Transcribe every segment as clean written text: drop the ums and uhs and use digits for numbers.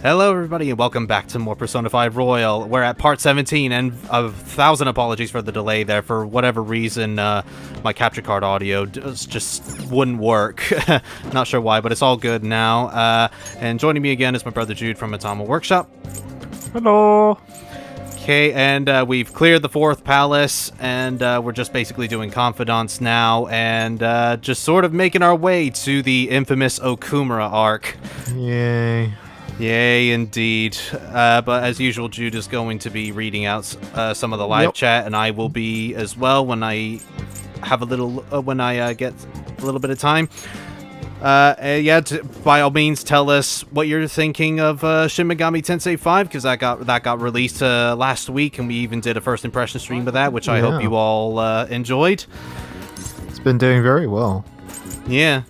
Hello everybody and welcome back to more Persona 5 Royal. We're at part 17 and 1,000 apologies for the delay there. For whatever reason, my capture card audio just wouldn't work. Not sure why, but it's all good now. And joining me again is my brother Jude from Futaba Workshop. Hello! Okay, and we've cleared the 4th palace, and we're just basically doing confidants now, and just sort of making our way to the infamous Okumura arc. Yay. Yay, indeed. But as usual, Jude is going to be reading out some of the live chat, and I will be as well when I have a little, when I get a little bit of time. Yeah, by all means, tell us what you're thinking of Shin Megami Tensei 5, because that got released last week, and we even did a first impression stream of that, which I hope you all enjoyed. It's been doing very well. Yeah.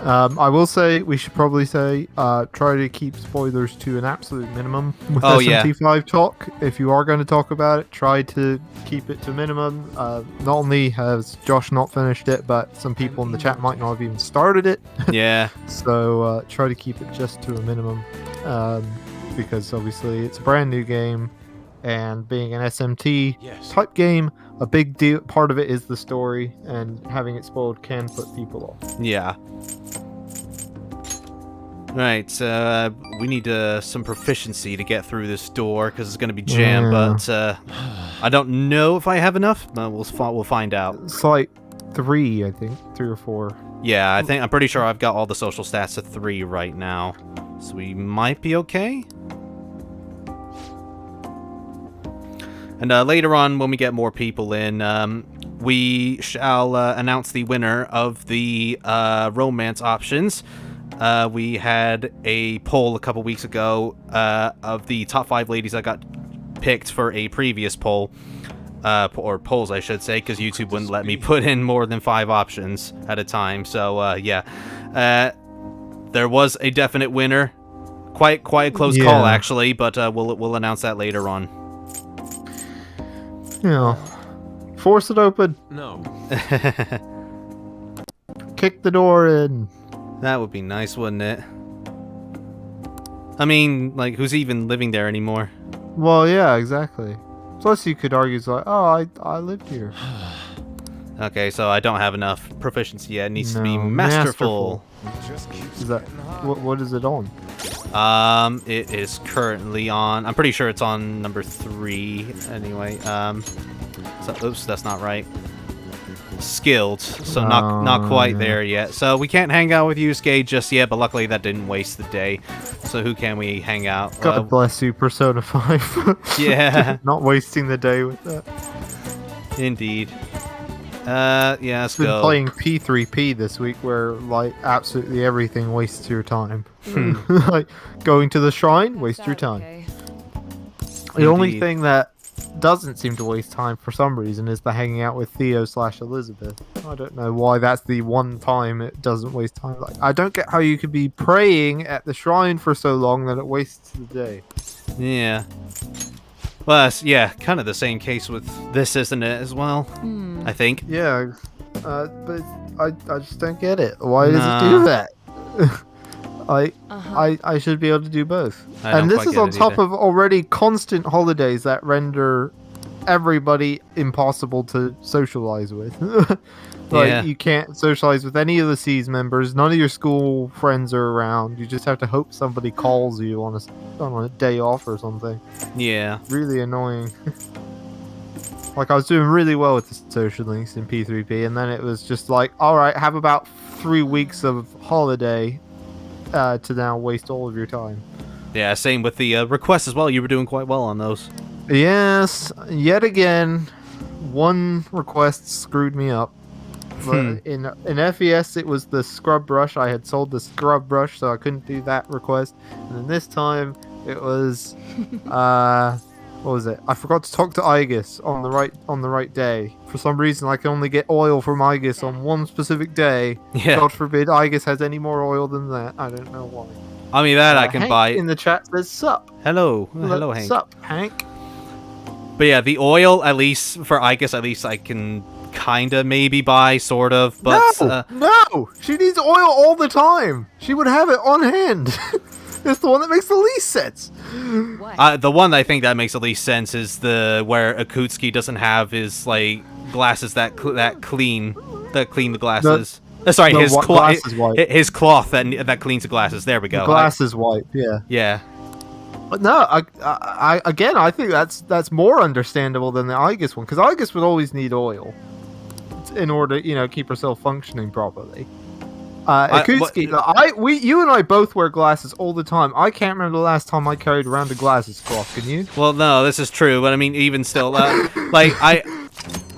I will say, we should probably say, try to keep spoilers to an absolute minimum with SMT5 talk. If you are going to talk about it, try to keep it to minimum. Not only has Josh not finished it, but some people in the chat might not have even started it. Yeah. So try to keep it just to a minimum, because obviously it's a brand new game, and being an SMT type game, a big deal part of it is the story, and having it spoiled can put people off. Yeah. Right, we need some proficiency to get through this door because it's going to be jammed, but I don't know if I have enough. We'll find out. It's like 3, I think. 3 or 4. Yeah, I'm pretty sure I've got all the social stats at 3 right now, so we might be okay. And later on, when we get more people in, we shall announce the winner of the romance options. We had a poll a couple weeks ago of the top 5 ladies that got picked for a previous poll, or polls I should say, because YouTube wouldn't let me put in more than 5 options at a time. So yeah, there was a definite winner, quite a close call actually, but we'll announce that later on. Yeah, force it open. No. Kick the door in. That would be nice, wouldn't it? I mean, like, who's even living there anymore? Well, yeah, exactly. Plus, you could argue, it's like, oh, I lived here. Okay, so I don't have enough proficiency yet. It needs to be masterful. Is that what is it on? It is currently on. I'm pretty sure it's on number 3. Anyway, so, oops, that's not right. Skilled, so not quite there yet. So we can't hang out with you, Skate, just yet. But luckily, that didn't waste the day. So who can we hang out? God bless you, Persona 5. Yeah, not wasting the day with that. Indeed. Yeah, let's go. Been playing P3P this week, where like absolutely everything wastes your time. Like going to the shrine, waste your time. Okay. The only thing that doesn't seem to waste time for some reason is the hanging out with Theo/Elizabeth. I don't know why that's the one time it doesn't waste time. Like, I don't get how you could be praying at the shrine for so long that it wastes the day. Yeah. Well, that's, yeah, kind of the same case with this, isn't it, as well? I think. Yeah, but I just don't get it. Why does it do that? I should be able to do both. And this is on top of already constant holidays that render everybody impossible to socialize with. You can't socialize with any of the C's members. None of your school friends are around. You just have to hope somebody calls you on a day off or something. Yeah. Really annoying. Like, I was doing really well with the social links in P3P, and then it was just like, alright, have about 3 weeks of holiday to now waste all of your time. Yeah, same with the requests as well. You were doing quite well on those. Yes, yet again, one request screwed me up. But in FES, it was the scrub brush. I had sold the scrub brush, so I couldn't do that request. And then this time, it was what was it? I forgot to talk to Aegis on the right day. For some reason, I can only get oil from Aegis on one specific day. Yeah. God forbid Aegis has any more oil than that. I don't know why. I mean, that I can Hank buy. In the chat says sup. Hello, hello, Hank. Sup, Hank. But yeah, the oil, at least for Aegis, at least I can kinda maybe buy, sort of. But no, she needs oil all the time. She would have it on hand. It's the one that makes the least sense. What? The one I think that makes the least sense is the where Akutsuki doesn't have his like glasses that clean the glasses. Sorry, the his glasses wipe. his cloth that cleans the glasses. There we go. The glasses wipe. Yeah. Yeah. But no, I think that's more understandable than the Aegis one, because Aegis would always need oil in order, keep herself functioning properly. Akutsuki, you and I both wear glasses all the time. I can't remember the last time I carried around a glasses cloth. Can you? Well, no, this is true, but I mean, even still, like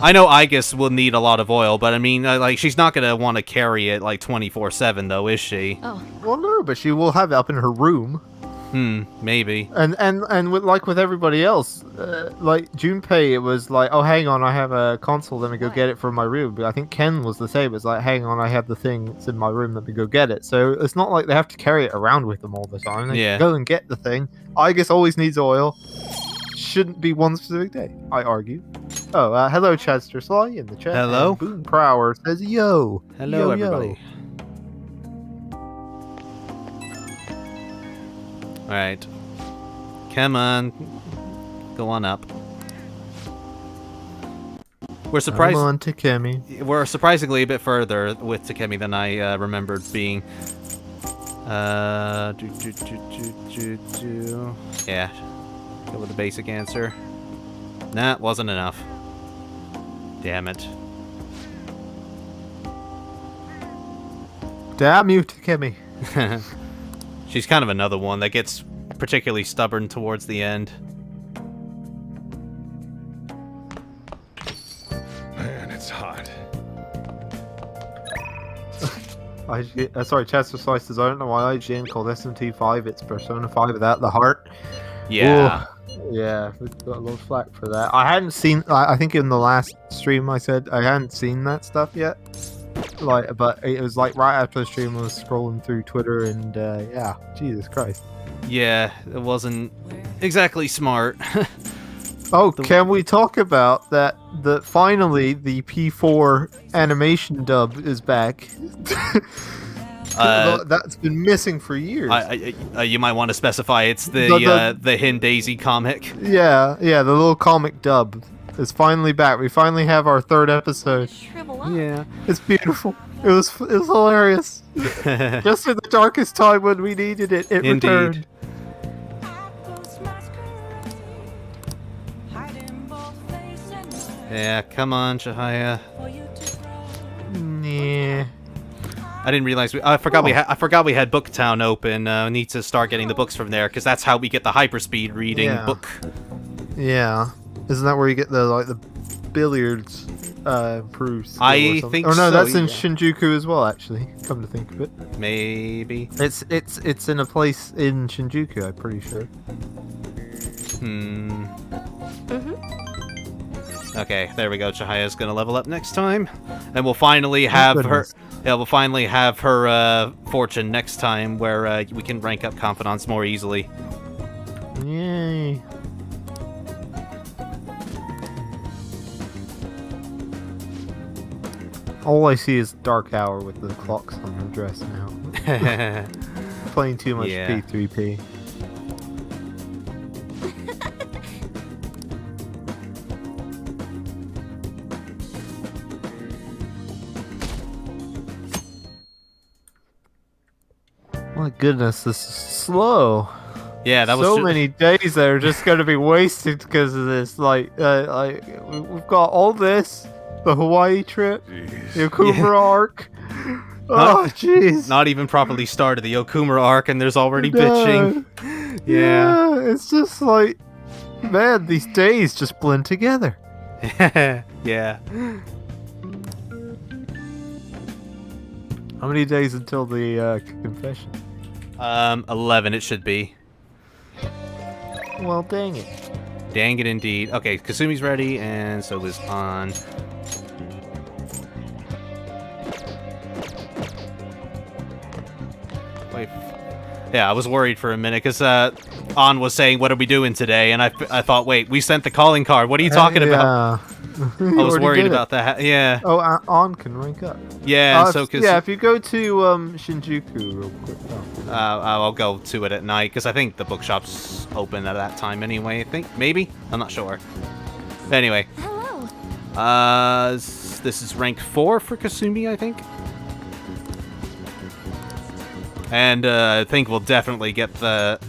I know Aegis will need a lot of oil, but I mean, like she's not gonna want to carry it like 24/7, though, is she? Oh. Well, no, but she will have it up in her room. Maybe. And with everybody else, like Junpei, it was like, oh, hang on, I have a console, let me go get it from my room. But I think Ken was the same. It's like, hang on, I have the thing, it's in my room, let me go get it. So it's not like they have to carry it around with them all the time. They can go and get the thing. I guess always needs oil. Shouldn't be one specific day, I argue. Oh, hello, Chadster Sly in the chat. Hello. And Boom Prower says, yo. Hello, yo, everybody. Yo. Alright. Come on. Go on up. We're surprised. Come on, Takemi. We're surprisingly a bit further with Takemi than I remembered being. Yeah. Go with the basic answer. Nah, wasn't enough. Damn it. Damn you, Takemi. She's kind of another one that gets particularly stubborn towards the end. Man, it's hot. Sorry, Chester Slices. I don't know why IGN called SMT5 its Persona 5 without the heart. Yeah. Ooh, yeah, we got a little flack for that. I hadn't seen. I think in the last stream I said I hadn't seen that stuff yet. But it was like right after the stream I was scrolling through Twitter and yeah, Jesus Christ. Yeah, it wasn't exactly smart. Oh, can we talk about that? That finally the P4 animation dub is back. That's been missing for years. You might want to specify it's the Hindaisy comic. Yeah, the little comic dub is finally back. We finally have our third episode. Shrivel up. Yeah. It's beautiful. It was hilarious. Just in the darkest time when we needed it, it Indeed. returned. Yeah, come on, Chihaya. Yeah. I didn't realize I forgot we had Booktown open. Need to start getting the books from there because that's how we get the hyperspeed reading book. Yeah. Isn't that where you get the billiards proofs? I think Oh no, so, that's in yeah. Shinjuku as well. Actually, come to think of it, Maybe. it's in a place in Shinjuku. I'm pretty sure. Okay, there we go. Chihaya's gonna level up next time, and we'll finally have her. goodness. Yeah, we'll finally have her fortune next time, where we can rank up confidants more easily. Yay. All I see is Dark Hour with the clocks on her dress now. Playing too much Yeah. P3P. My goodness, this is slow. Yeah, that was So many days that are just going to be wasted because of this. Like we've got all this, the Hawaii trip, the Okumura arc. Oh, jeez. not even properly started the Okumura arc, and there's already No. bitching. Yeah. It's just like, man, these days just blend together. Yeah. How many days until the confession? 11 it should be. Well, dang it. Dang it indeed. Okay, Kasumi's ready, and so is On. Wait. Yeah, I was worried for a minute, because On was saying, what are we doing today? And I thought, wait, we sent the calling card. What are you talking about? I was worried about that. Yeah. Oh, On can rank up. Yeah, so because if you go to Shinjuku real quick. I'll go to it at night because I think the bookshop's open at that time anyway. I think maybe I'm not sure. Anyway, Hello. this is rank 4 for Kasumi, I think. And I think we'll definitely get the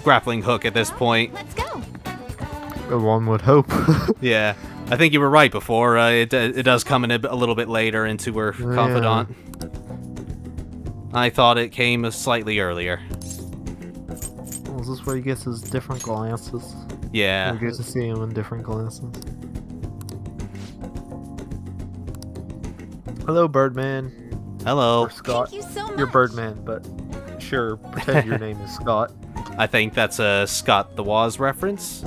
grappling hook at this point. Let's go. One would hope. Yeah, I think you were right before. It does come in a little bit later into her confidant. I thought it came slightly earlier. Well, is this where he gets his different glances? Yeah. We get to see him in different glances. Hello, Birdman. Hello. Or Scott. Thank you so much. You're Birdman, but sure, pretend your name is Scott. I think that's a Scott the Woz reference.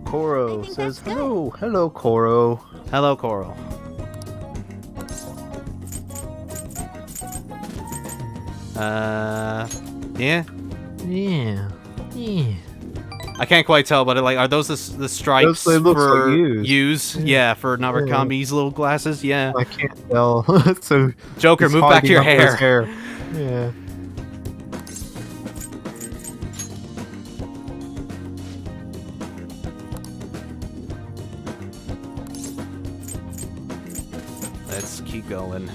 Koro think says, that's good. hello. Hello, Koro. Hello, Coral. Yeah. Yeah. Yeah. I can't quite tell, but are those the stripes They look for like U's? Yeah, for Narukami's little glasses. Yeah. I can't tell. So Joker, he's move back to your hiding up hair. his Yeah. Let's keep going.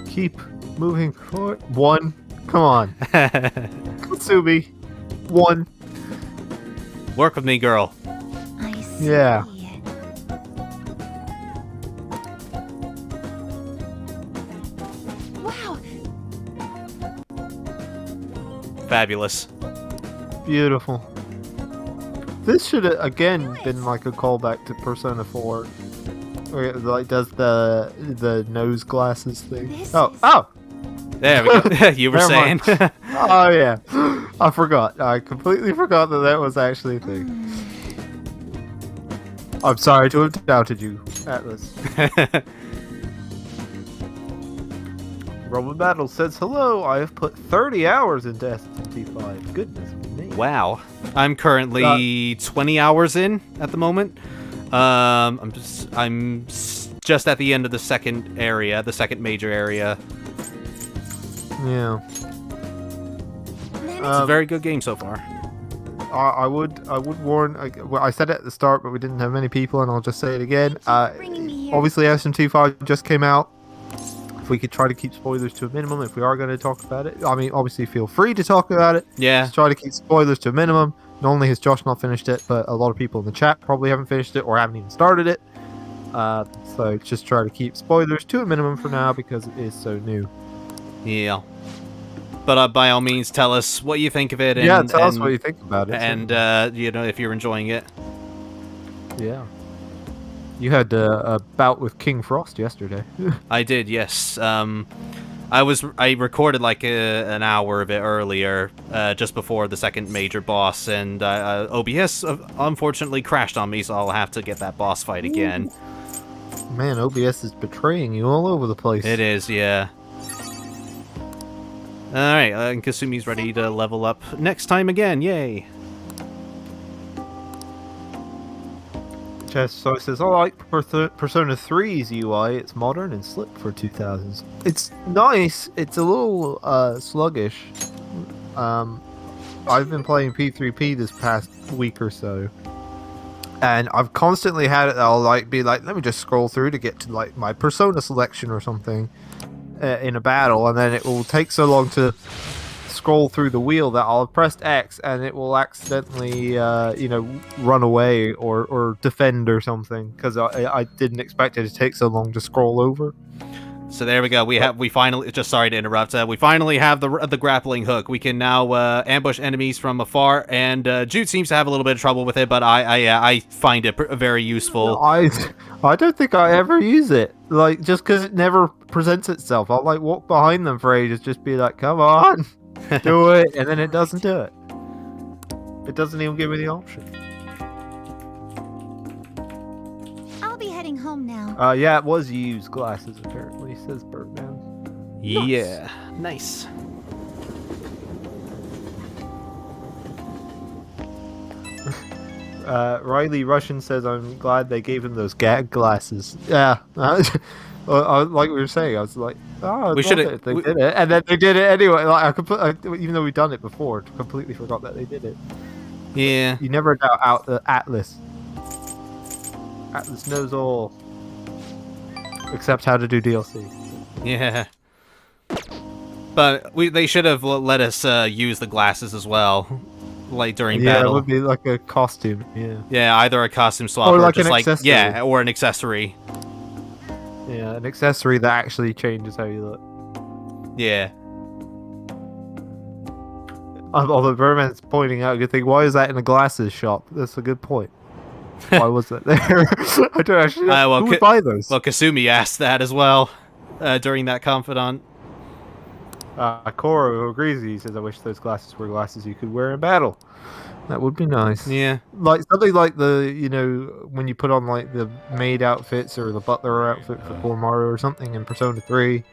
Keep moving forward. One. Come on. Katsubi. One. Work with me, girl. I see. Yeah. Wow. Fabulous. Beautiful. This should have again been like a callback to Persona 4, where it like does the nose glasses thing. This Oh, is- oh, There we go. You were Never saying. mind. Oh yeah. I forgot. I completely forgot that was actually a thing. I'm sorry to have doubted you, Atlas. Roman Battle says, hello, I have put 30 hours into ST5. Goodness me. Wow. I'm currently 20 hours in at the moment. I'm just at the end of the second area, the second major area. Yeah. It's a very good game so far. I would warn. I said it at the start, but we didn't have many people, and I'll just say it again. bringing me here. Obviously, SMT5 just came out. If we could try to keep spoilers to a minimum, if we are going to talk about it, I mean, obviously, feel free to talk about it. Yeah. Just try to keep spoilers to a minimum. Not only has Josh not finished it, but a lot of people in the chat probably haven't finished it or haven't even started it. So just try to keep spoilers to a minimum for now because it is so new. Yeah. But by all means, tell us what you think of it. And, Yeah, tell us what you think about it. And, if you're enjoying it. Yeah. You had a bout with King Frost yesterday. I did, yes. I recorded like an hour of it earlier, just before the second major boss, and OBS unfortunately crashed on me, so I'll have to get that boss fight again. Man, OBS is betraying you all over the place. It is, yeah. Alright, and Kasumi's ready to level up next time again, yay! So it says, I like Persona 3's UI. It's modern and slick for 2000s. It's nice. It's a little sluggish. I've been playing P3P this past week or so, and I've constantly had it. I'll be like, let me just scroll through to get to like my Persona selection or something in a battle, and then it will take so long to scroll through the wheel that I'll have pressed X and it will accidentally run away or defend or something because I didn't expect it to take so long to scroll over. So there we go. We finally, just sorry to interrupt. We finally have the grappling hook. We can now ambush enemies from afar, and Jude seems to have a little bit of trouble with it, but I find it very useful. I don't think I ever use it, like, just because it never presents itself. I'll like walk behind them for ages, just be like, come on, do it, and then it doesn't do it. It doesn't even give me the option. I'll be heading home now. Yeah, it was used glasses apparently, says Birdman. Yeah, nice. Riley Russian says, I'm glad they gave him those gag glasses. Yeah. Like we were saying, I was like, oh, We should've- it. They did it. And then they did it anyway. Like even though we'd done it before, completely forgot that they did it. Yeah. You never doubt out the Atlas. Atlas knows all. Except how to do DLC. Yeah. But they should have let us use the glasses as well, like during Yeah, battle. it would be like a costume. Yeah. Yeah, either a costume swap Or or like just an like accessory. or an accessory. Yeah, an accessory that actually changes how you look. Yeah. Although Birdman's pointing out a good thing. Why is that in a glasses shop? That's a good point. Why was that there? I don't actually know. Well, Who would buy those? Well, Kasumi asked that as well during that confidant. Koro who agrees. He says, I wish those glasses were glasses you could wear in battle. That would be nice. Yeah. Like something like the, when you put on like the maid outfits or the butler outfit for Koromaru or something in Persona 3.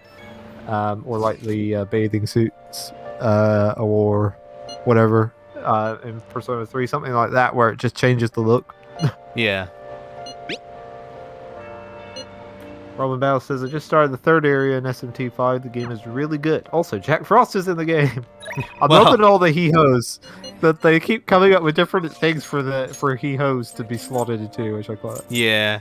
Or like the bathing suits or whatever in Persona 3. Something like that where it just changes the look. Yeah. Roman Battle says, I just started the third area in SMT5. The game is really good. Also, Jack Frost is in the game. I'm loving all the he-hos. That they keep coming up with different things for he-hos to be slotted into, which I quite. Yeah.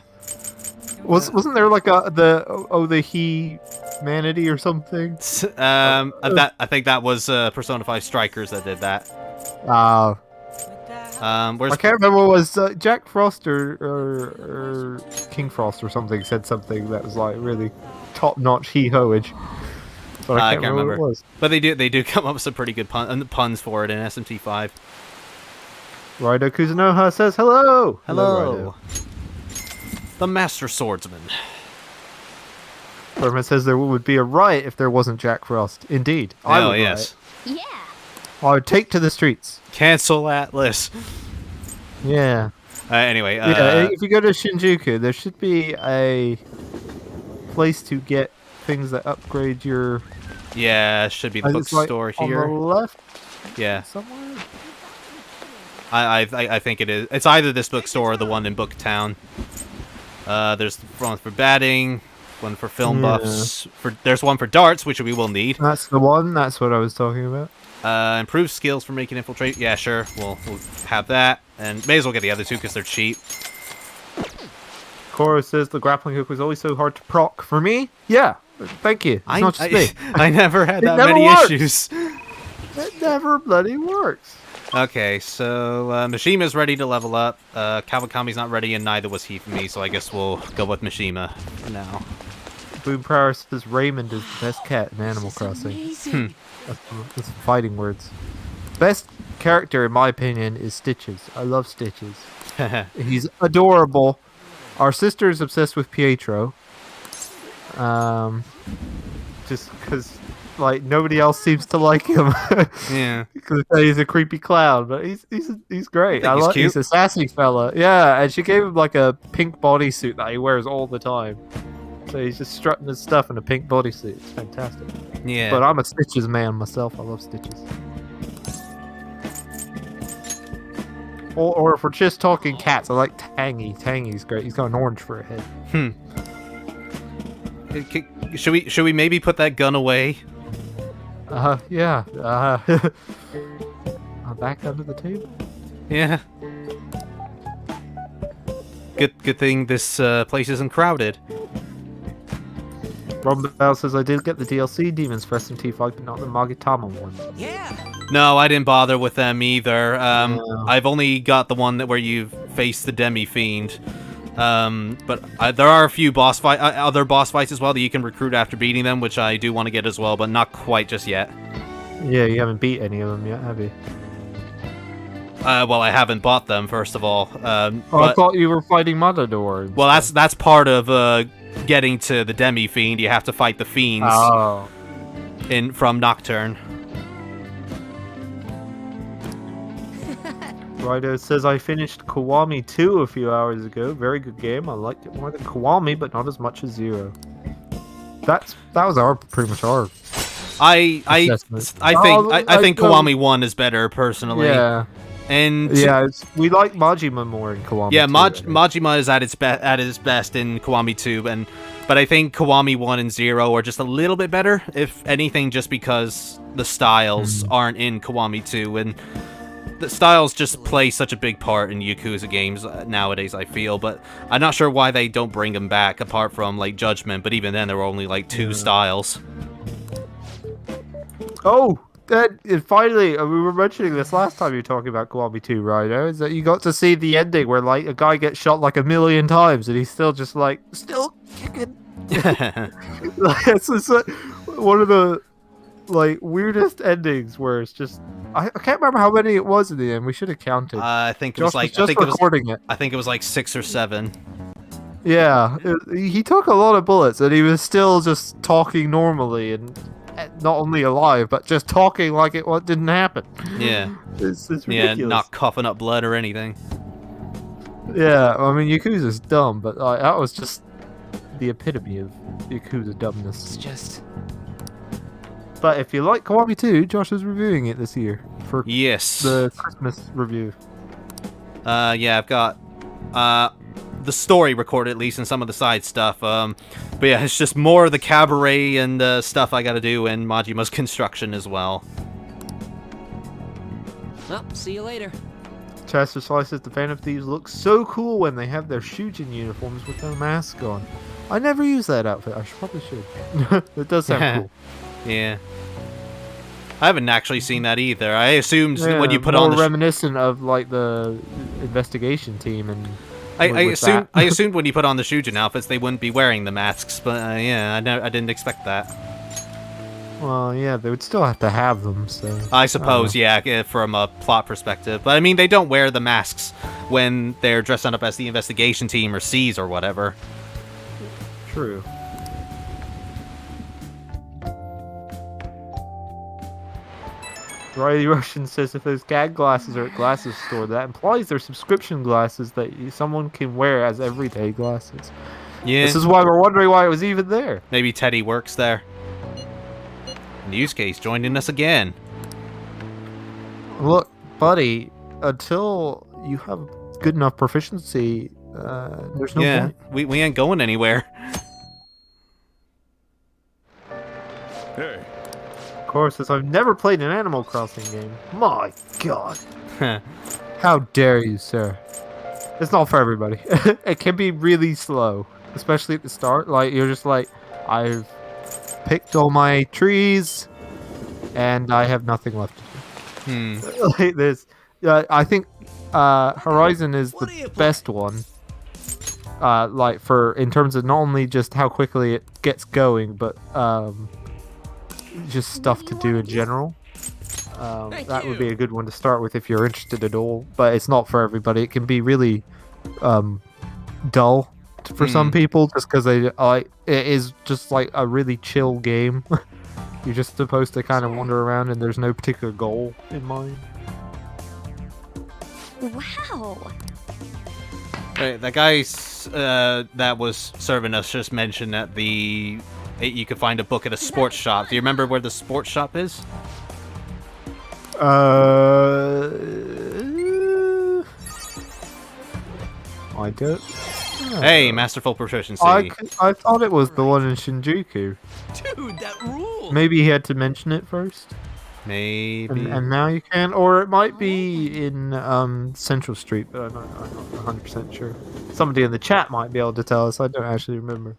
Wasn't there like the he-manity or something? I think that was Persona 5 Strikers that did that. I can't remember. Was Jack Frost or King Frost or something said something that was like really top-notch he-hoage. But I can't remember what it was. But they do come up with some pretty good puns for it in SMT5. Raido Kuzunoha says hello. Hello. The Master Swordsman. Burma says there would be a riot if there wasn't Jack Frost. Indeed. I would yes. Yeah. I would take to the streets. Cancel Atlas. Yeah. Anyway. If you go to Shinjuku, there should be a place to get things that upgrade your. Yeah, should be the bookstore here. On the left. Yeah. Somewhere. I think it is. It's either this bookstore or the one in Booktown. There's one for batting, one for film buffs. There's one for darts, which we will need. That's the one. That's what I was talking about. Improved skills for making infiltrate. Yeah, sure. We'll have that, and may as well get the other two because they're cheap. Koro says the grappling hook was always so hard to proc. For me, yeah. Thank you. It's not just me. I never had that never many works. issues. It never bloody works. Okay, so Mishima's ready to level up. Kawakami's not ready, and neither was he for me, so I guess we'll go with Mishima for now. Boom Power says Raymond is the best cat in Animal Crossing. That's fighting words. Best character, in my opinion, is Stitches. I love Stitches. He's adorable. Our sister is obsessed with Pietro. Just because, like, nobody else seems to like him. Yeah. Because he's a creepy clown, but he's great. I think he's cute. He's a sassy fella. Yeah, and she gave him like a pink bodysuit that he wears all the time. So he's just strutting his stuff in a pink bodysuit. It's fantastic. Yeah. But I'm a Stitches man myself. I love Stitches. Or if we're just talking cats, I like Tangy. Tangy's great. He's got an orange for a head. Should we maybe put that gun away? Yeah. Back under the table. Yeah. Good thing this place isn't crowded. Robin Bell says, I did get the DLC Demons for SMT5, but not the Magatama one. Yeah. No, I didn't bother with them either. I've only got the one where you face the Demi-Fiend. But there are a few other boss fights as well that you can recruit after beating them, which I do want to get as well, but not quite just yet. Yeah, you haven't beat any of them yet, have you? Well, I haven't bought them, first of all. I thought you were fighting Matador. Well, that's part of getting to the Demi-Fiend. You have to fight the Fiends from Nocturne. Rido says, I finished Kiwami 2 a few hours ago. Very good game. I liked it more than Kiwami, but not as much as 0. That was pretty much our I think Kiwami 1 is better personally. Yeah. And Yeah, we like Majima more in Kiwami. yeah, 2, I think. Majima is at his best in Kiwami 2, but I think Kiwami 1 and 0 are just a little bit better, if anything, just because the styles aren't in Kiwami 2, and the styles just play such a big part in Yakuza games nowadays, I feel, but I'm not sure why they don't bring them back, apart from, like, Judgment, but even then there were only, like, 2 styles. Oh, finally, we were mentioning this last time you were talking about Kiwami 2, Rhino, is that you got to see the ending where, like, a guy gets shot, like, 1,000,000 times, and he's still just, like, still kicking. It's just, one of the, like, weirdest endings where it's just... I can't remember how many it was in the end. We should have counted. I think it Josh was, like... just recording it. I think it was, like, 6 or 7. Yeah, he took a lot of bullets, and he was still just talking normally, and not only alive, but just talking like it didn't happen. Yeah. It's ridiculous. Yeah, not coughing up blood or anything. Yeah, I mean, Yakuza's dumb, but that was just the epitome of Yakuza dumbness. It's just... But if you like Kiwami 2, Josh is reviewing it this year for Yes. the Christmas review. Yeah, I've got the story recorded, at least, and some of the side stuff. But yeah, it's just more of the cabaret and stuff I gotta do, and Majima's construction as well. Well, see you later. Chester Slices, the Fan of Thieves, looks so cool when they have their Shujin uniforms with their mask on. I never use that outfit. I probably should. It does sound cool. Yeah. I haven't actually seen that either. I assumed when you put more on the reminiscent of like the investigation team and I assumed when you put on the Shujin outfits they wouldn't be wearing the masks, but yeah, I didn't expect that. Well, yeah, they would still have to have them, so... I suppose, yeah, from a plot perspective. But I mean, they don't wear the masks when they're dressed up as the investigation team or C's or whatever. True. Riley Russian says if those gag glasses are at glasses store, that implies they're subscription glasses that someone can wear as everyday glasses. Yeah. This is why we're wondering why it was even there. Maybe Teddy works there. Newscase joining us again. Look, buddy, until you have good enough proficiency, there's no point. We ain't going anywhere. Hey. Of course, as I've never played an Animal Crossing game. My God. How dare you, sir? It's not for everybody. It can be really slow, especially at the start. Like, you're just like, I've picked all my trees, and I have nothing left to do. Like this. I think Horizon is the best one. Like, in terms of not only just how quickly it gets going, but just stuff to do in general. That would be a good one to start with if you're interested at all, but it's not for everybody. It can be really dull for some people, just because it is just like a really chill game. You're just supposed to kind of wander around, and there's no particular goal in mind. Wow. Right, that guy that was serving us just mentioned that you could find a book at a sports shop. Do you remember where the sports shop is? I don't. Hey, masterful proficiency. I thought it was the one in Shinjuku. Dude, that rules. Maybe he had to mention it first. Maybe. And now you can, or it might be in Central Street, but I'm not 100% sure. Somebody in the chat might be able to tell us. I don't actually remember.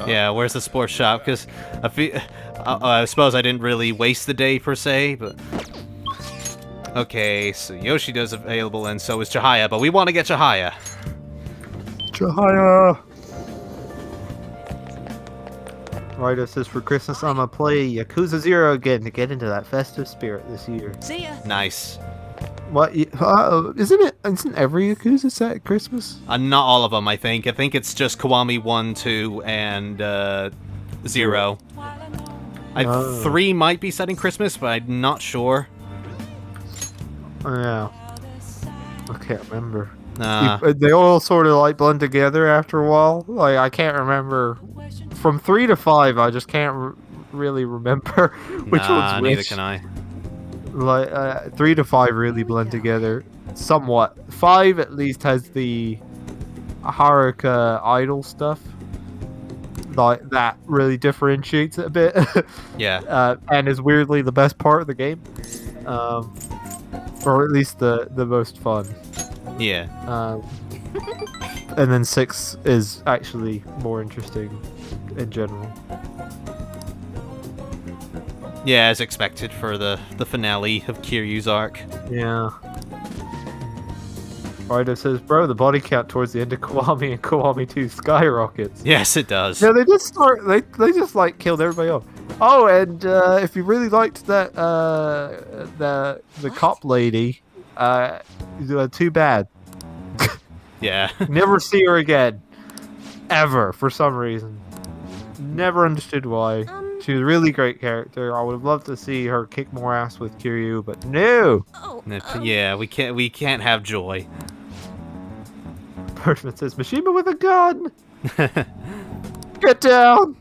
Yeah, where's the sports shop? Because I suppose I didn't really waste the day per se, but okay. So Yoshida's available, and so is Chihaya. But we want to get Chihaya. Chihaya. Right, it says for Christmas I'm gonna play Yakuza 0 again to get into that festive spirit this year. See ya. Nice. What? Isn't every Yakuza set at Christmas? Not all of them, I think. I think it's just Kiwami 1, 2, and 0. 3 might be set in Christmas, but I'm not sure. Yeah. I can't remember. They all sort of like blend together after a while. Like, I can't remember. From 3 to 5, I just can't really remember which one's which. Neither can I. Like 3 to 5 really blend together. somewhat. 5 at least has the Haruka idol stuff. Like, that really differentiates it a bit. Yeah. And is weirdly the best part of the game. Or at least the most fun. Yeah. And then 6 is actually more interesting in general. Yeah, as expected for the finale of Kiryu's arc. Yeah. Rido says, bro, the body count towards the end of Kiwami and Kiwami 2 skyrockets. Yes, it does. Yeah, they did start. They just like killed everybody off. Oh, and if you really liked that the cop lady, too bad. Yeah. Never see her again, ever for some reason. Never understood why. She was a really great character. I would have loved to see her kick more ass with Kiryu, but no. Yeah, we can't have joy. Person says, Mishima with a gun. Get down.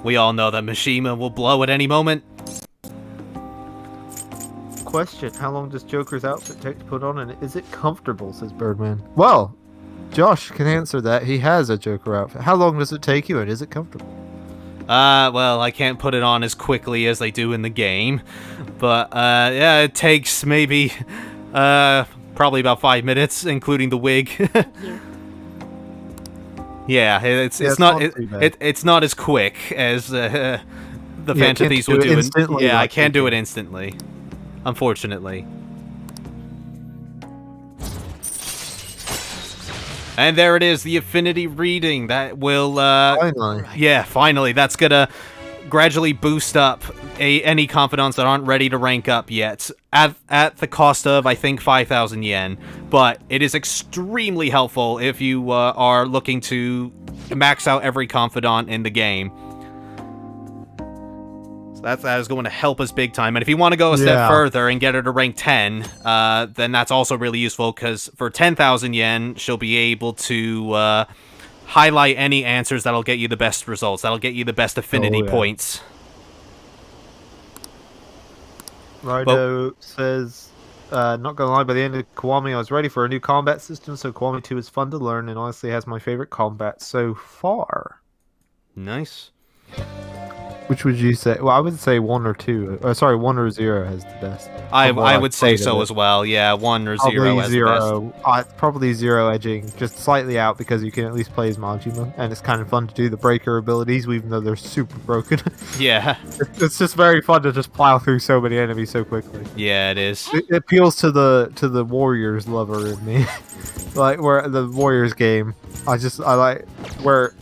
We all know that Mishima will blow at any moment. Question: how long does Joker's outfit take to put on, and is it comfortable? Says Birdman. Well, Josh can answer that. He has a Joker outfit. How long does it take you, and is it comfortable? Well, I can't put it on as quickly as they do in the game, but yeah, it takes maybe probably about 5 minutes, including the wig. Yeah, it's not as quick as the Phantom Thieves will do. Yeah, I can't do it instantly, unfortunately. And there it is, the affinity reading that will, Finally. Yeah, finally. That's gonna gradually boost up any confidants that aren't ready to rank up yet, at the cost of, I think, 5,000 yen. But it is extremely helpful if you are looking to max out every confidant in the game. So that is going to help us big time. And if you want to go a step further and get her to rank 10, then that's also really useful, because for 10,000 yen, she'll be able to highlight any answers that'll get you the best results. That'll get you the best affinity points. Rido says, not gonna lie, by the end of Kiwami, I was ready for a new combat system, so Kiwami 2 is fun to learn and honestly has my favorite combat so far. Nice. Which would you say? Well, I would say 1 or 2. Sorry, 1 or 0 has the best. I would say so as well. Yeah, 1 or 0 has the best. Probably 0 edging just slightly out, because you can at least play as Majima, and it's kind of fun to do the breaker abilities, even though they're super broken. Yeah. It's just very fun to just plow through so many enemies so quickly. Yeah, it is. It appeals to the Warriors lover in me, like where the Warriors game. I like where.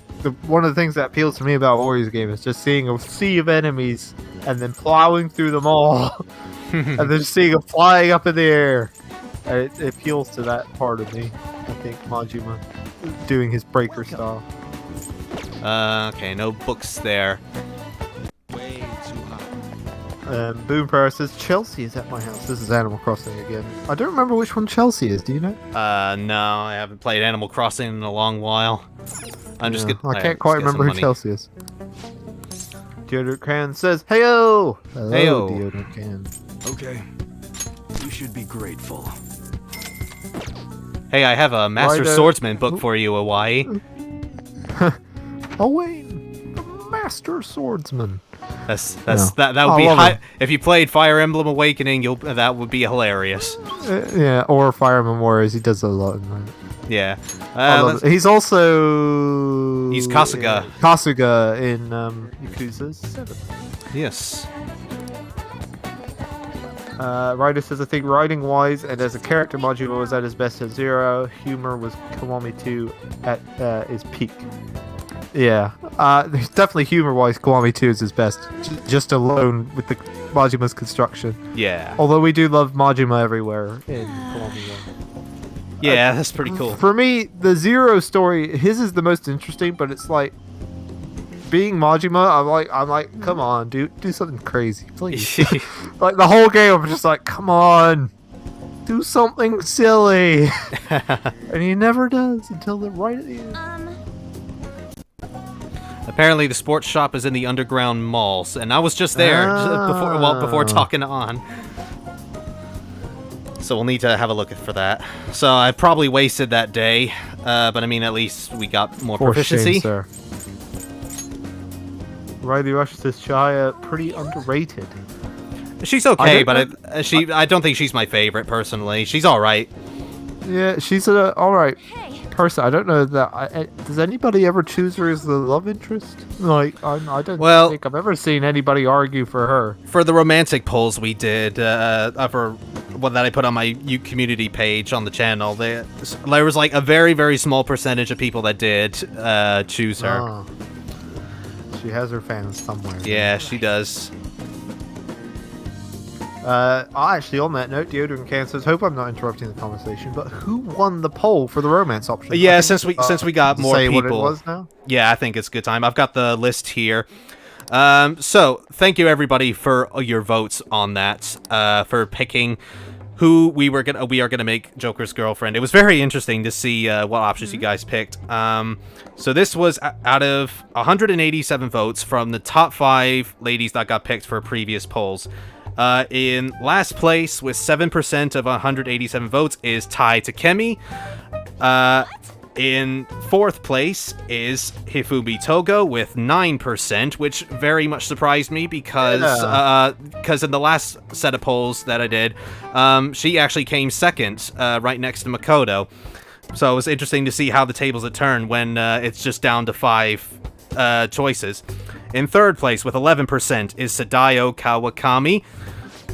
One of the things that appeals to me about Warriors game is just seeing a sea of enemies and then plowing through them all, and then just seeing them flying up in the air. It appeals to that part of me. I think Majima doing his breaker style. Okay, no books there. Way too high. Boom Power says Chelsea is at my house. This is Animal Crossing again. I don't remember which one Chelsea is. Do you know? No, I haven't played Animal Crossing in a long while. I can't quite remember who Chelsea is. Deodorant Can says, "Heyo, hello, Heyo. Deodorant Can." Okay. You should be grateful. Hey, I have a Master Swordsman book for you, Hawaii. Owain, the Master Swordsman. That would be high. If you played Fire Emblem Awakening, that would be hilarious. Yeah, or Fire Emblem Warriors. He does a lot in that. Yeah. He's also... He's Kasuga. Kasuga in Yakuza 7. Yes. Ryder says, I think writing-wise and as a character, Majima was at his best at 0. Humor was Kiwami 2 at his peak. Yeah. Definitely humor-wise, Kiwami 2 is his best. Just alone with the Majima's construction. Yeah. Although we do love Majima everywhere in Kiwami 1. Yeah, that's pretty cool. For me, the 0 story, his is the most interesting, but it's like being Majima, I'm like, come on, do something crazy, please. Like the whole game, I'm just like, come on, do something silly, and he never does until right at the end. Apparently, the sports shop is in the underground malls, and I was just there before talking on. So we'll need to have a look for that. So I probably wasted that day, but I mean, at least we got more For proficiency. shame, sir. Riley Rush says Shia pretty underrated. She's okay, but I don't think she's my favorite personally. She's all right. Yeah, she's an alright Hey, person. I don't know that. Does anybody ever choose her as the love interest? Like, I don't Well- think I've ever seen anybody argue for her. For the romantic polls we did, for one that I put on my community page on the channel, there was like a very, very small percentage of people that did choose her. Oh. She has her fans somewhere. Yeah, she does. Actually, on that note, Deodorant Can says, "Hope I'm not interrupting the conversation, but who won the poll for the romance option?" Yeah, I think, since we got more say people. what it was now. Yeah, I think it's a good time. I've got the list here. So thank you everybody for your votes on that. For picking who we are gonna make Joker's girlfriend. It was very interesting to see what options you guys picked. So this was out of 187 votes from the top 5 ladies that got picked for previous polls. In last place with 7% of 187 votes is Tai Takemi. In 4th place is Hifumi Togo with 9%, which very much surprised me because in the last set of polls that I did, she actually came 2nd, right next to Makoto. So it was interesting to see how the tables had turned when it's just down to 5 choices. In 3rd place with 11% is Sadayo Kawakami.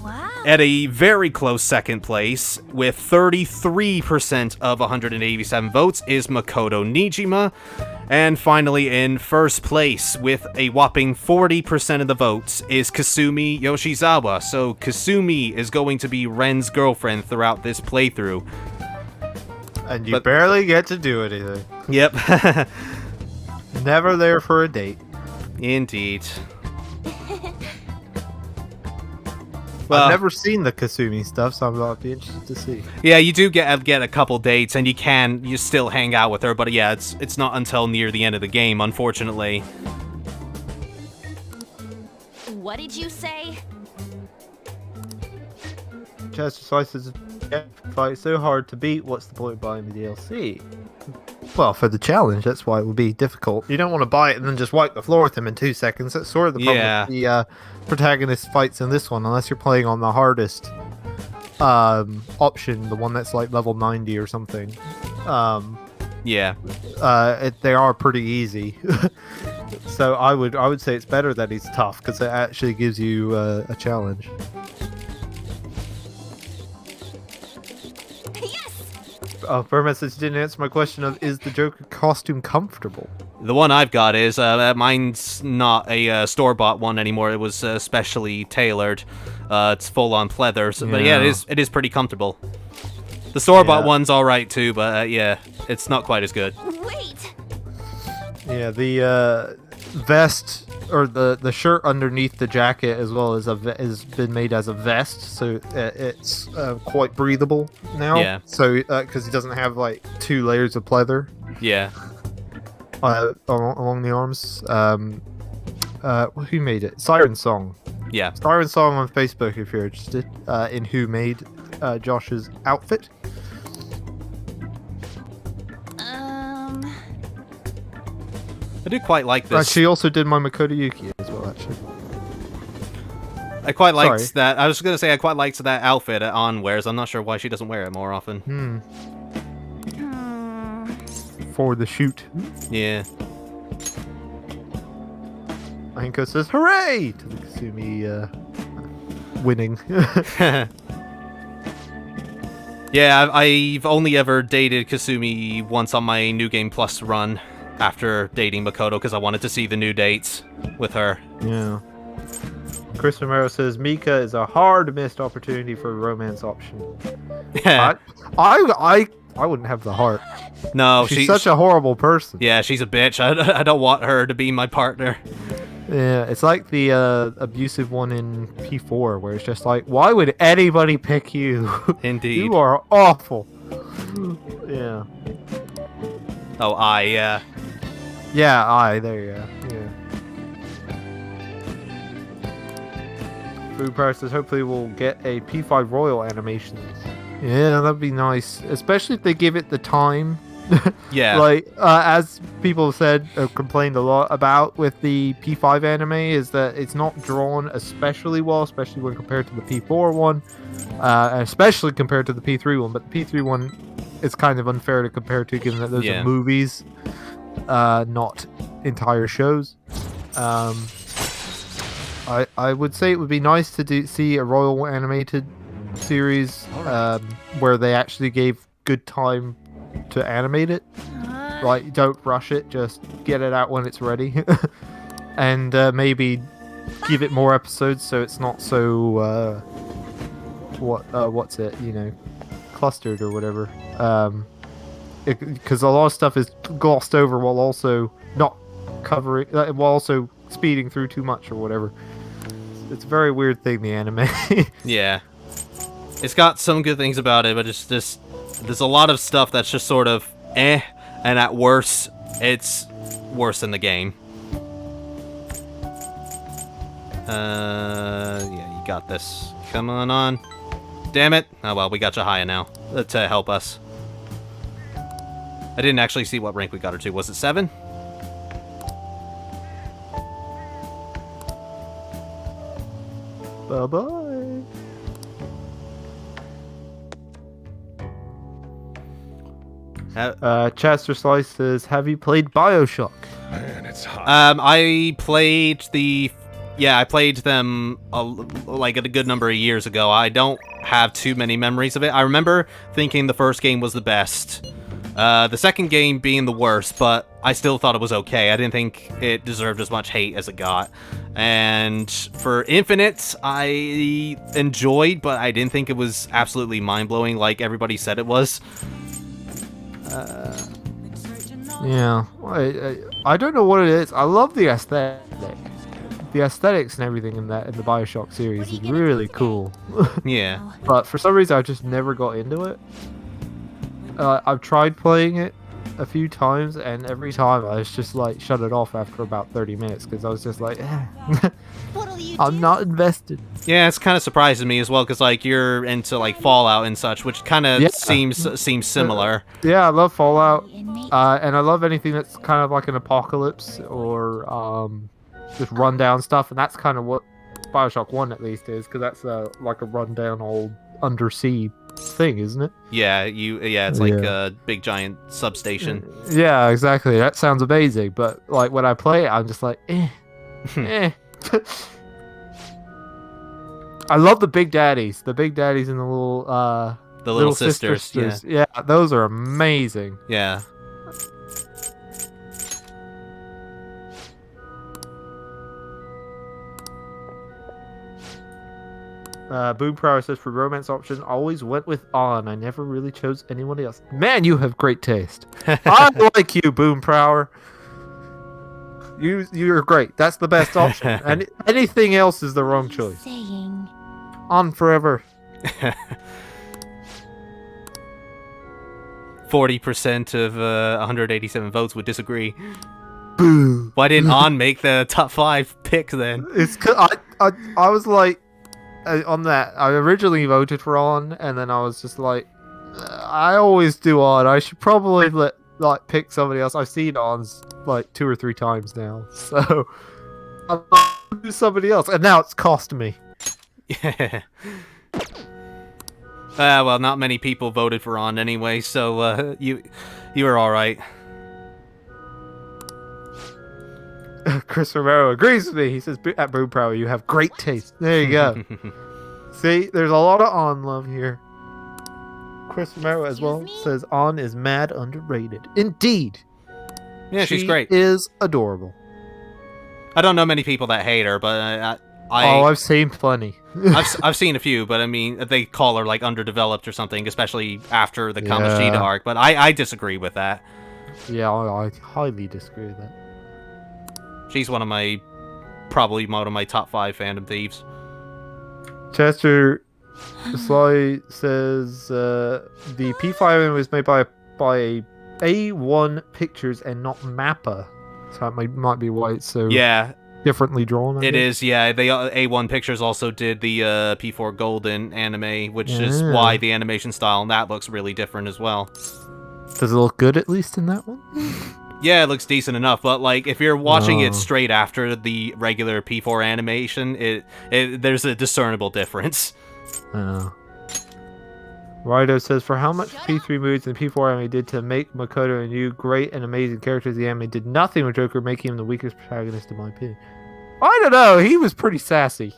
wow. At a very close 2nd place, with 33% of 187 votes, is Makoto Nijima. And finally, in 1st place, with a whopping 40% of the votes, is Kasumi Yoshizawa. So Kasumi is going to be Ren's girlfriend throughout this playthrough. And you barely get to do anything. Yep. Never there for a date. Indeed. Well, I've never seen the Kasumi stuff, so I'll be interested to see. yeah, you do get a couple dates, and you still hang out with her, but yeah, it's not until near the end of the game, unfortunately. What did you say? Chester Slices fight so hard to beat. What's the point of buying the DLC? Well, for the challenge, that's why it would be difficult. You don't want to buy it and then just wipe the floor with him in 2 seconds. That's sort of the problem Yeah. with the protagonist fights in this one, unless you're playing on the hardest option, the one that's like level 90 or something. Yeah. They are pretty easy. So I would say it's better that he's tough, because it actually gives you a challenge. Burma says you didn't answer my question of, is the Joker costume comfortable? The one I've got is, mine's not a store-bought one anymore. It was specially tailored. It's full-on pleather. So, but yeah, it is pretty comfortable. The store-bought one's alright too, but yeah, it's not quite as good. Wait. Yeah, the vest, or the shirt underneath the jacket as well as has been made as a vest, so it's quite breathable now. Yeah. So because he doesn't have like 2 layers of pleather. Yeah. Along the arms. Who made it? Siren Song. Yeah. Siren Song on Facebook if you're interested in who made Josh's outfit. I do quite like this. She also did my Makoto Yuki as well, actually. I quite liked that. I was going to say I quite liked that outfit that An wears. I'm not sure why she doesn't wear it more often. For the shoot. Yeah. Anko says, hooray! To the Kasumi winning. Yeah, I've only ever dated Kasumi once on my New Game Plus run after dating Makoto, because I wanted to see the new dates with her. Yeah. Chris Romero says, Mika is a hard missed opportunity for a romance option. I wouldn't have the heart. No, she's such a horrible person. Yeah, she's a bitch. I don't want her to be my partner. Yeah, it's like the abusive one in P4, where it's just like, why would anybody pick you? Indeed. You are awful. Yeah. Oh, yeah. Yeah, there you go. Yeah. Food Price says, hopefully we'll get a P5 Royal animations Yeah, that'd be nice, especially if they give it the time. Yeah. Like, as people have said, complained a lot about with the P5 anime, is that it's not drawn especially well, especially when compared to the P4 one, and especially compared to the P3 one. But the P3 one is kind of unfair to compare to, given that those are movies, not entire shows. I would say it would be nice to see a royal animated series where they actually gave good time to animate it. Like, don't rush it, just get it out when it's ready. And maybe give it more episodes so it's not so clustered or whatever. Because a lot of stuff is glossed over while also not covering, while also speeding through too much or whatever. It's a very weird thing, the anime. Yeah. It's got some good things about it, but it's just, there's a lot of stuff that's just sort of and at worst, it's worse than the game. Yeah, you got this. Come on. Damn it. Oh well, we got Jahaya now to help us. I didn't actually see what rank we got her to. Was it 7? Bye-bye. Chester Slice says, have you played Bioshock? Man, it's hot. I played them like a good number of years ago. I don't have too many memories of it. I remember thinking the first game was the best. The second game being the worst, but I still thought it was okay. I didn't think it deserved as much hate as it got. And for Infinite, I enjoyed, but I didn't think it was absolutely mind-blowing like everybody said it was. Yeah, I don't know what it is. I love the aesthetic. The aesthetics and everything in the Bioshock series is really cool. Yeah. But for some reason, I just never got into it. I've tried playing it a few times, and every time I was just like shut it off after about 30 minutes because I was just like, I'm not invested. Yeah, it's kind of surprising me as well because like you're into like Fallout and such, which kind of seems similar. Yeah, I love Fallout, and I love anything that's kind of like an apocalypse or just rundown stuff, and that's kind of what Bioshock 1 at least is, because that's like a rundown old undersea thing, isn't it? Yeah, it's like a big giant substation. Yeah, exactly. That sounds amazing, but like when I play it, I'm just like, eh. I love the big daddies. The big daddies and the little sisters. Yeah, those are amazing. Yeah. Boom Prower says, for romance option, always went with On. I never really chose anyone else. Man, you have great taste. I like you, Boom Prower. You're great. That's the best option. And anything else is the wrong choice. On forever. 40% of 187 votes would disagree. Boo. Why didn't On make the top 5 pick then? It's I was like, on that, I originally voted for On, and then I was just like, I always do On. I should probably pick somebody else. I've seen On's like 2 or 3 times now, so I'll do somebody else, and now it's cost me. Yeah. Well, not many people voted for On anyway, so you were all right. Chris Romero agrees with me. He says, at Boom Prower, you have great taste. There you go. See, there's a lot of On love here. Chris Romero as well says, On is mad underrated. Indeed. Yeah, she's great. Is adorable. I don't know many people that hate her, but I've seen plenty. I've seen a few, but I mean, they call her like underdeveloped or something, especially after the Kamoshida arc. But I disagree with that. Yeah, I highly disagree with that. She's probably one of my top 5 fandom thieves. Chester Sly says the P5 was made by A1 Pictures and not Mappa, so that might be why it's so. Yeah, differently drawn. I It guess. is, yeah. They A1 Pictures also did the P4 Golden anime, which is Yeah. why the animation style and that looks really different as well. Does it look good at least in that one? Yeah, it looks decent enough, but like if you're watching Oh. it straight after the regular P4 animation, there's a discernible difference. Rido says, for how much P3 movies and P4 anime did to make Makoto a new great and amazing characters, the anime did nothing with Joker, making him the weakest protagonist in my opinion. I don't know, he was pretty sassy.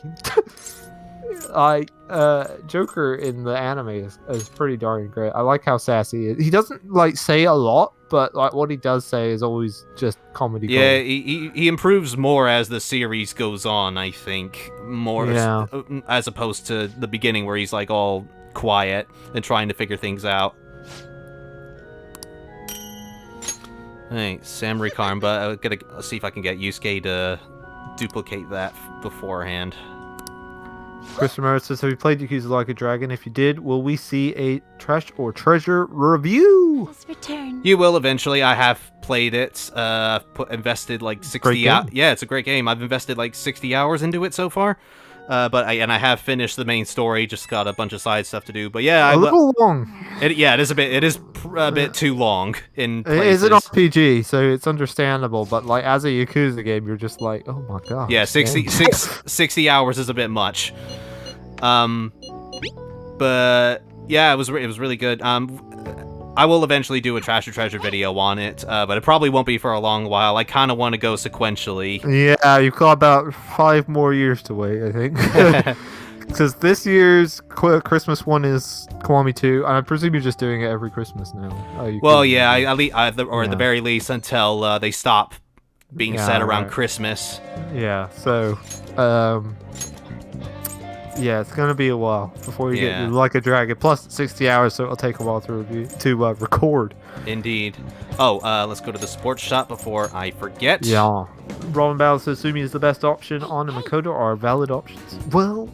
Joker in the anime is pretty darn great. I like how sassy he is. He doesn't like say a lot, but like what he does say is always just comedy. Yeah, gold. he improves more as the series goes on, I think. More Yeah. as opposed to the beginning where he's like all quiet and trying to figure things out. Hey, Samurai Karma, but I'm gonna see if I can get Yusuke to duplicate that beforehand. Chris Romero says, have you played Yakuza Like a Dragon? If you did, will we see a trash or treasure review? Let's return. You will eventually. I have played it. I've invested like 60 hours. Yeah, it's a great game. I've invested like 60 hours into it so far. But I have finished the main story. Just got a bunch of side stuff to do. But yeah, A little long. it is a bit. It is a bit too long in It places. is an RPG, so it's understandable. But like as a Yakuza game, you're just like, oh my god. Yeah, 60 hours is a bit much. But yeah, it was really good. I will eventually do a Trash or Treasure video on it, but it probably won't be for a long while. I kind of want to go sequentially. Yeah, you've got about 5 more years to wait, I think. Because this year's Christmas one is Kiwami 2, and I presume you're just doing it every Christmas now. Well, yeah, at the very least until they stop being Yeah, set around right. Christmas. Yeah, so, yeah, it's gonna be a while before you Yeah. get Like a Dragon. Plus 60 hours, so it'll take a while to record. Indeed. Oh, let's go to the sports shop before I forget. Yeah. Robin Battle says Sumi is the best option on, and Makoto are valid options. Well,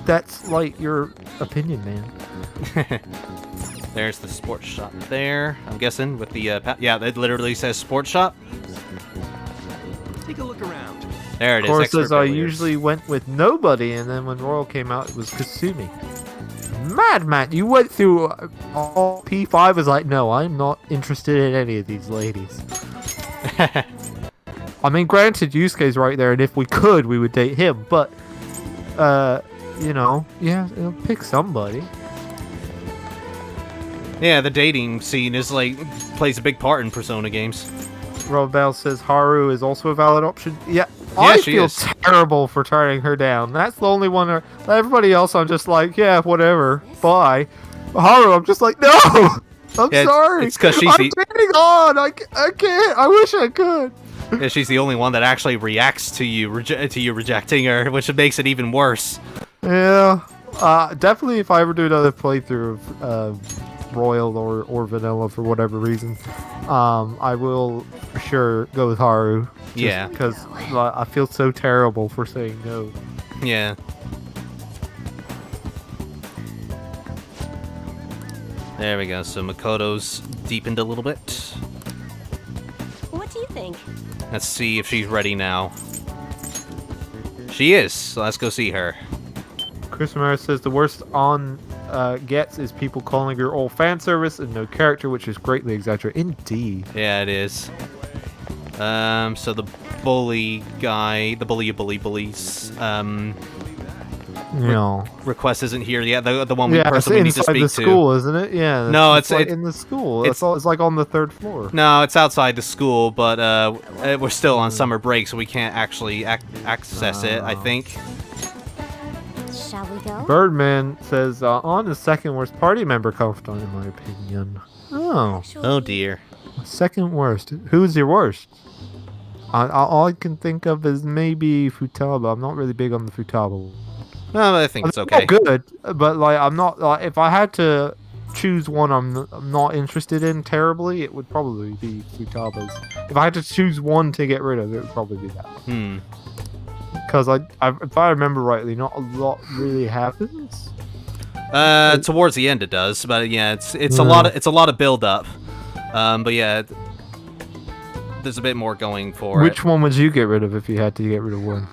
that's like your opinion, man. There's the sports shop there. I'm guessing with the yeah, it literally says sports shop. Take a look around. There it Of is. course, expert as I billiards. usually went with nobody, and then when Royal came out, it was Kasumi. Madman, you went through all P5 was like, no, I'm not interested in any of these ladies. I mean, granted, Yusuke's right there, and if we could, we would date him, but, you know, yeah, pick somebody. Yeah, the dating scene is like plays a big part in Persona games. Rob Bell says Haru is also a valid option. Yeah, Yeah, I she feel is. terrible for turning her down. That's the only one. Everybody else, I'm just like, yeah, whatever, bye. Haru, I'm just like, no, I'm Yeah, sorry. it's 'cause she's I'm dating on. I can't. I wish I could. Yeah, she's the only one that actually reacts to you rejecting her, which makes it even worse. Yeah, definitely. If I ever do another playthrough of Royal or Vanilla for whatever reason, I will for sure go with Haru. Yeah. because I feel so terrible for saying no. Yeah. There we go. So Makoto's deepened a little bit. What do you think? Let's see if she's ready now. She is. So let's go see her. Chris Romero says the worst on gets is people calling her all fan service and no character, which is greatly exaggerated. Indeed. Yeah, it is. So the bully guy, the bullies, No. request isn't here yet. The one Yeah, it's person we need to inside speak the to. school, isn't it? Yeah. No, like it's- in the school. it's- It's like on the 3rd floor. No, it's outside the school, but we're still on summer break, so we can't actually access it, I think. Shall we go? Birdman says on the second worst party member confidant, in my opinion. Oh, Oh dear. second worst. Who's your worst? All I can think of is maybe Futaba. I'm not really big on the Futaba. No, I think it's They're okay. all good, but like I'm not. Like, if I had to choose one, I'm not interested in terribly. It would probably be Futaba's. If I had to choose one to get rid of, it would probably be that. Hmm. Because if I remember rightly, not a lot really happens. Towards the end it does, but yeah, it's a lot of build up. But yeah, there's a bit more going for Which one would you get rid of if you had to get rid of one?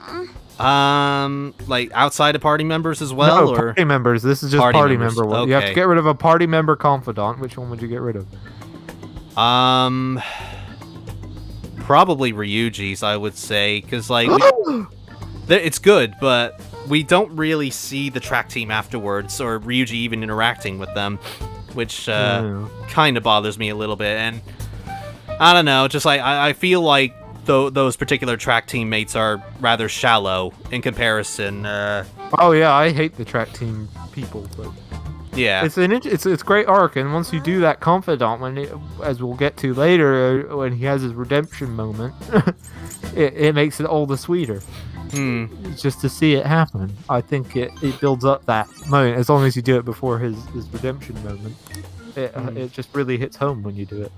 Like outside of party members as well, No, or party members. This is just Party party members, member one. You have to okay. get rid of a party member confidant. Which one would you get rid of? Probably Ryuji's, I would say, because like it's good, but we don't really see the track team afterwards, or Ryuji even interacting with them, which kind of bothers me a little bit. And I don't know, just like I feel like those particular track teammates are rather shallow in comparison. Oh yeah, I hate the track team people, but Yeah, it's great arc, and once you do that confidant, as we'll get to later, when he has his redemption moment, it makes it all the sweeter. Just to see it happen. I think it builds up that moment. As long as you do it before his redemption moment, it just really hits home when you do it.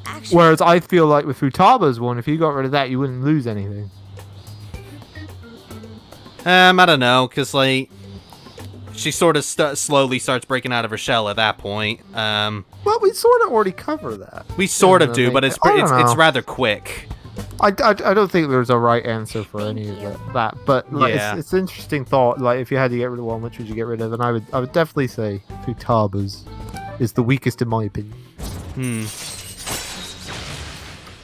Actually, Whereas I feel like with Futaba's one, if you got rid of that, you wouldn't lose anything. I don't know, because like she sort of slowly starts breaking out of her shell at that point. Well, we sort of already cover that. We sort of do, but it's rather quick. I don't think there's a right answer for any of that, but like, Yeah. it's an interesting thought. Like, if you had to get rid of one, which would you get rid of? And I would definitely say Futaba's is the weakest in my opinion.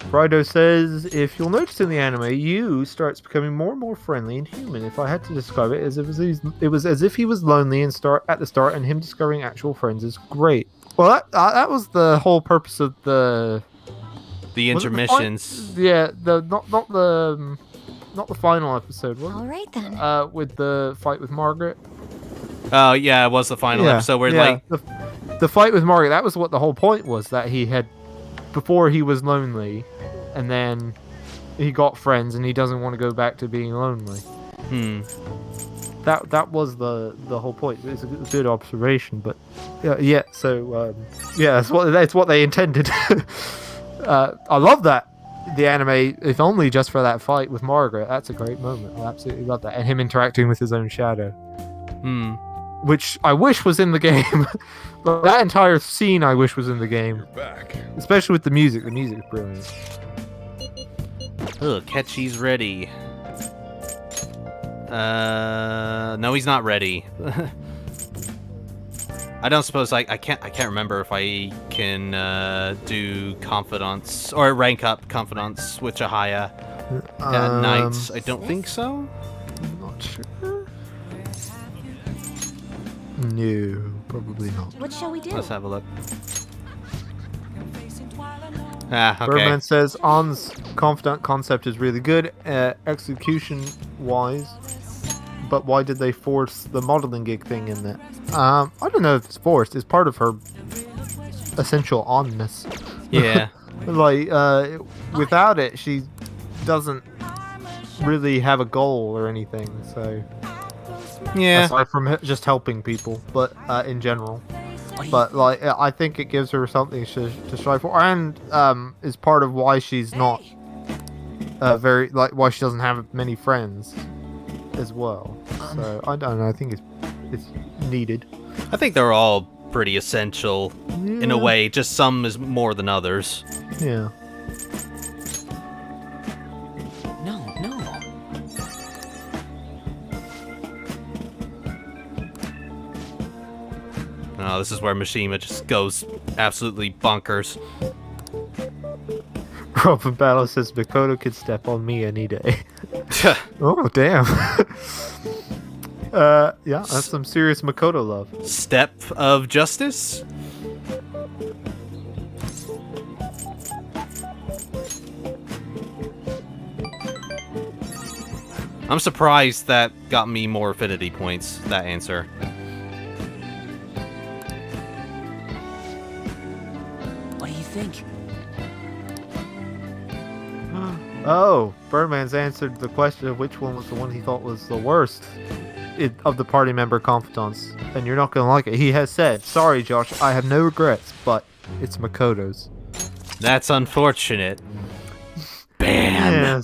Frido says, if you'll notice in the anime, Yu starts becoming more and more friendly and human. If I had to describe it, it was as if he was lonely at the start, and him discovering actual friends is great. Well, that was the whole purpose of the intermissions. Not the final episode, was all right then. it? With the fight with Margaret. Oh yeah, it was the final episode where like the fight with Margaret. That was what the whole point was. That he had before he was lonely, and then he got friends, and he doesn't want to go back to being lonely. That was the whole point. It's a good observation, but yeah. So that's what they intended. I love that the anime, if only just for that fight with Margaret. That's a great moment. I absolutely love that, and him interacting with his own shadow, which I wish was in the game. But that entire scene, I wish was in the game, especially with the music. The music is brilliant. Ugh, Ketchy's ready. No, he's not ready. I don't suppose I can't remember if I can do confidants or rank up confidants with Chihaya at night. I don't think so. I'm not sure. No, probably not. What shall we do? Let's have a look. Okay. Birdman says On's confidant concept is really good, execution wise, but why did they force the modeling gig thing in there? I don't know if it's forced. It's part of her essential onness. Yeah. Like, without it, she doesn't really have a goal or anything. So, Yeah. aside from just helping people, but in general. But like, I think it gives her something to strive for, and is part of why she's not why she doesn't have many friends as well. So I don't know. I think it's needed. I think they're all pretty essential in a Yeah. way. Just some is more than others. Yeah. No. Oh, this is where Mishima just goes absolutely bonkers. Robin Battle says Mikoto could step on me any day. Oh damn. Yeah, that's some serious Makoto love. Step of justice? I'm surprised that got me more affinity points, that answer. What do you think? Oh, Birdman's answered the question of which one was the one he thought was the worst of the party member confidants, and you're not gonna like it. He has said, "Sorry, Josh, I have no regrets, but it's Makoto's." That's unfortunate. Bam!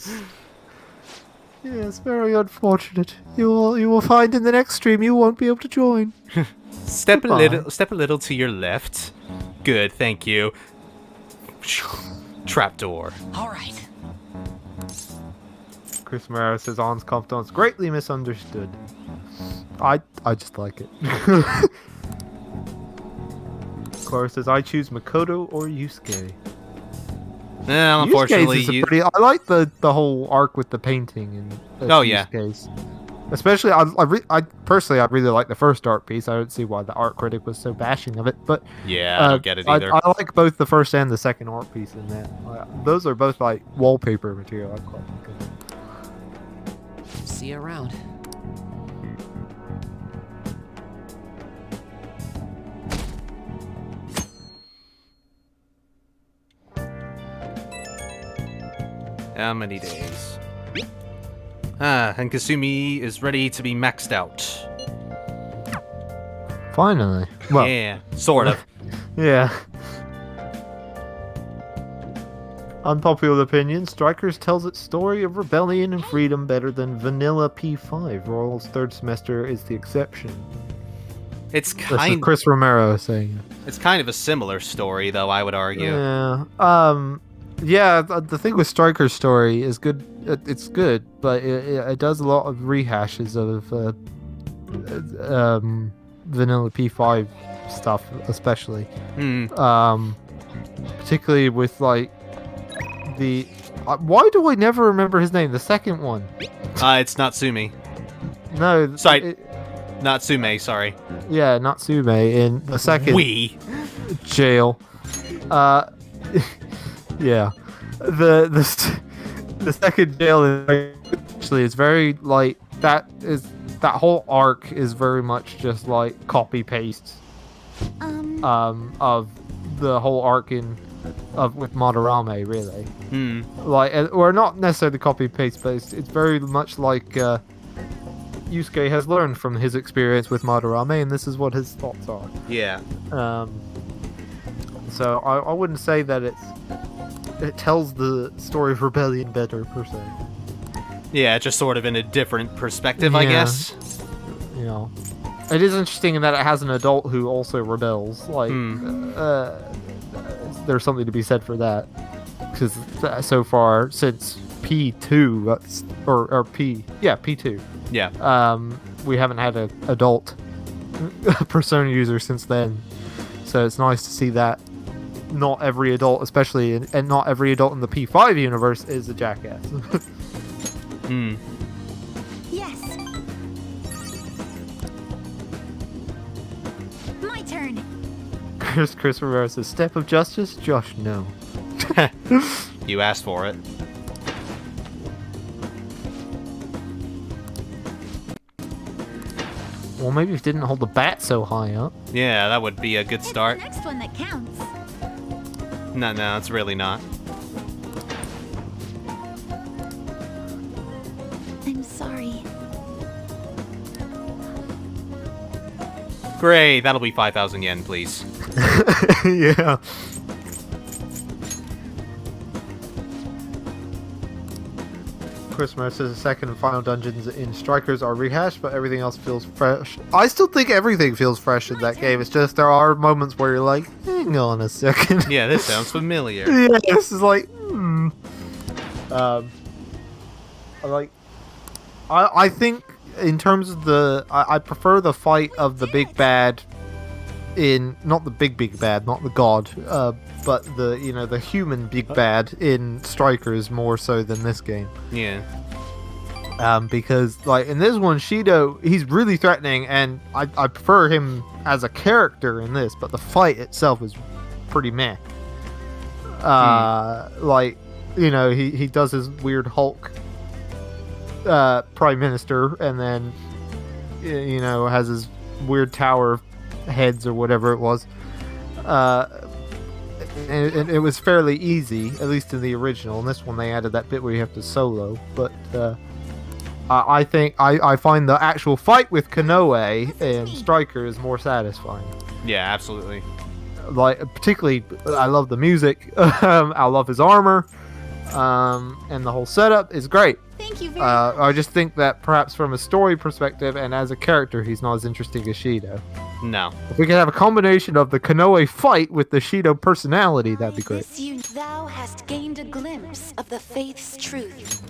Yes, very unfortunate. You will find in the next stream you won't be able to join. Step Goodbye. a little to your left. Good, thank you. trapdoor. All right. Chris Romero says On's confidants greatly misunderstood. I just like it. Cora says I choose Makoto or Yusuke. Unfortunately, Yusuke's I like the whole arc with the painting and Yusuke's. Especially, I personally really like the first art piece. I don't see why the art critic was so bashing of it, but I don't get it either. I like both the first and the second art piece in that. Those are both like wallpaper material. I quite like it. See you around. How many days? And Kasumi is ready to be maxed out. Finally. Well, yeah, sort of. Yeah. Unpopular opinion, Strikers tells its story of rebellion and freedom better than vanilla P5. Royal's third semester is the exception. It's This is kind Chris Romero saying it. It's kind of a similar story, though, I would argue. Yeah. Yeah, the thing with Striker's story is good. It's good, but it does a lot of rehashes of vanilla P5 stuff, especially. Particularly with like the. Why do I never remember his name? The second one. It's Natsume. No. Sorry. Natsume, sorry. Yeah, Natsume in the second jail. Yeah. The second jail actually is very like that whole arc is very much just like copy paste of the whole arc with Madarame, really. Like, or not necessarily copy paste, but it's very much like Yusuke has learned from his experience with Madarame, and this is what his thoughts are. Yeah. So I wouldn't say that it tells the story of rebellion better per se. Yeah, just sort of in a different perspective, I guess. You know, it is interesting in that it has an adult who also rebels. Like, there's something to be said for that. Because so far, since P2, P2. Yeah. We haven't had an adult Persona user since then. So it's nice to see that not every adult, especially and not every adult in the P5 universe, is a jackass. Yes. My turn. Chris Rivera says, "Step of justice, Josh. No." You asked for it. Well, maybe if it didn't hold the bat so high up. Yeah, that would be a good start. It's the next one that counts. No, it's really not. I'm sorry. Great, that'll be 5,000 yen, please. Yeah. Chris Mercer says the second and final dungeons in Strikers are rehashed, but everything else feels fresh. I still think everything feels fresh in that game. It's just there are moments where you're like, hang on a second. Yeah, this sounds familiar. Yeah, this is like, I think in terms of I prefer the fight of the big bad in, not the big bad, not the god, but the human big bad in Strikers more so than this game. Yeah. Because like in this one, Shido, he's really threatening, and I prefer him as a character in this, but the fight itself is pretty meh. Like, he does his weird Hulk Prime Minister, and then has his weird tower heads or whatever it was. And it was fairly easy, at least in the original. In this one, they added that bit where you have to solo. But I think I find the actual fight with Konoe in Striker is more satisfying. Yeah, absolutely. Like, particularly, I love the music. I love his armor. And the whole setup is great. Thank you very much. I just think that perhaps from a story perspective and as a character, he's not as interesting as Shido. No. If we could have a combination of the Konoe fight with the Shido personality, that'd be great. Thou hast gained a glimpse of the faith's truth.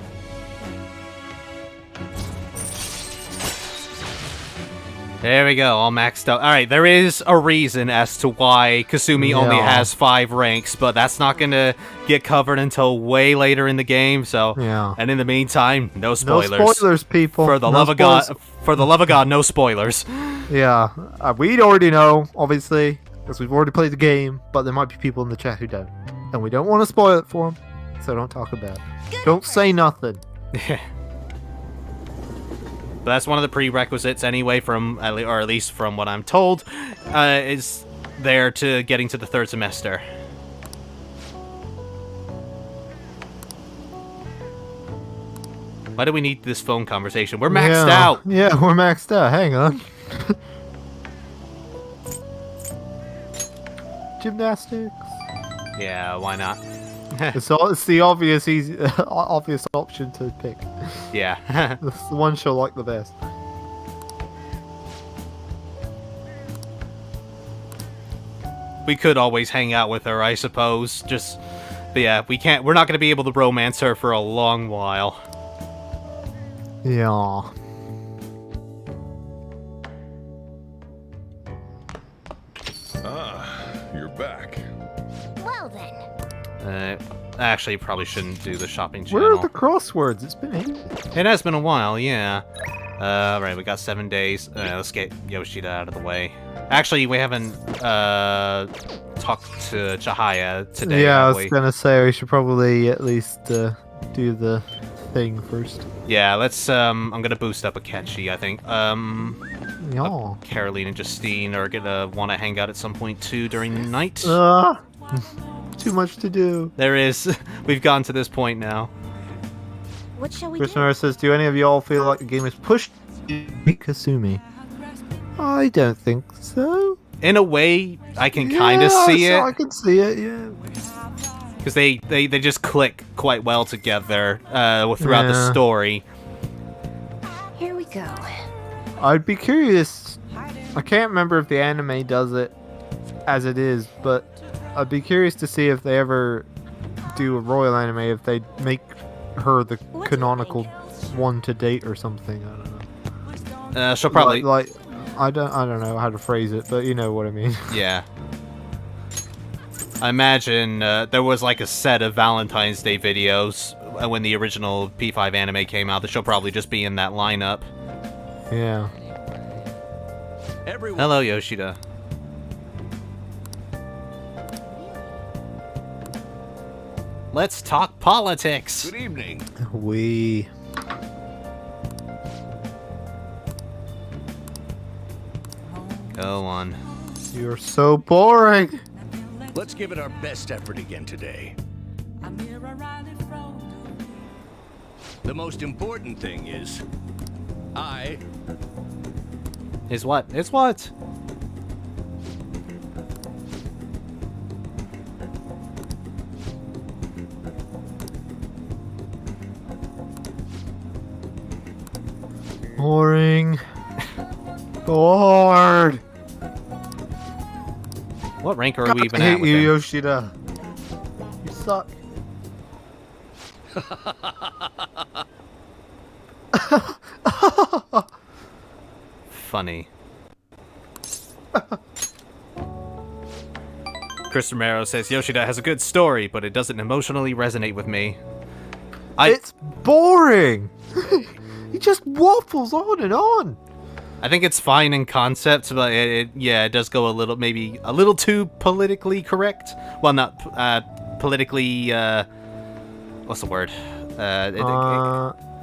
There we go, all maxed out. Alright, there is a reason as to why Kasumi only Yeah. has 5 ranks, but that's not gonna get covered until way later in the game, so... Yeah. And in the meantime, no spoilers. No spoilers, people. For the No love of spoilers. God, for the love of God, no spoilers. Yeah, we'd already know, obviously, because we've already played the game, but there might be people in the chat who don't. And we don't want to spoil it for them, so don't talk about it. Don't say nothing. But that's one of the prerequisites anyway, or at least from what I'm told, is there to getting to the 3rd semester. Why do we need this phone conversation? We're maxed out! Yeah, we're maxed out. Hang on. Gymnastics. Yeah, why not? It's the obvious obvious option to pick. Yeah. It's the one she'll like the best. We could always hang out with her, I suppose. But yeah, we're not gonna be able to romance her for a long while. Yeah. You're back. Well then. Actually, probably shouldn't do the shopping Where channel. are the crosswords? It's been ages. It has been a while, yeah. Right, we got 7 days. Let's get Yoshida out of the way. Actually, we haven't talked to Chihaya today. Yeah, I have was we? gonna say we should probably at least do the thing first. Yeah, let's. I'm gonna boost up Akechi, I think. Yeah. Caroline and Justine are gonna want to hang out at some point too during the night. Too much to do. There is. We've gotten to this point now. What shall we Christopher says, do any of y'all feel like the game is pushed to beat Kasumi? I don't think so. In a way, I can kind of see I it can see it, yeah. because they just click quite well together throughout the story. Here we go. I'd be curious. I can't remember if the anime does it as it is, but I'd be curious to see if they ever do a royal anime, if they make her the canonical one to date or something. I don't know. She'll probably like I don't know how to phrase it, but you know what I mean. Yeah. I imagine there was like a set of Valentine's Day videos when the original P5 anime came out that she'll probably just be in that lineup. Yeah. Everyone. Hello, Yoshida. Let's talk politics. Good evening. We. Go on. You're so boring. Let's give it our best effort again today. The most important thing is, Is what? It's what? Boring. Bored. What rank are we even I at hate with you, him? Yoshida. You suck. Funny. Chris Romero says Yoshida has a good story, but it doesn't emotionally resonate with me. It's boring. He just waffles on and on. I think it's fine in concept, but it does go maybe a little too politically correct. Well, not politically. What's the word?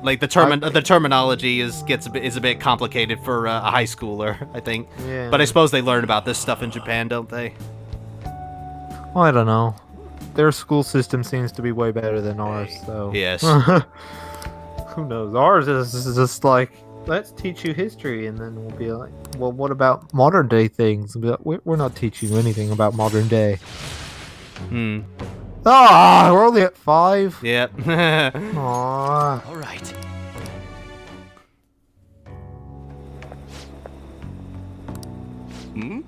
Like the terminology is a bit complicated for a high schooler, I think. Yeah. But I suppose they learn about this stuff in Japan, don't they? I don't know. Their school system seems to be way better than ours, so. Yes. Who knows? Ours is just like, let's teach you history, and then we'll be like, well, what about modern day things? We'll be like, we're not teaching you anything about modern day. We're only at 5. Yep. Aww. all right. Hmm?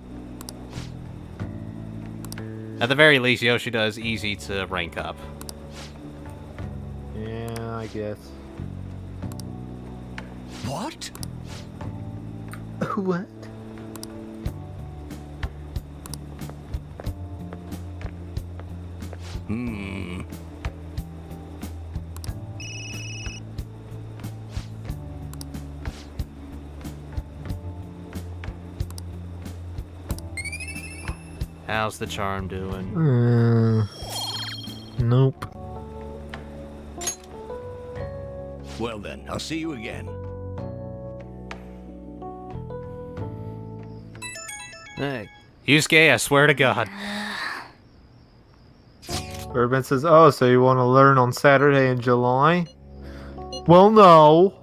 At the very least, Yoshida is easy to rank up. Yeah, I guess. What? What? Hmm. How's the charm doing? Nope. Well then, I'll see you again. Hey, Yusuke, I swear to God. Birdman says, "Oh, so you want to learn on Saturday in July?" Well, no,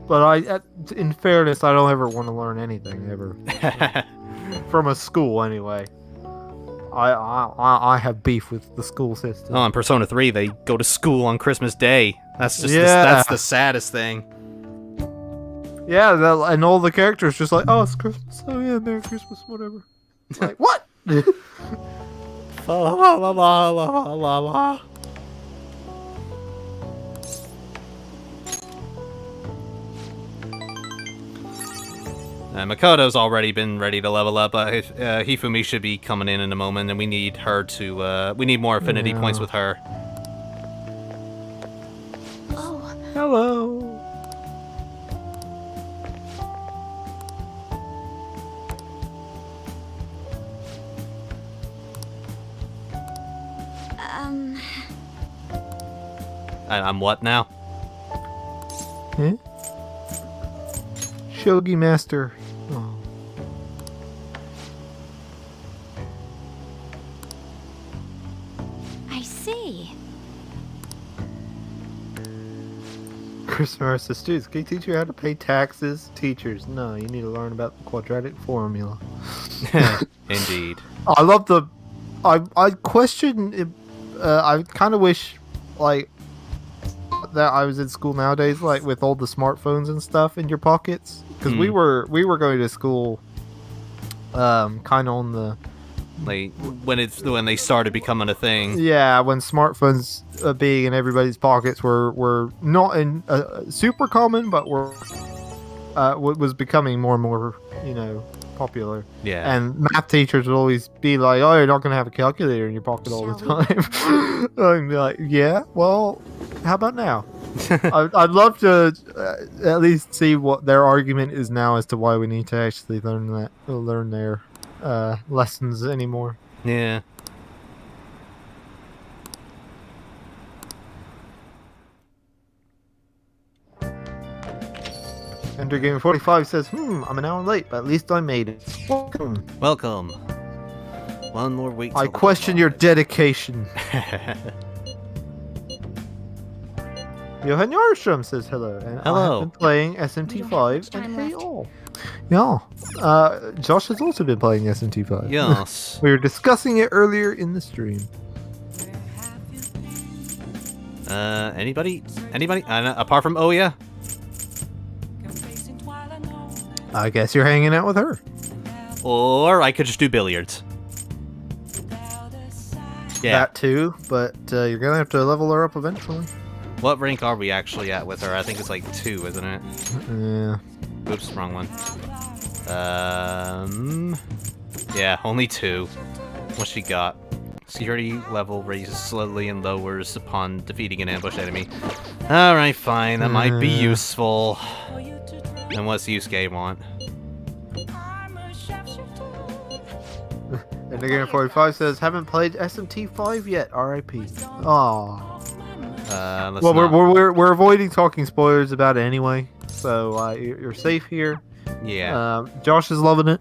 but in fairness, I don't ever want to learn anything ever from a school anyway. I have beef with the school system. Oh, in Persona 3, they go to school on Christmas Day. That's just Yeah. that's the saddest thing. Yeah, and all the characters just like, oh, it's Christmas. Oh yeah, Merry Christmas, whatever. It's like, what? La la la la la la la. Makoto's already been ready to level up. Hifumi should be coming in a moment, and we need her to. We need more affinity points with her. Oh, Hello. I'm what now? Huh? Shogi Master. Oh. I see. Chris Morris says, students, can you teach you how to pay taxes? Teachers, no, you need to learn about the quadratic formula. Indeed. I love the. I question. I kind of wish, like, that I was in school nowadays, like with all the smartphones and stuff in your pockets, because we were going to school, kind of on the. Like when they started becoming a thing. Yeah, when smartphones being in everybody's pockets were not in super common, but were was becoming more and more, popular. Yeah. And math teachers would always be like, "Oh, you're not going to have a calculator in your pocket all the time." I'd be like, "Yeah, well, how about now?" I'd love to at least see what their argument is now as to why we need to actually learn their lessons anymore. Yeah. Enter Game 45 says, I'm an hour late, but at least I made it. Welcome. Welcome. One more week. I question your dedication. Johan Yarstrom says hello. And Hello. I have been playing SMT5 Time and hey left. all. Yeah. Josh has also been playing SMT5. Yes. We were discussing it earlier in the stream. Anybody? Apart from Oya? I guess you're hanging out with her. Or I could just do billiards. Yeah. That too, but you're going to have to level her up eventually. What rank are we actually at with her? I think it's like 2, isn't it? Yeah. Oops, wrong one. Yeah, only 2. What's she got? Security level raises slowly and lowers upon defeating an ambush enemy. Alright, fine, that might be useful. And what's Yusuke want? And the Game 45 says, haven't played SMT5 yet, RIP. Aww. Let's Well, not... we're avoiding talking spoilers about it anyway, so you're safe here. Yeah. Josh is loving it.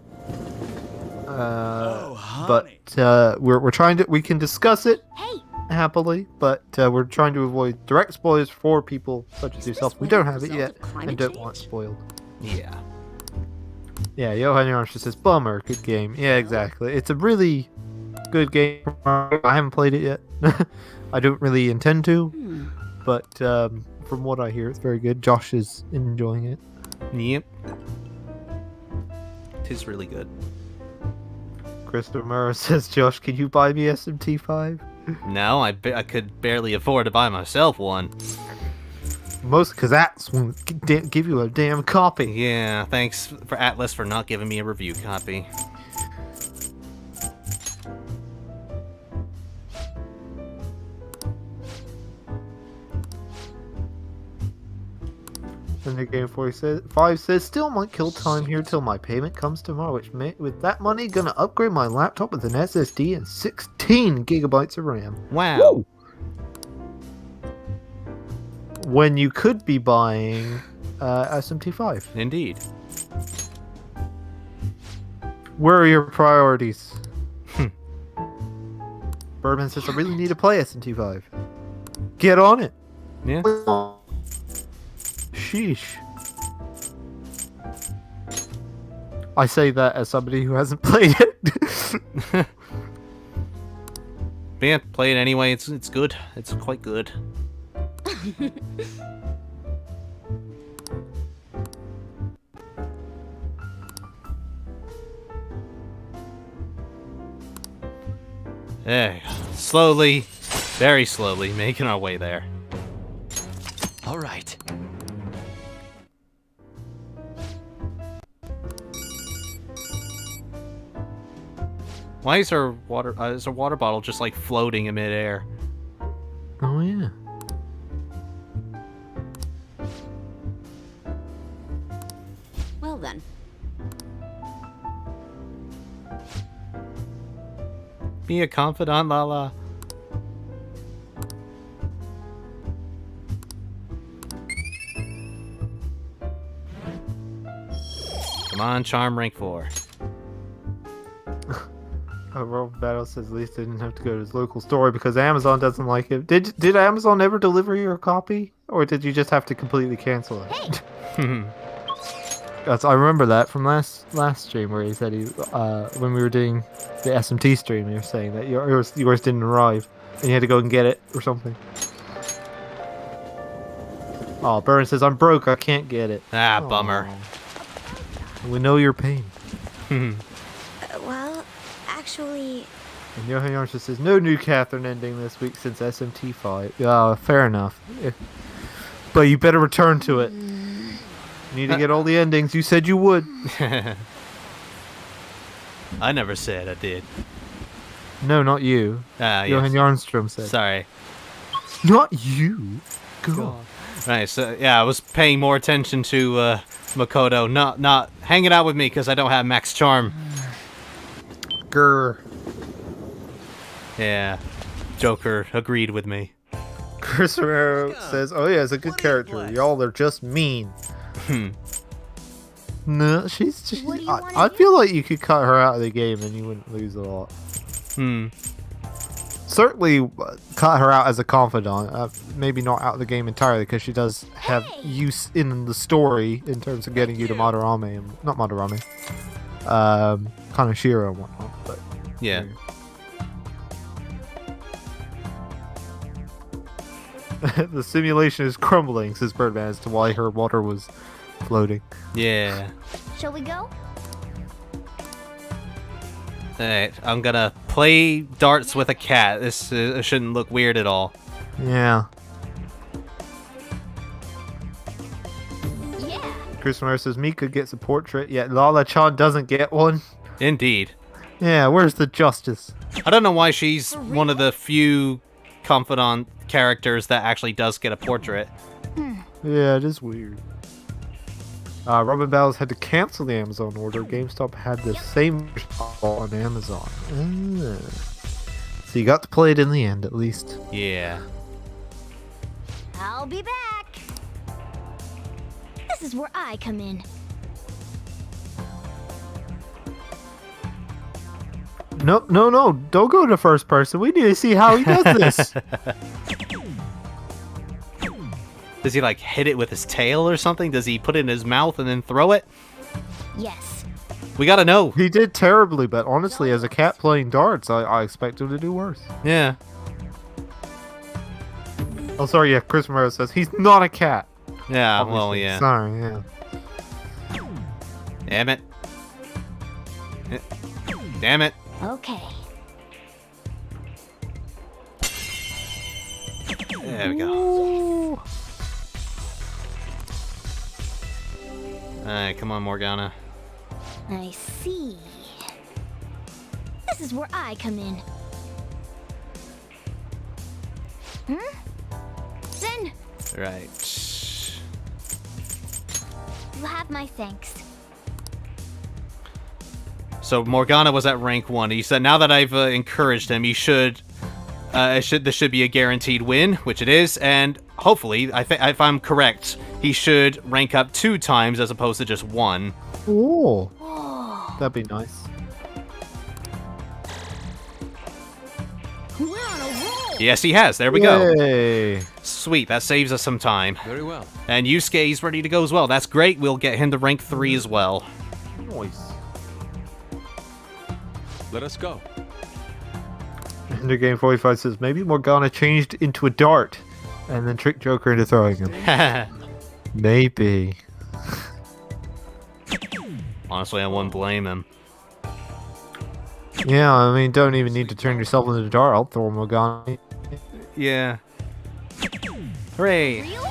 Oh, But honey. we're trying to. We can discuss it Hey, happily, but we're trying to avoid direct spoilers for people such as yourself. We don't have it result yet of climate and don't change? want spoiled. Yeah. Yeah, Johan Yarnstra says, bummer, good game. Yeah, exactly. It's a really good game. I haven't played it yet. I don't really intend to, but from what I hear, it's very good. Josh is enjoying it. Yep. It is really good. Christopher Murrow says, Josh, can you buy me SMT5? No, I could barely afford to buy myself one. Most Kazats won't give you a damn copy. Yeah, thanks for Atlas for not giving me a review copy. And the game 45 says, still might kill time here till my payment comes tomorrow, which with that money gonna upgrade my laptop with an SSD and 16 gigabytes of RAM. Wow. Woo! When you could be buying SMT5. Indeed. Where are your priorities? Birdman says, I really need to play SMT5. Get on it. Yeah. Sheesh. I say that as somebody who hasn't played it. But yeah, play it anyway. It's good. It's quite good. Hey, slowly, very slowly, making our way there. All right. Why is our water bottle just like floating in midair? Oh yeah. Well then. Be a confidant, Lala. Come on, charm rank 4. World Battle says at least didn't have to go to his local store because Amazon doesn't like it. Did Amazon ever deliver your copy, or did you just have to completely cancel it? I remember that from last stream where he said when we were doing the SMT stream, he was saying that yours didn't arrive and you had to go and get it or something. Oh, Burn says I'm broke, I can't get it. Ah, bummer. We know your pain. Well, actually... And Johan Yarnsha says, no new Catherine ending this week since SMT5. Yeah, fair enough. But you better return to it. You need to get all the endings. You said you would. I never said I did. No, not you. Johan Yarnstrom said. Sorry. Not you. God. Right, so yeah, I was paying more attention to Makoto, not hanging out with me because I don't have max charm. Grr. Yeah, Joker agreed with me. Chris Romero says, oh yeah, it's a good character. Y'all are just mean. No, she's I feel like you could cut her out of the game and you wouldn't lose a lot. Certainly cut her out as a confidant. Maybe not out of the game entirely because she does have use in the story in terms of getting you to Madarame and not Madarame. Kaneshiro and whatnot. But yeah. The simulation is crumbling, says Birdman, as to why her water was floating. Yeah. Shall we go? Alright, I'm gonna play darts with a cat. This shouldn't look weird at all. Yeah. Yeah. Chris Romero says Mika gets a portrait, yet Lala-chan doesn't get one. Indeed. Yeah, where's the justice? I don't know why she's one of the few confidant characters that actually does get a portrait. Yeah, it is weird. Robin Battles had to cancel the Amazon order. GameStop had the same on Amazon. So you got to play it in the end, at least. Yeah. I'll be back. This is where I come in. No, don't go to first person. We need to see how he does this. Does he like hit it with his tail or something? Does he put it in his mouth and then throw it? Yes. We gotta know. He did terribly, but honestly, as a cat playing darts, I expect him to do worse. Yeah. Oh, sorry, yeah, Chris Romero says he's not a cat. Yeah, Obviously. well, yeah. Sorry, yeah. Damn it. Damn it. Okay. There we go. Alright, come on, Morgana. I see. This is where I come in. Then Right. you have my thanks. So Morgana was at rank 1. He said now that I've encouraged him, he should... this should be a guaranteed win, which it is, and hopefully, if I'm correct, he should rank up 2 times as opposed to just 1. Ooh. That'd be nice. We're on a roll. Yes, he has. There we go. Yay. Sweet, that saves us some time. Very well. And Yusuke's ready to go as well. That's great. We'll get him to rank 3 as well. Nice. Let us go. Ender Game 45 says maybe Morgana changed into a dart and then tricked Joker into throwing him. Maybe. Honestly, I wouldn't blame him. Yeah, I mean, don't even need to turn yourself into a dart. I'll throw Morgana. Yeah. Hooray! Really?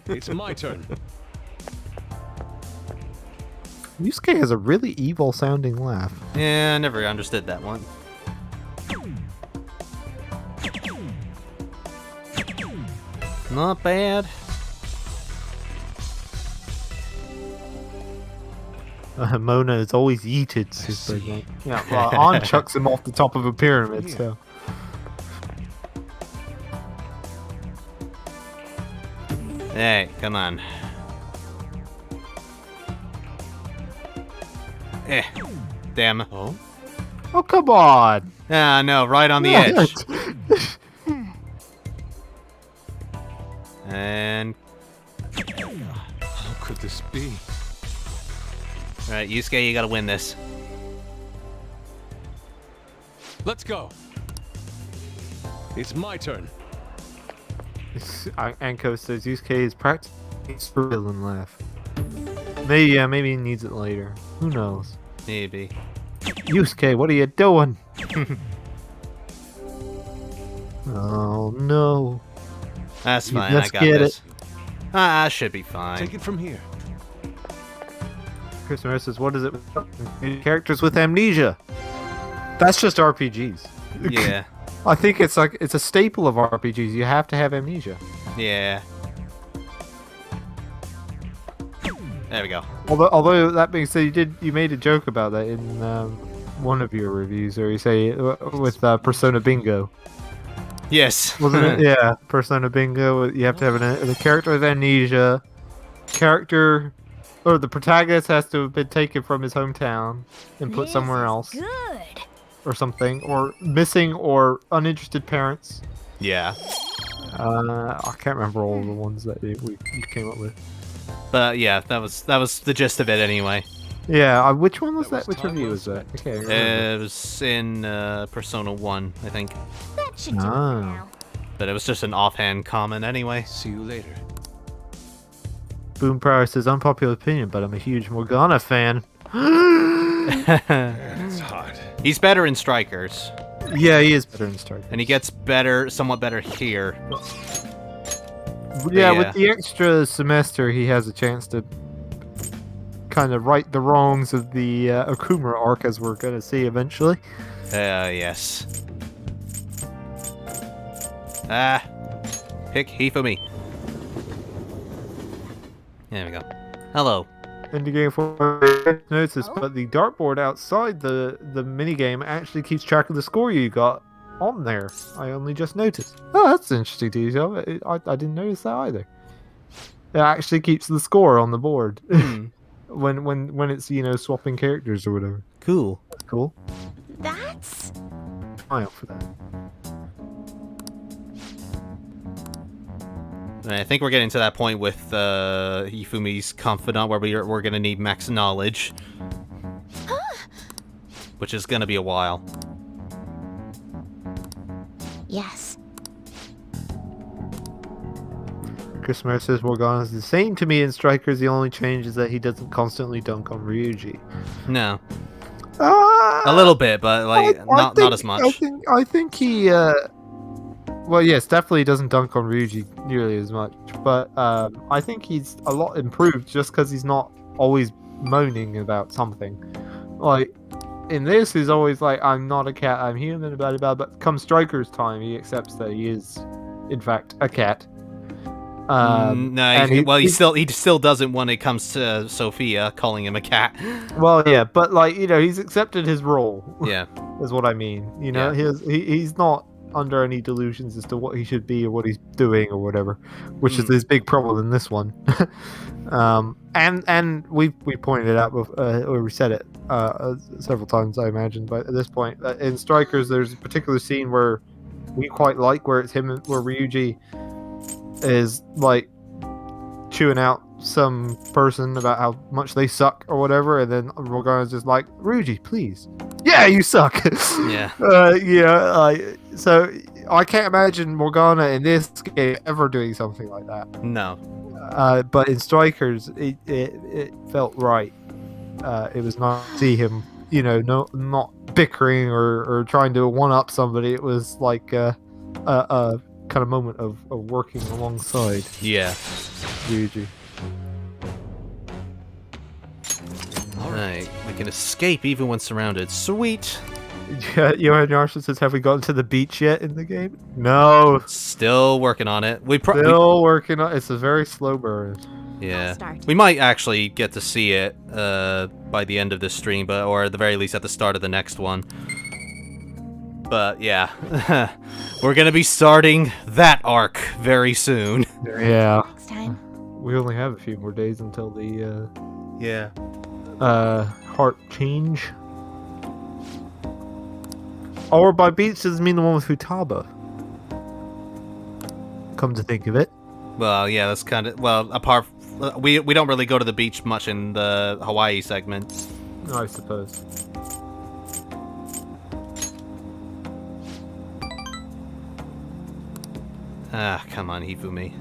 It's my turn. Yusuke has a really evil sounding laugh. Yeah, I never understood that one. Not bad. Mona is always yeeted. Says Big. Yeah, well, An chucks him off the top of a pyramid, so. Hey, come on. Damn. Oh? Oh, come on! Ah, no, right on the edge. And... How could this be? Alright, Yusuke, you gotta win this. Let's go. It's my turn. Anko says Yusuke is practicing for villain laugh. Maybe, yeah, maybe he needs it later. Who knows? Maybe. Yusuke, what are you doing? Oh no. That's fine, Let's I got get this. Ah, I should be fine. Take it from here. Chris Miller says, what is it with characters with amnesia? That's just RPGs. Yeah. I think it's like it's a staple of RPGs. You have to have amnesia. Yeah. There we go. Although that being said, you made a joke about that in one of your reviews, or you say with Persona Bingo, Yes. wasn't it? Yeah, Persona Bingo. You have to have a character with amnesia. Character, or the protagonist has to have been taken from his hometown and put This somewhere is else, Good. or something, or missing or uninterested parents. Yeah. I can't remember all the ones that we came up with. But yeah, that was the gist of it anyway. Yeah, which one was That that? was Which time review well was that? spent. Okay, I remember. It was in Persona 1, I think. That should do Ah. it now. But it was just an offhand comment anyway. See you later. Boom Pryor says unpopular opinion, but I'm a huge Morgana fan. It's hot. He's better in Strikers, Yeah, he is better in Star. and he gets somewhat better here. Yeah, yeah. with the extra semester, he has a chance to kind of right the wrongs of the Okumura arc, as we're going to see eventually. Yes. Ah, pick Hifumi. There we go. Hello. In the game for notice, but the dartboard outside the minigame actually keeps track of the score you got on there. I only just noticed. Oh, that's an interesting detail. I didn't notice that either. It actually keeps the score on the board when it's swapping characters or whatever. Cool. That's cool. That's Eye out for that. I think we're getting to that point with Hifumi's confidant where we're gonna need max knowledge, which is gonna be a while. yes. Chris Mayer says Morgana's the same to me in Strikers. The only change is that he doesn't constantly dunk on Ryuji. No. A A little bit, but like not as much. I think he. Well, yes, definitely doesn't dunk on Ryuji nearly as much, but I think he's a lot improved just because he's not always moaning about something. Like in this, he's always like, "I'm not a cat, I'm human," blah blah blah. But come Striker's time, he accepts that he is, in fact, a cat. No, he still doesn't when it comes to Sophia calling him a cat. Well, yeah, but like he's accepted his role. Yeah, is what I mean. Yeah. He's not under any delusions as to what he should be or what he's doing or whatever, which is his big problem in this one. And we pointed it out or we said it several times, I imagine. But at this point, in Strikers, there's a particular scene where we quite like where it's him where Ryuji is like chewing out some person about how much they suck or whatever, and then Morgana's just like, Ryuji, please. Yeah, you suck. Yeah. So I can't imagine Morgana in this game ever doing something like that. No. But in Strikers, it felt right. It was not to see him, not bickering or trying to one up somebody. It was like a kind of moment of working alongside. Yeah. Ryuji. Alright, we can escape even when surrounded. Sweet! Yeah, Johan Yarsson says, have we gotten to the beach yet in the game? No. Still working on it. Still working on it. It's a very slow burn. Yeah. Start. We might actually get to see it by the end of this stream, or at the very least at the start of the next one. But yeah, we're gonna be starting that arc very soon. Yeah. Next time. We only have a few more days until the Yeah. heart change. Or by beach does it mean the one with Futaba? Come to think of it. Well, yeah, that's kind of apart. We don't really go to the beach much in the Hawaii segment. I suppose. Ah, come on, Hifumi.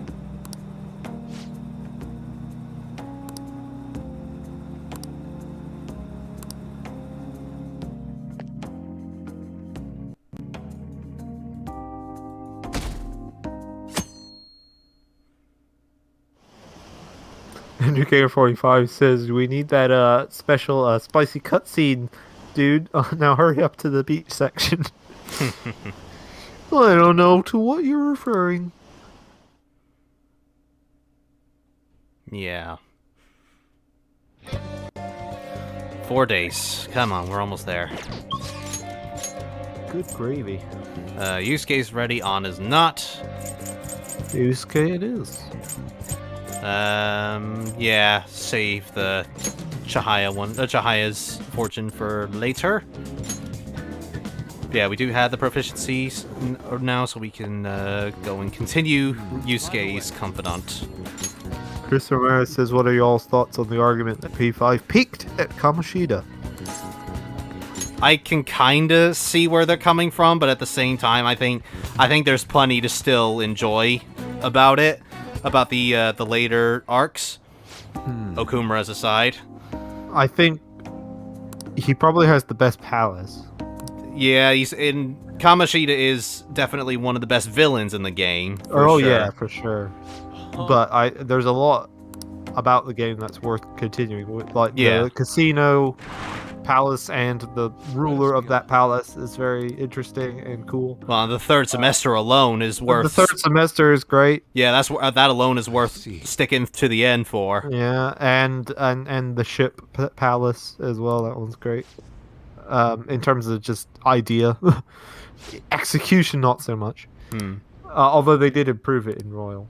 Andrew K45 says, we need that special spicy cutscene, dude. Now hurry up to the beach section. I don't know to what you're referring. Yeah. 4 days. Come on, we're almost there. Good gravy. Yusuke's ready, On is not. Yusuke it is. Yeah, save the Chihaya's fortune for later. Yeah, we do have the proficiencies now, so we can go and continue Yusuke's confidant. Chris Ramirez says, what are y'all's thoughts on the argument that P5 peaked at Kamoshida? I can kind of see where they're coming from, but at the same time, I think there's plenty to still enjoy about it, about the later arcs. Okumura's aside. I think he probably has the best palace. Yeah, Kamoshida is definitely one of the best villains in the game. Yeah, for sure. But there's a lot about the game that's worth continuing with, like the casino palace and the ruler of that palace is very interesting and cool. Well, the third semester alone is worth. The third semester is great. Yeah, that alone is worth sticking to the end for. Yeah, and the ship palace as well. That one's great. In terms of just idea, execution not so much. Although they did improve it in Royal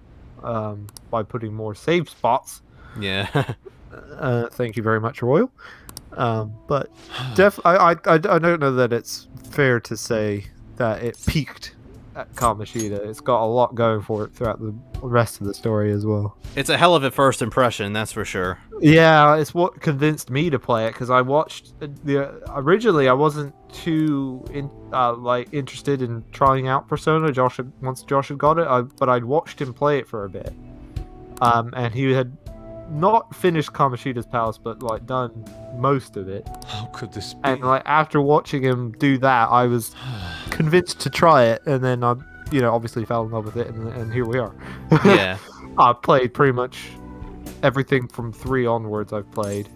by putting more save spots. Yeah. Thank you very much, Royal. But I don't know that it's fair to say that it peaked at Kamoshida. It's got a lot going for it throughout the rest of the story as well. It's a hell of a first impression, that's for sure. Yeah, it's what convinced me to play it, because I watched originally I wasn't too interested in trying out Persona. Once Josh had got it, but I'd watched him play it for a bit, And he had not finished Kamoshida's Palace, but like done most of it. How could this be? And like after watching him do that, I was convinced to try it, and then I, obviously fell in love with it, and here we are. Yeah. I played pretty much everything from 3 onwards. I've played.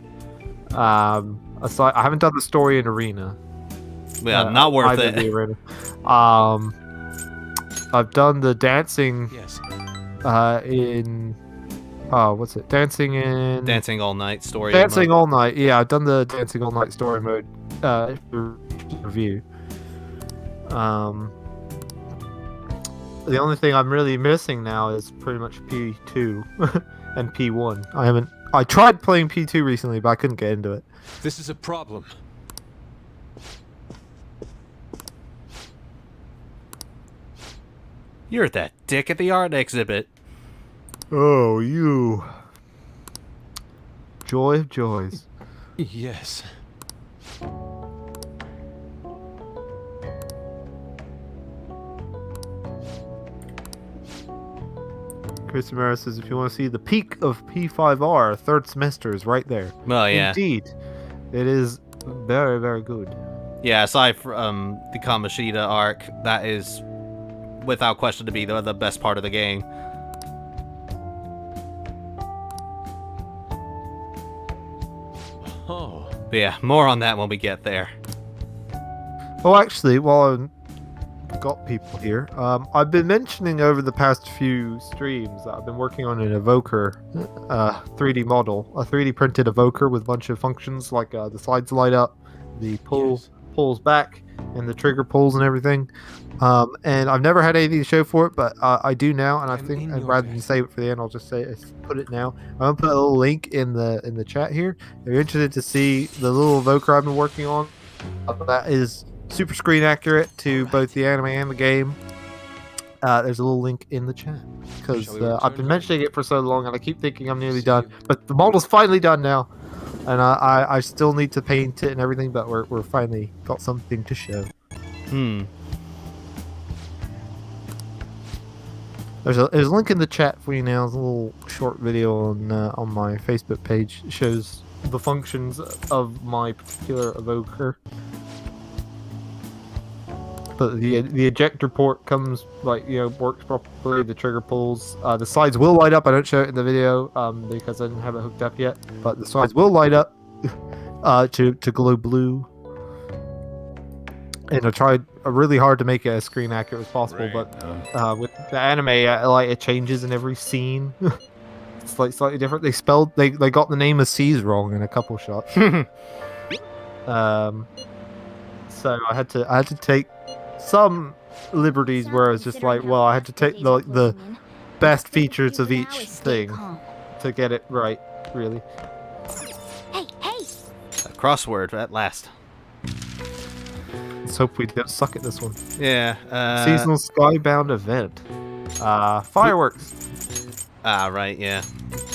Aside, I haven't done the story in Arena. Yeah, not worth either it. the Arena. I've done the dancing. Yes. In what's it? Dancing Dancing All Night story. Dancing mode. All Night. Yeah, I've done the Dancing All Night story mode review. The only thing I'm really missing now is pretty much P2 and P1. I tried playing P2 recently, but I couldn't get into it. This is a problem. You're that dick at the art exhibit. Oh, you. Joy of joys. Yes. Chris Romero says if you want to see the peak of P5R, 3rd semester is right there. Well, yeah. Indeed. It is very, very good. Yeah, aside from the Kamoshida arc, that is without question to be the best part of the game. Oh. But yeah, more on that when we get there. Oh, actually, while I've got people here, I've been mentioning over the past few streams that I've been working on an evoker 3D model, a 3D printed evoker with a bunch of functions like the slides light up, the pulls back, and the trigger pulls and everything. And I've never had anything to show for it, but I do now, and I I'm think in I'd your rather than debt. save it for the end, I'll just put it now. I'm gonna put a little link in the chat here. If you're interested to see the little evoker I've been working on, that is super screen accurate to both the anime and the game. There's a little link in the chat because Shall we I've return been home? mentioning it for so long, and I keep thinking I'm nearly See done. you. But the model's finally done now, and I still need to paint it and everything, but we're finally got something to show. There's a link in the chat for you now. There's a little short video on my Facebook page. It shows the functions of my particular evoker. But the ejector port comes works properly. The trigger pulls. The sides will light up. I don't show it in the video because I didn't have it hooked up yet. But the sides will light up to glow blue. And I tried really hard to make it as screen accurate as possible, but with the anime, it changes in every scene. It's like slightly different. They got the name of C's wrong in a couple shots. So I had to take some liberties where I was just like, well, I had to take the best features of each thing to get it right, really. Hey, hey! A crossword at last. Let's hope we don't suck at this one. Yeah. Seasonal Skybound event. Fireworks. Right, yeah.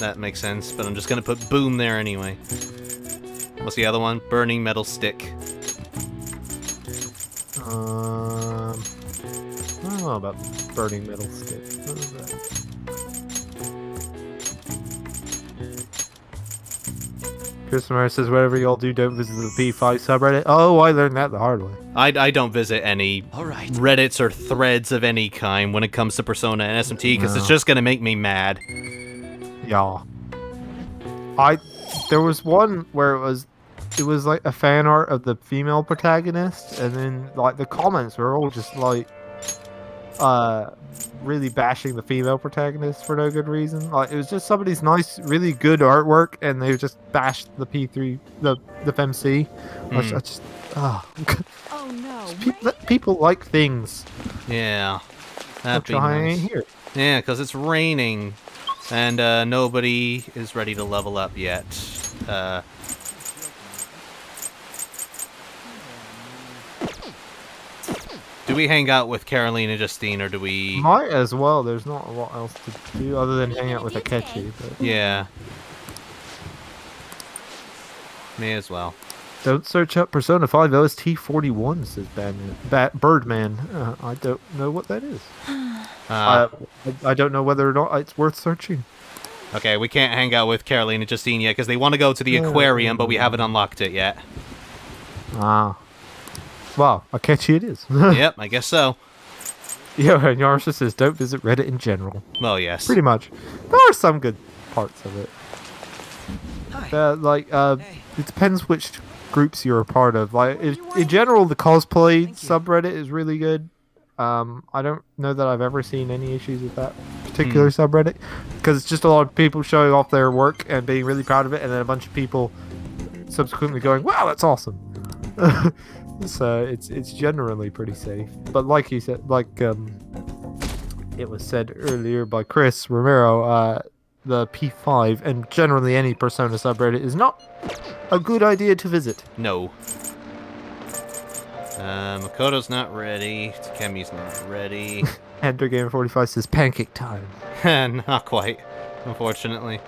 That makes sense, but I'm just gonna put boom there anyway. What's the other one? Burning metal stick. I don't know about burning metal stick. What is that? Christopher says, whatever y'all do, don't visit the P5 subreddit. Oh, I learned that the hard way. I don't visit any All right. Reddits or threads of any kind when it comes to Persona and SMT because it's No. just gonna make me mad. Yeah. There was one where it was like a fan art of the female protagonist, and then like the comments were all just like really bashing the female protagonist for no good reason. Like it was just somebody's nice, really good artwork, and they just bashed the P3, the FMC. I just Oh no! let people like things. Yeah. That'd Which be I nice. ain't here. Yeah, because it's raining, and nobody is ready to level up yet. Do we hang out with Caroline and Justine, or do we... Might as well. There's not a lot else to do other than hang out with Akechi. But Yeah. May as well. don't search up Persona 5 OST 41, says Birdman. I don't know what that is. I don't know whether or not it's worth searching. Okay, we can't hang out with Caroline and Justine yet because they want to go to the aquarium, but we haven't unlocked it yet. Ah. Well, I'll catch you it is. Yep, I guess so. Yeah, and Yarsha says don't visit Reddit in general. Well, yes. Pretty much. There are some good parts of it. It depends which groups you're a part of. Like, in general, the cosplay subreddit is really good. I don't know that I've ever seen any issues with that particular subreddit, because it's just a lot of people showing off their work and being really proud of it, and then a bunch of people subsequently going, "Wow, that's awesome." So it's generally pretty safe. But like you said, it was said earlier by Chris Romero, the P5 and generally any Persona subreddit is not a good idea to visit. No. Makoto's not ready. Takemi's not ready. Enter Game 45 says pancake time. Not quite, unfortunately.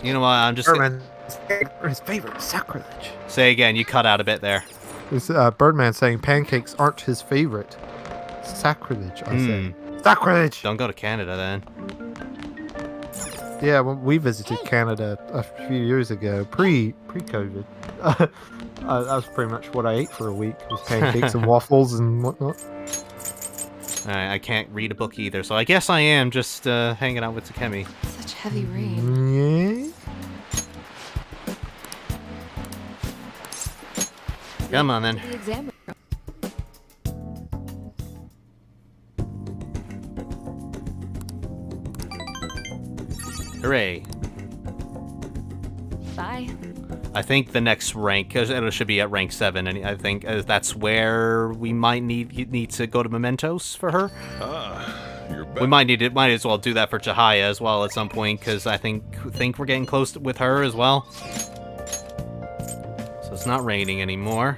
You know what? I'm just. His favorite sacrilege. Say again. You cut out a bit there. This Birdman saying pancakes aren't his favorite. Sacrilege, I say. Sacrilege. Don't go to Canada then. Yeah, well, we visited Canada a few years ago, pre-COVID. That was pretty much what I ate for a week, was pancakes and waffles and whatnot. Alright, I can't read a book either, so I guess I am just hanging out with Takemi. Such heavy rain. Yeah. Come on then. The exam room. Hooray. Bye. I think the next rank, it should be at rank 7, and I think that's where we might need to go to Mementos for her. You're back. We might as well do that for Chihaya as well at some point, because I think we're getting close with her as well. So it's not raining anymore.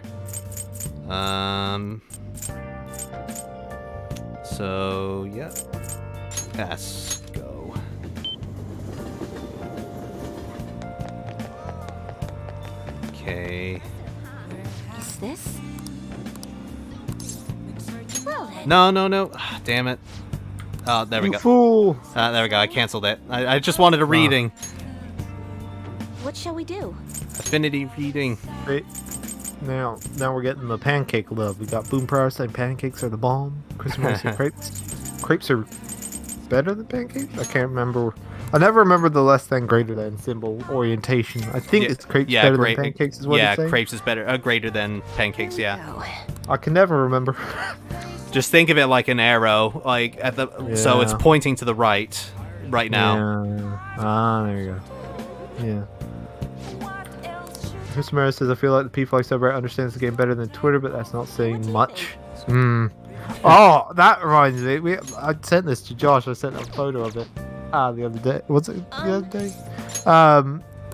So yeah, let's go. Okay. Is this? Well then. No. Ah, damn it. Oh, there we You go. fool. There we go. I canceled it. I just wanted a reading. What shall we do? Affinity reading. Great. Now we're getting the pancake love. We got Boom Power saying pancakes are the bomb. Chris Morris said crepes. Crepes are better than pancakes? I can't remember. I never remember the less than greater than symbol orientation. I think it's crepes better than pancakes is what it's saying. Crepes is better, greater than pancakes, yeah. I can never remember. Just think of it like an arrow, like at the so it's pointing to the right now. Yeah. Ah, there you go. Yeah. Chris Mara says, I feel like the P5 subreddit understands the game better than Twitter, but that's not saying much. Oh, that reminds me. I sent this to Josh. I sent a photo of it the other day. Was it the other day?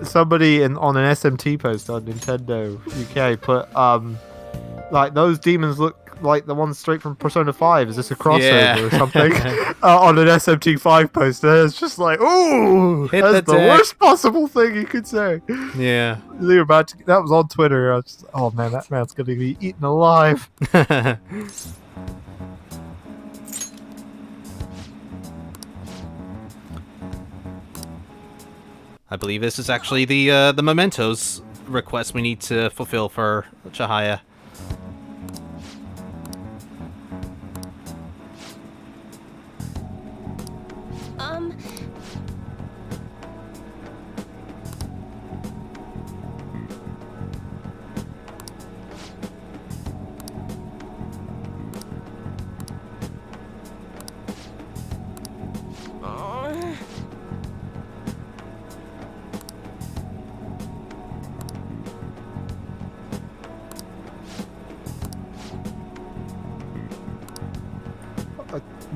Somebody on an SMT post on Nintendo UK put, like, those demons look like the ones straight from Persona 5. Is this a crossover or something? On an SMT5 poster. It's just like, ooh, that's the worst possible thing you could say. Yeah. They were about to, that was on Twitter. I was just, oh man, that man's going to be eaten alive. I believe this is actually the mementos request we need to fulfill for Chihaya.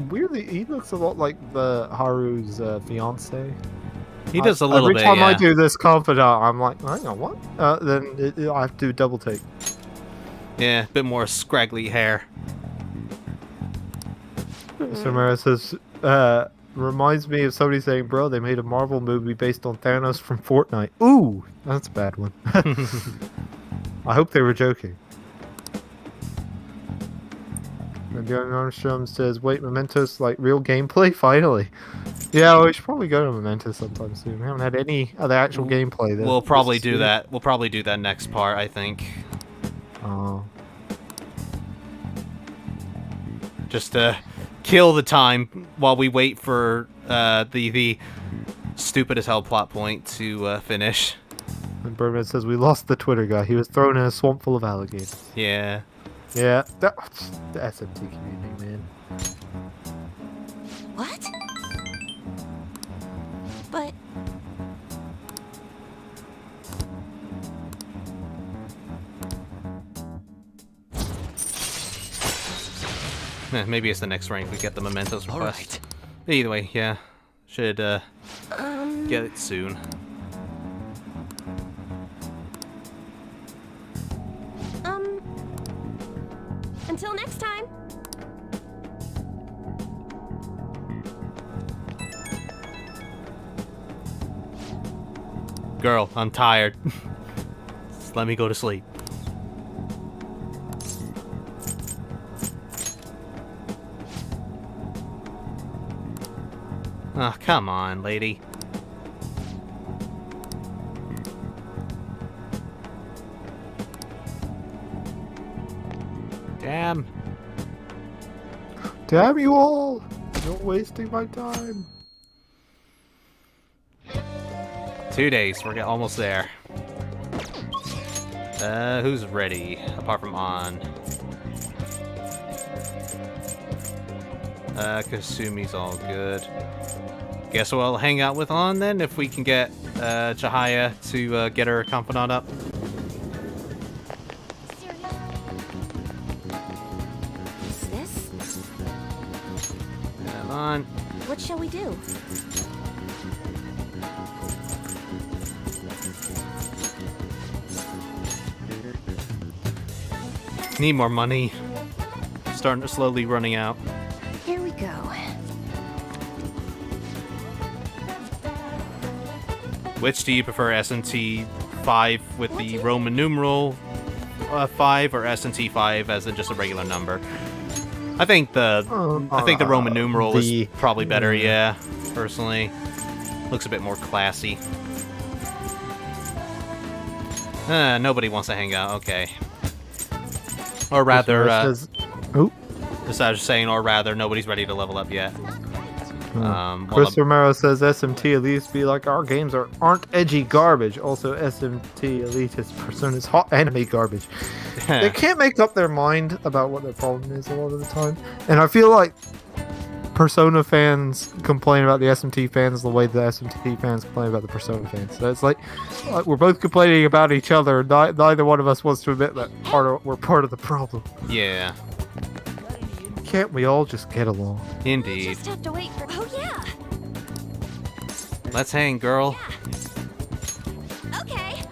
Weirdly, he looks a lot like the Haru's fiance. He does a little bit. Every time I do this confidant, I'm like, hang on, what? Then I have to do double take. Yeah, a bit more scraggly hair. Samara says, reminds me of somebody saying, bro, they made a Marvel movie based on Thanos from Fortnite. Ooh, that's a bad one. I hope they were joking. And Young Armstrong says, wait, Mementos, like, real gameplay? Finally. Yeah, we should probably go to Mementos sometime soon. We haven't had any other actual gameplay. We'll probably do that. We'll probably do that next part, I think. Oh. Just to kill the time while we wait for the stupid as hell plot point to finish. And Birdman says, we lost the Twitter guy. He was thrown in a swamp full of alligators. Yeah. Yeah, the SMT community, man. What? But Maybe it's the next rank we get the mementos request. All right. Either way, yeah. Should get it soon. Until next time. Girl, I'm tired. Just let me go to sleep. Oh, come on, lady. Damn. Damn you all! You're wasting my time. 2 days. We're almost there. Who's ready? Apart from On. Kasumi's all good. Guess we'll hang out with On then, if we can get Chihaya to get her confidant up. is this? Come on. What shall we do? Need more money. Starting to slowly running out. Here we go. Which do you prefer, S&T 5 with the Roman numeral 5, or S&T 5 as in just a regular number? I think the Roman numeral is probably better. Yeah, personally, looks a bit more classy. Nobody wants to hang out. Okay. Or rather, Says, oh, as I was saying, or rather, nobody's ready to level up yet. Chris Romero says SMT at least be like our games aren't edgy garbage. Also, SMT elitist personas hot anime garbage. They can't make up their mind about what their problem is a lot of the time, and I feel like Persona fans complain about the SMT fans the way the SMT fans complain about the Persona fans. So it's like we're both complaining about each other. Neither one of us wants to admit that we're part of the problem. Yeah, Can't we all just get along? indeed. Just have to wait for. Oh yeah. Let's hang, girl. Okay.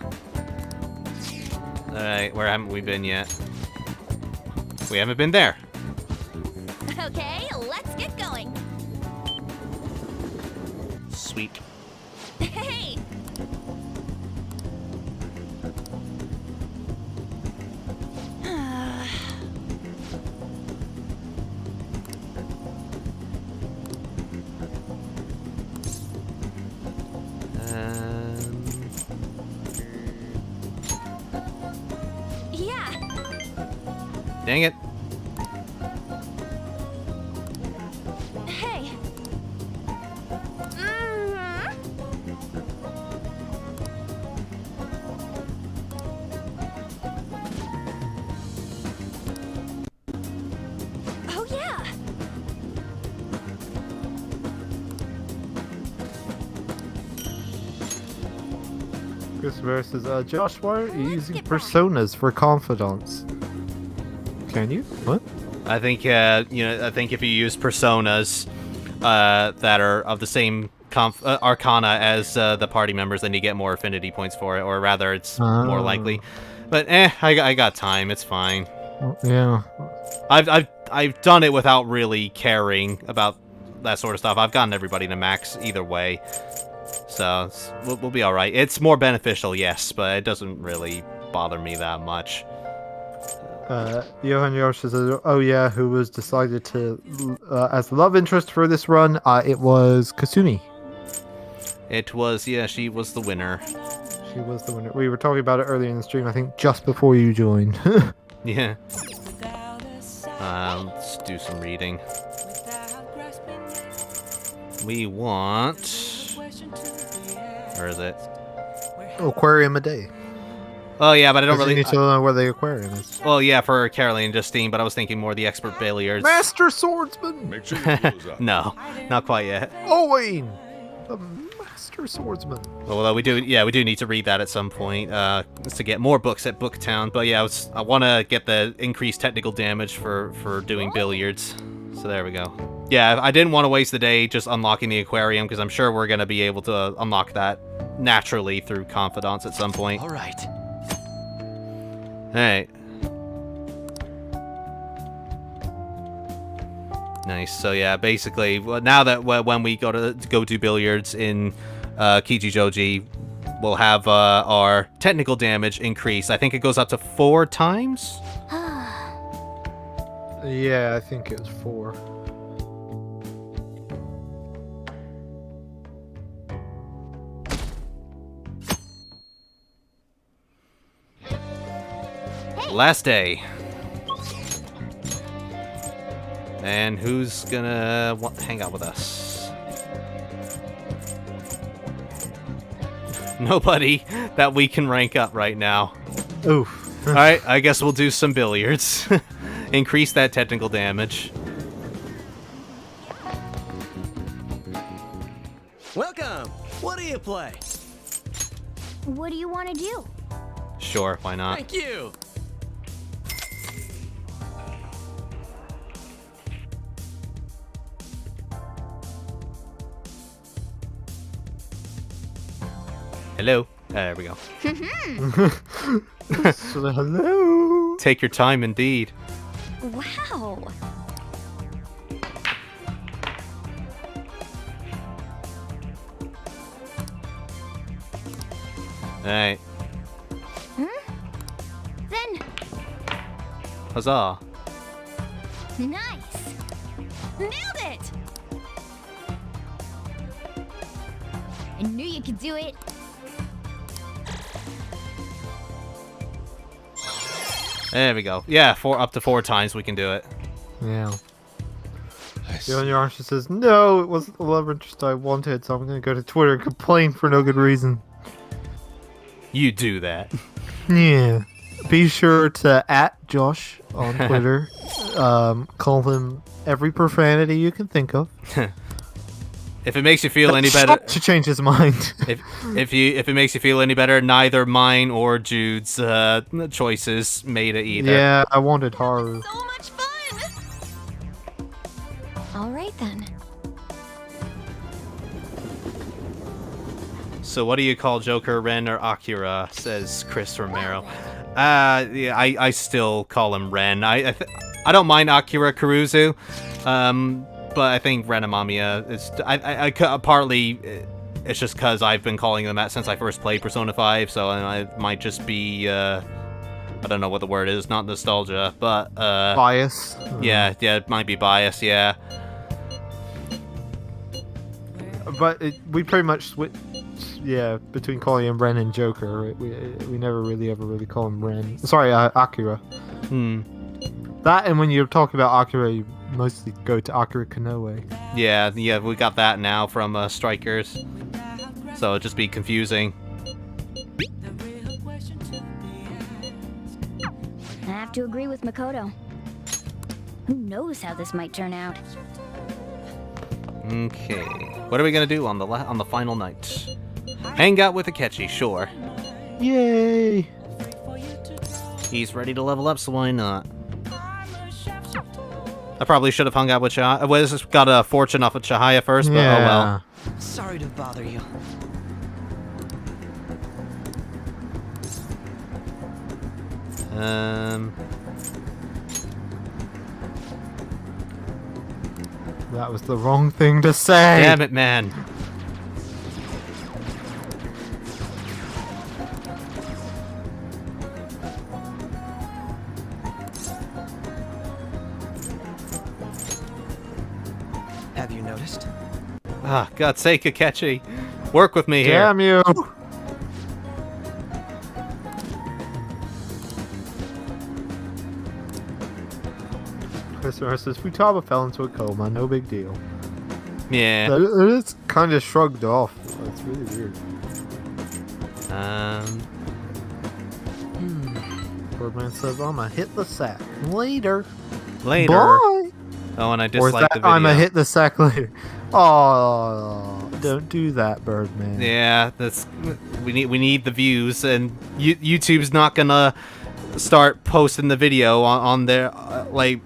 Alright, where haven't we been yet? We haven't been there. Okay, let's get going. Sweet. Hey. Yeah. Dang it. Hey. Mhm. Oh yeah. Chris Romero says, Josh, why are you using personas for confidants? Can you? What? I think, I think if you use personas that are of the same arcana as the party members, then you get more affinity points for it, or rather, it's more likely. But I got time. It's fine. Yeah. I've done it without really caring about that sort of stuff. I've gotten everybody to max either way, so we'll be all right. It's more beneficial, yes, but it doesn't really bother me that much. Johan Yosh says, "Oh yeah, who was decided to as the love interest for this run? It was Kasumi. It was, yeah, she was the winner. She was the winner. We were talking about it earlier in the stream. I think just before you joined. Yeah. Let's do some reading. We want... Where is it? Aquarium a day. Oh, yeah, but I don't You really... need to know where the aquarium is. Well, yeah, for Caroline and Justine, but I was thinking more the expert billiards. Master swordsman. Make sure your clothes up. No, not quite yet. Owain, the master swordsman. Although we do need to read that at some point to get more books at Booktown. But yeah, I want to get the increased technical damage for doing billiards. So there we go. Yeah, I didn't want to waste the day just unlocking the aquarium because I'm sure we're going to be able to unlock that naturally through confidants at some point. All right. Alright. Nice. So yeah, basically, now that when we go do billiards in Kichijoji, we'll have our technical damage increase. I think it goes up to 4 times. Yeah, I think it was 4. Last day. And who's gonna hang out with us? Nobody that we can rank up right now. Oof. Alright, I guess we'll do some billiards. Increase that technical damage. Welcome. What do you play? What do you want to do? Sure, why not? Thank you. Hello. There we go. So, hello. Take your time, indeed. Wow. Alright. Then, Huzzah. nice. Nailed it. I knew you could do it. There we go. Yeah, up to 4 times we can do it. Yeah. I see. Johan Yosh says, "No, it wasn't the love interest I wanted, so I'm going to go to Twitter and complain for no good reason." You do that. Yeah. Be sure to @Josh on Twitter. Call him every profanity you can think of. If it makes you feel any better, To change his mind. if it makes you feel any better, neither mine or Jude's choices made it either. Yeah, I wanted Haru. So much fun. All right then. So what do you call Joker, Ren, or Akira? Says Chris Romero. Yeah, I still call him Ren. I don't mind Akira Kuruzu, but I think Ren Amamiya is. I partly it's just because I've been calling them that since I first played Persona 5, so it might just be I don't know what the word is, not nostalgia, but Bias. yeah, it might be bias, yeah. But we pretty much switched. Yeah, between calling him Ren and Joker, we never really ever call him Ren. Sorry, Akira. That, and when you're talking about Akira, you mostly go to Akira Konoe. Yeah, we got that now from Strikers, so it'd just be confusing. I have to agree with Makoto. Who knows how this might turn out? Okay, what are we gonna do on the final night? Hang out with Akechi, sure. Yay! He's ready to level up, so why not? I probably should have hung out with Chihaya. Well, this has got a fortune off of Chihaya first, but oh well. Sorry to bother you. That was the wrong thing to say. Damn it, man. noticed. Ah, God's sake, Akechi. Work with me here. Damn you! Christopher says Futaba fell into a coma. No big deal. Yeah. It is kind of shrugged off. It's really weird. Birdman says, "I'ma hit the sack later." Later. Bye. Oh, and I Or is dislike that the video. I'ma hit the sack later? Oh, don't do that, Birdman. Yeah, we need the views, and YouTube's not gonna start posting the video on their like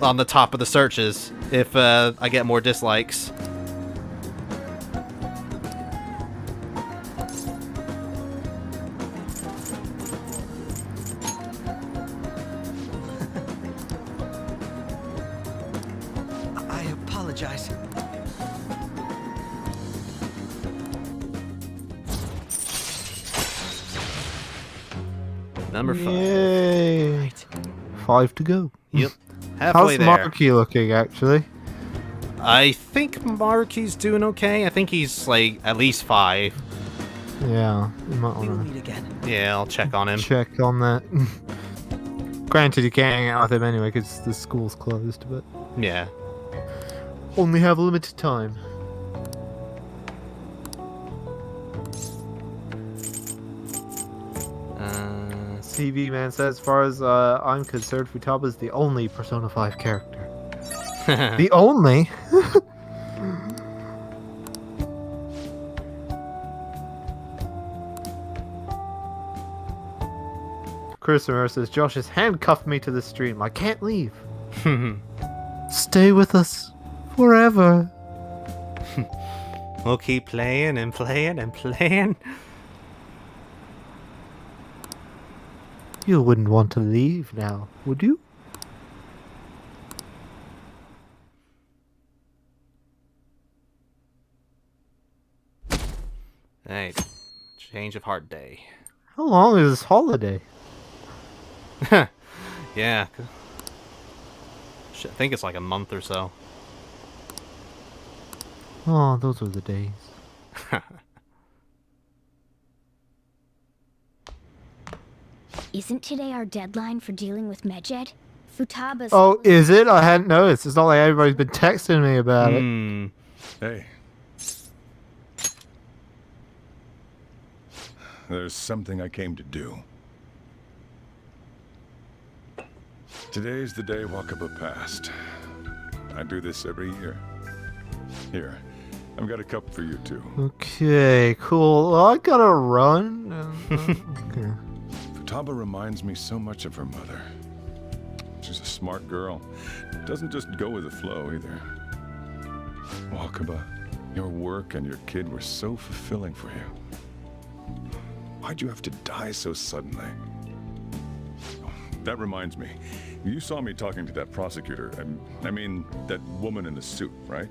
on the top of the searches if I get more dislikes. I apologize. Number 5. Yay! 5 to go. Yep. How's Halfway there. Marky looking, actually? I think Marky's doing okay. I think he's like at least 5. Yeah, you might We will want meet again. Yeah, I'll check on to him. check on that. Granted, you can't hang out with him anyway because the school's closed, but Yeah. only have limited time. TV Man says, as far as I'm concerned, Futaba's the only Persona 5 character. The only? Christopher says, Josh has handcuffed me to the stream. I can't leave. Stay with us forever. We'll keep playing and playing and playing. You wouldn't want to leave now, would you? Hey, change of heart day. How long is this holiday? Yeah. Shit, I think it's like a month or so. Oh, those were the days. Isn't today our deadline for dealing with Medjed? Futaba's... Oh, is it? I hadn't noticed. It's not like everybody's been texting me about it. Hmm. Hey. There's something I came to do. Today's the day Wakaba passed. I do this every year. Here, I've got a cup for you too. Okay, cool. Well, I gotta run. Okay. Futaba reminds me so much of her mother. She's a smart girl. Doesn't just go with the flow either. Wakaba, your work and your kid were so fulfilling for you. Why'd you have to die so suddenly? Oh, that reminds me. You saw me talking to that prosecutor. I mean, that woman in the suit, right?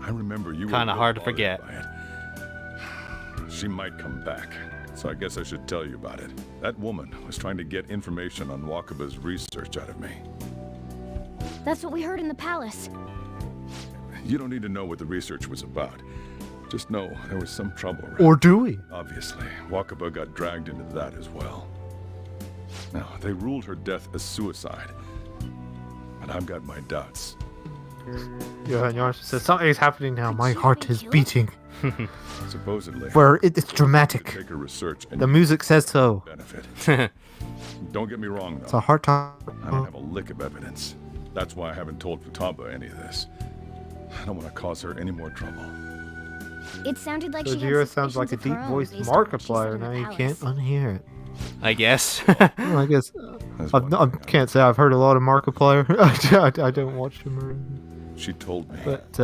I remember you were Kinda real hard to bothered forget. by it. She might come back, so I guess I should tell you about it. That woman was trying to get information on Wakaba's research out of me. That's what we heard in the palace. You don't need to know what the research was about. Just know there was some trouble around. Or do we? Obviously, Wakaba got dragged into that as well. Now, they ruled her death as suicide. But I've got my doubts. Johan Yarsha says, something's happening now. Could My she heart be is killed? beating. Supposedly, Where it's dramatic. take her research and The music says so. benefit. Don't get me wrong, It's though. a hard time. I don't have a lick of evidence. That's why I haven't told Futaba any of this. I don't want to cause her any more trouble. It sounded like So she had Jira sounds like a suspicions of her own deep-voiced based on what she said Markiplier. in the Now you palace. can't unhear it. I guess. Well, I guess That's I what can't say I've heard a lot of Markiplier. I don't watch him around. she told me. But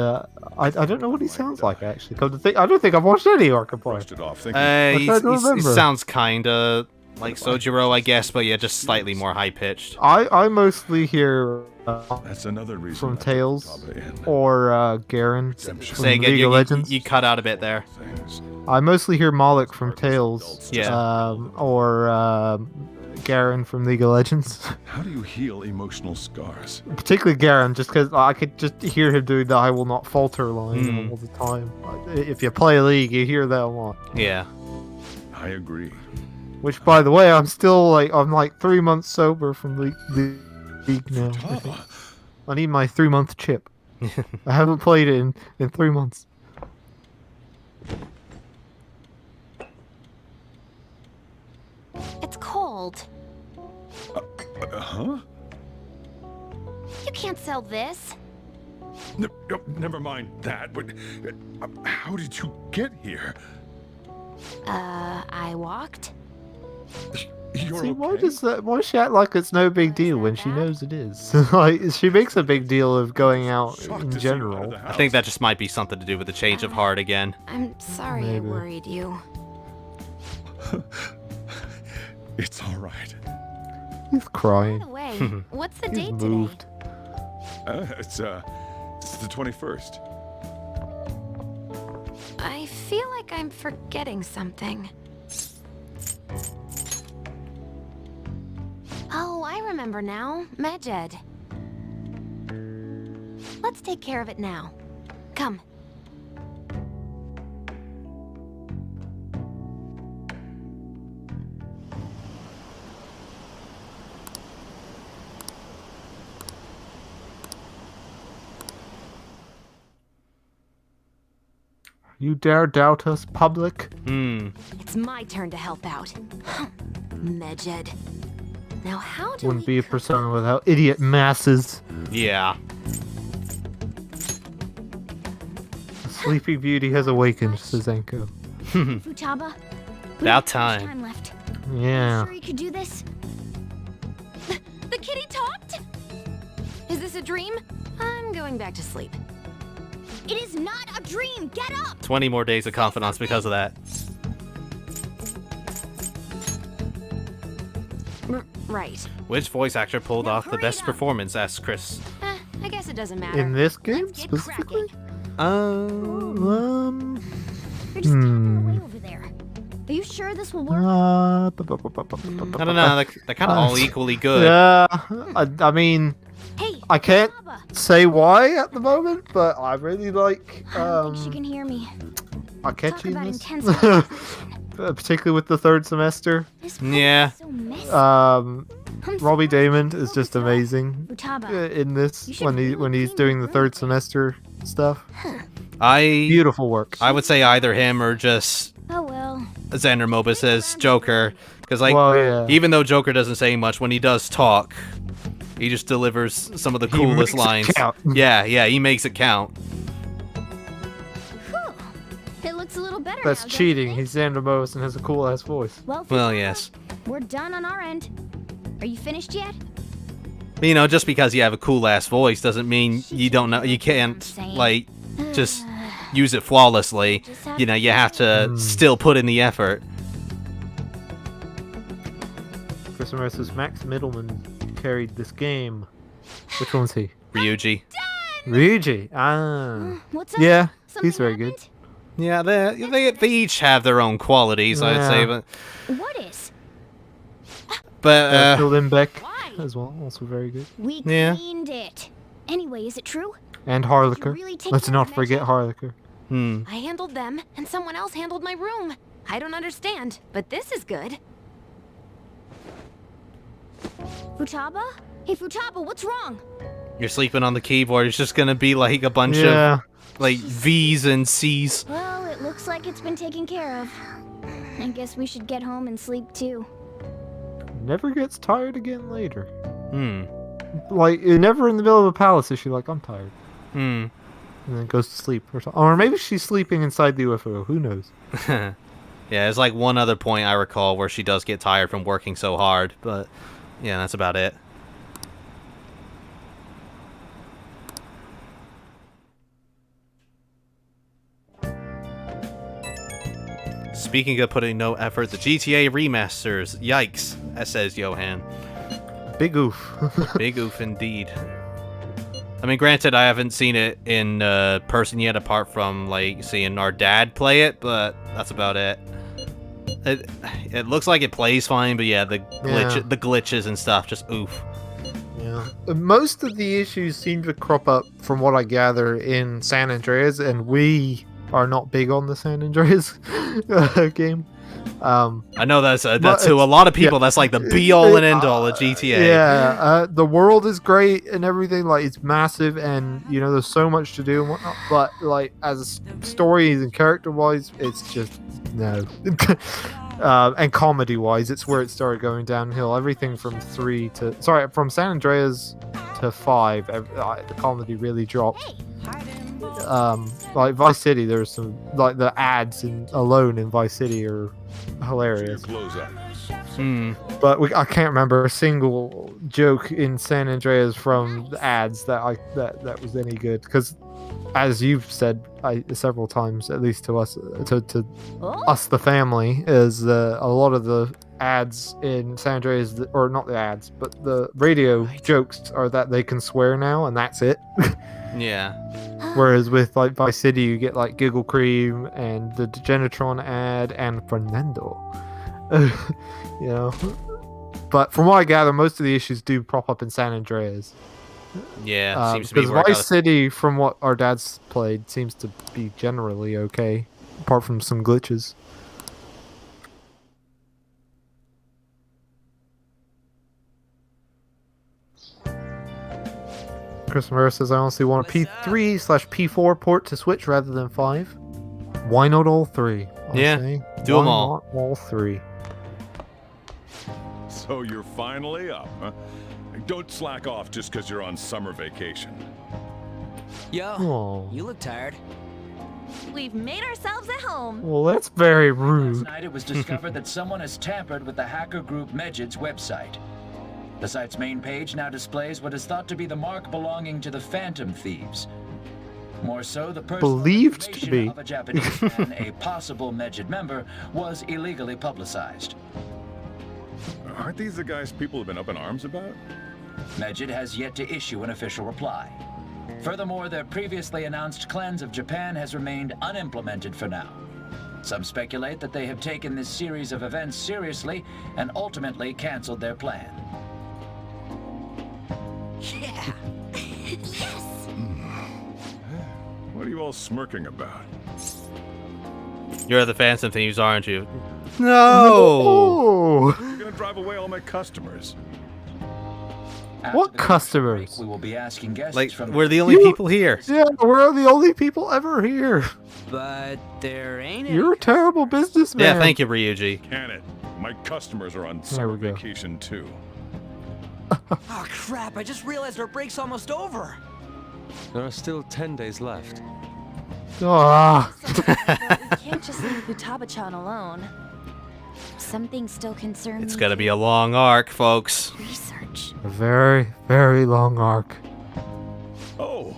I don't know what he sounds like actually. Come to think, I don't think I've watched any Markiplier. Brushed it off, thinking He don't remember. sounds kinda like Sojiro, I guess, but yeah, just slightly more high pitched. I mostly hear that's another reason from I put Tales Futaba in. or Garen Exemption. from Say again, League of Legends. you cut out a bit there. Things. I mostly hear Malik from Tales. Yeah. Or Garen from League of Legends. How do you heal emotional scars? Particularly Garen, just because I could just hear him doing the "I will not falter" line all the time. If you play League, you hear that a lot. Yeah. I agree. Which, by the way, I'm like 3 months sober from League now. I need my 3-month chip. I haven't played it in 3 months. It's cold. Huh? You can't sell this. No, never mind that. But how did you get here? I walked. You're See, okay? why does she act like it's no big deal when she knows it is? Like, she makes a big deal of going out Shocked in to see you out of general. the I house. think that just might be something to do with the change of heart again. I'm sorry I Maybe. worried you. It's all right. He's By crying. the way, what's the He's date moved. today? It's the 21st. I feel like I'm forgetting something. Oh, I remember now. Medjed. Let's take care of it now. Come. You dare doubt us, public? It's my turn to help out. Medjed. Now how do Wouldn't we be a cook- persona without idiot masses. Yeah. Sleeping Beauty has awakened, says Anko. Futaba. we About have too much time. left. Yeah. Sure you could do this? The kitty talked? Is this a dream? I'm going back to sleep. It is not a dream. Get up. 20 more days of confidants because of that. Right. Which voice actor pulled Now off the hurry best it up. performance? Asks Chris. I guess it doesn't matter. In this game, Let's get specifically? cracking. Um, You're just getting away over there. Are you sure this will work? I don't know. They're kind of all equally good. Yeah, I mean, Hey, I can't Futaba. say why at the moment, but I really like I don't think she can hear me. Akechi Talk in about this. intense concentration. Particularly with the third semester. This place Yeah. is so messy. Um, I'm Robbie surprised Damon you is just focused amazing Futaba. in this You should when really he's clean doing your the third room. semester stuff. I Beautiful work. I would say either him or just Oh well. Xander Mobus as Joker, because like Well, yeah. even though Joker doesn't say much, when he does talk, he just delivers some of the He coolest makes it lines. count. Yeah, he makes it count. Whew. It looks a little better That's now, don't cheating. you He's Xander Mose and has a cool ass voice. Well, Well, Futaba, yes. We're done on our end. Are you finished yet? You know, just because you have a cool ass voice doesn't mean you don't know. You can't saying. like just use it flawlessly. You know, you have to still put in the effort. Chris Morris' Max Middleman carried this game. Which one's he? Ryuji. Ryuji. Ah. What's up? Yeah, Something he's very good. happened? Yeah, they each have their own qualities, I'd say, Yeah. What is? but Phil Lindbeck Why? as well, also very good. We Yeah. cleaned it. Anyway, is it true? And Did Harlequin. you really take Let's care not of forget Medjed? Harlequin. I handled them, and someone else handled my room. I don't understand, but this is good. Futaba? Hey, Futaba, what's wrong? you're sleeping on the keyboard. It's just gonna be like a bunch Yeah. of like V's and C's. Well, it looks like it's been taken care of. I guess we should get home and sleep too. Never gets tired again later. Hmm. Like, never in the middle of a palace is she like, I'm tired. Hmm. And then goes to sleep. Or, or maybe she's sleeping inside the UFO. Who knows? Yeah, there's like one other point I recall where she does get tired from working so hard, but yeah, that's about it. Speaking of putting no effort, the GTA remasters. Yikes, says Johan. Big oof. Big oof indeed. I mean, granted, I haven't seen it in person yet, apart from like seeing our dad play it, but that's about it. It looks like it plays fine, but yeah, the glitches and stuff, just oof. Yeah. Most of the issues seem to crop up, from what I gather, in San Andreas, and we are not big on the San Andreas game. I know that's to a lot of people that's like the be all and end all of GTA. Yeah, the world is great and everything, like it's massive, and you know there's so much to do and whatnot. But like as stories and character wise, it's just no. And comedy wise, it's where it started going downhill. Everything from from San Andreas to 5, the comedy really dropped. Like Vice City, there's some like the ads alone in Vice City are hilarious. But I can't remember a single joke in San Andreas from the ads that was any good, because as you've said several times, at least to us, us the family, is a lot of the ads in San Andreas, or not the ads, but the radio jokes are that they can swear now, and that's it. Yeah. Whereas with like Vice City, you get like Giggle Cream and the Genitron ad and Fernando. You know. But from what I gather, most of the issues do prop up in San Andreas. Yeah, seems to be because Vice City, from what our dad's played, seems to be generally okay, apart from some glitches. Chris Murray says, I honestly want a P3/P4 port to Switch rather than 5. Why not all 3? Yeah, do them all. Why not all 3? So you're finally up, huh? Don't slack off just because you're on summer vacation. Yo, Oh. you look tired. We've made ourselves at home. Well, that's very Last rude. night it was discovered that someone has tampered with the hacker group Medjid's website. The site's main page now displays what is thought to be the mark belonging to the Phantom Thieves. More so, the personal Believed to information be. of a Japanese man, a possible Medjid member, was illegally publicized. Aren't these the guys people have been up in arms about? Medjid has yet to issue an official reply. Furthermore, their previously announced cleanse of Japan has remained unimplemented for now. Some speculate that they have taken this series of events seriously and ultimately canceled their plan. Yeah. What are you all smirking about? You're the Phantom Thieves, aren't you? No. Oh, You're gonna drive away all my customers. After What the commercial customers? break, we will be asking guests Like, from we're the only You- people here. yeah, we're the only people ever here. But there ain't You're a terrible businessman. Yeah, thank you, Ryuji. Can it? My customers are on There summer we go. vacation too. Oh crap, I just realized our break's almost over. There are still 10 days left. Ah, We can't just leave Futaba-chan alone. Some things still concern It's me. gonna be a long arc, folks. Research. a very, very long arc. Oh,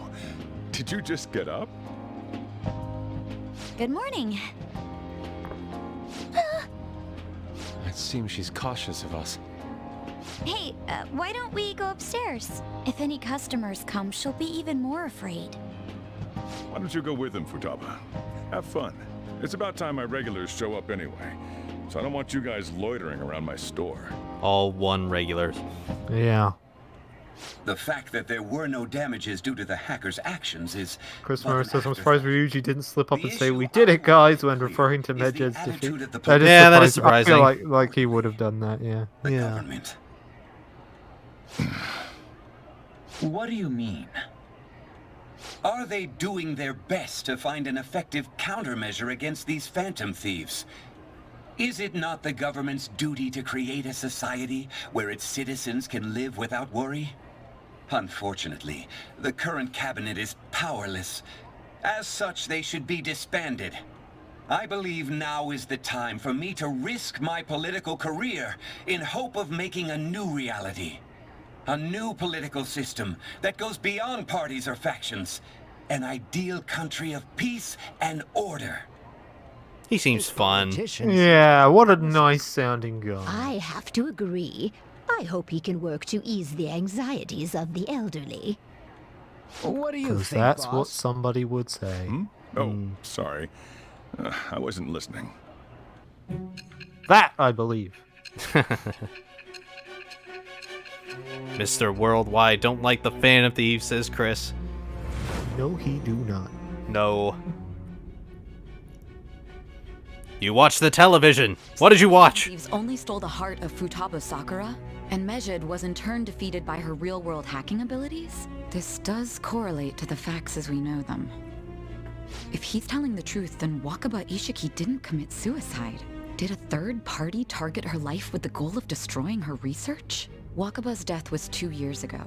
did you just get up? Good morning. It seems she's cautious of us. Hey, why don't we go upstairs? If any customers come, she'll be even more afraid. Why don't you go with them, Futaba? Have fun. It's about time my regulars show up anyway. So I don't want you guys loitering around my store. All one regulars. Yeah. The fact that there were no damages due to the hackers' actions is... Chris but Murray an says, I'm surprised afterthought. Ryuji didn't slip up The and say, issue we did it, I guys, want when referring to is the Medjid's attitude defeat. of the That is Yeah, that is surprising. I feel surprising. like he would have done that, yeah. The Yeah. government. What do you mean? Are they doing their best to find an effective countermeasure against these phantom thieves? Is it not the government's duty to create a society where its citizens can live without worry? Unfortunately, the current cabinet is powerless. As such, they should be disbanded. I believe now is the time for me to risk my political career in hope of making a new reality. A new political system that goes beyond parties or factions. An ideal country of peace and order. He seems fun. Yeah, what a nice sounding guy. I have to agree. I hope he can work to ease the anxieties of the elderly. What do you Because think, that's what boss? somebody would say. Oh, sorry. I wasn't listening. That I believe. Mr. Worldwide don't like the Phantom Thieves, says Chris. No, he do not. No. You watch the television. What did you watch? Thieves only stole the heart of Futaba Sakura, and Mejid was in turn defeated by her real-world hacking abilities? This does correlate to the facts as we know them. If he's telling the truth, then Wakaba Ishiki didn't commit suicide. Did a third party target her life with the goal of destroying her research? Wakaba's death was 2 years ago.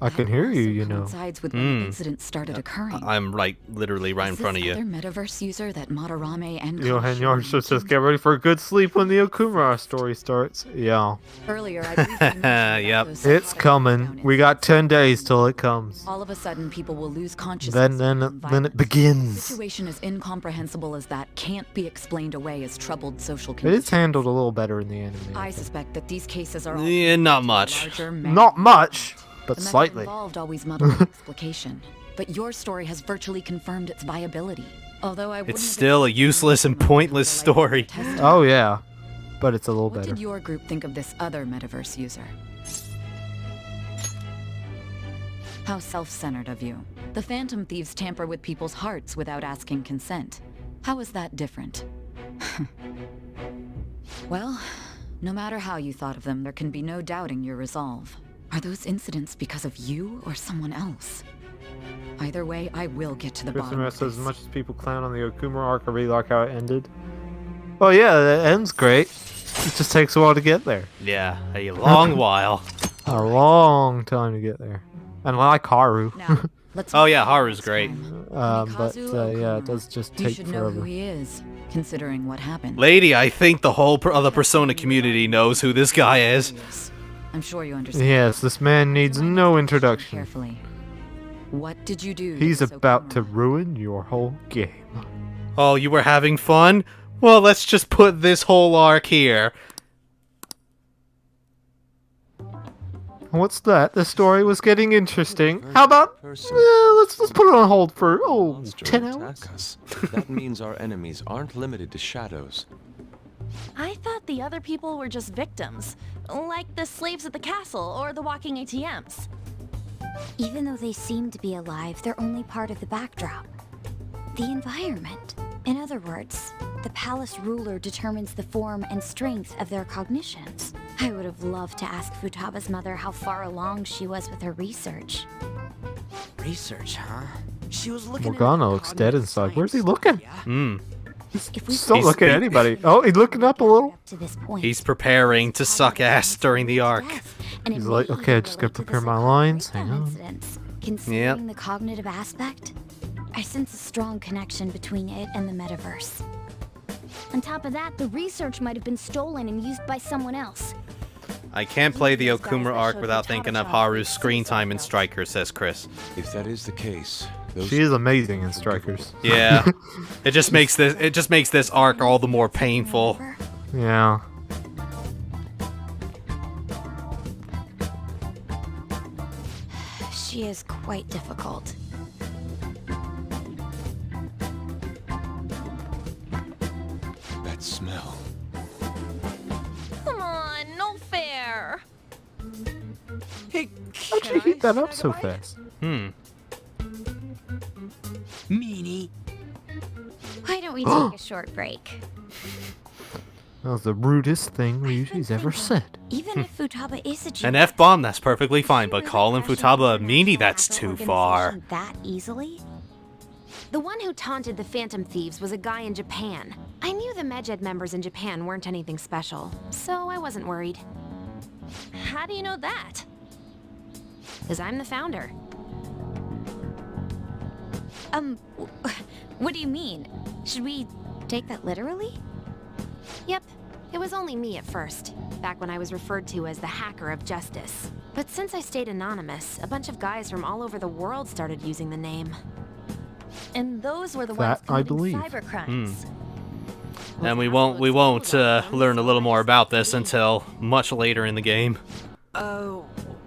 I can hear you, you know. Coincides with when the incident started occurring. I'm literally right in front of you. Is this other metaverse user that Madarame and Yohan Yar should just get ready for a good sleep when the Okumura story starts. Yeah. Earlier, I briefly mentioned Yep. those It's psychotic coming. down We got 10 days till it comes. All of a sudden, people will lose consciousness. Then it The begins. situation as incomprehensible as that can't be explained away as troubled social It conditions. is handled a little better in the anime. I suspect that these cases are all Yeah, not much. larger Not much, but the method slightly. involved always muddled the explication, but your story has virtually confirmed its viability. Although I wouldn't It's have still a expected useless and someone pointless with a life story. tested. Oh yeah, but it's a little What better. did your group think of this other metaverse user? How self-centered of you. The Phantom Thieves tamper with people's hearts without asking consent. How is that different? Well, no matter how you thought of them, there can be no doubting your resolve. Are those incidents because of you or someone else? Either way, I will get to the bottom Christmas of says, as this. much as people clown on the Okumura arc, I really like how it ended. Oh yeah, it ends great. It just takes a while to get there. Yeah, a long while. A long time to get there. And I like Haru. Now, let's Oh move yeah, on Haru's this great. time. But Mikazu yeah, it Okumura. does just You take should know who forever. he is, considering what happened. Lady, I think the whole other Persona community knows who this guy is. I'm sure you understand. Yes, this man needs So I no must introduction. Carefully. What did you do? He's to this about to Okumura? ruin your whole game. Oh, you were having fun? Well, let's just put this whole arc here. What's that? The story was getting interesting. How about let's put it on hold for 10 hours. Attack us. That means our enemies aren't limited to shadows. I thought the other people were just victims, like the slaves at the castle or the walking ATMs. Even though they seem to be alive, they're only part of the backdrop. The environment. In other words, the palace ruler determines the form and strength of their cognitions. I would have loved to ask Futaba's mother how far along she was with her research. Research, huh? She was looking Morgana into looks dead cognitive inside. Where's he science, looking? yeah? Hmm. If we Just don't He's look at been- anybody. Oh, he's looking up a little. up to this point, He's preparing to suck ass during the arc. and it He's may like, okay, I even just gotta relate to the prepare my so-called lines. breakdown Hang on. incidents. Considering the cognitive aspect, I sense a strong connection between it and the metaverse. On top of that, the research might have been stolen and used by someone else. I can't play the Those guys Okumura that arc showed without Futaba thinking of Chapter Haru's is screen suicide time in notes. Striker, says Chris. If that is the case, those She is amazing in Strikers. Yeah. It just makes this arc all the more painful. Yeah. She is quite difficult. that smell. Come on, no fair. Hey, How'd you heat that up so fast? Hmm. Meanie. Why don't we take a short break? That was the rudest thing Ryuji's ever said. Even if Futaba is a An genius, F-bomb, that's perfectly fine, but really calling crashing Futaba a into meanie, National that's Hacker too far. Organization that easily? The one who taunted the Phantom Thieves was a guy in Japan. I knew the Medjed members in Japan weren't anything special, so I wasn't worried. How do you know that? Because I'm the founder. What do you mean? Should we take that literally? Yep, it was only me at first, back when I was referred to as the Hacker of Justice. But since I stayed anonymous, a bunch of guys from all over the world started using the name. And those were the That ones I committing believe. cyber crimes. And we won't learn a little more about this until much later in the game. Oh,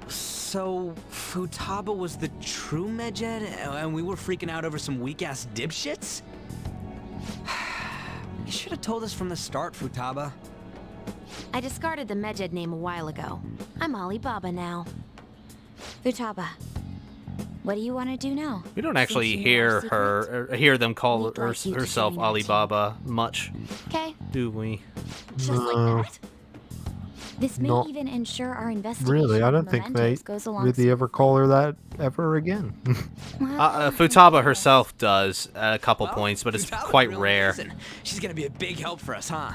so Futaba was the true Medjed, and we were freaking out over some weak-ass dipshits? You should have told us from the start, Futaba. I discarded the Medjed name a while ago. I'm Alibaba now. Futaba, what do you want to do now? We don't actually Since you know hear our secret, her or hear them call we'd like you to herself join our Alibaba much, Okay. do we? Just No. like that? This may Not even ensure our investigation really, I of don't think they mementos goes along really ever call her that ever again. Futaba herself does at a couple Well, points, but it's Futaba quite really rare. isn't. She's gonna be a big help for us, huh?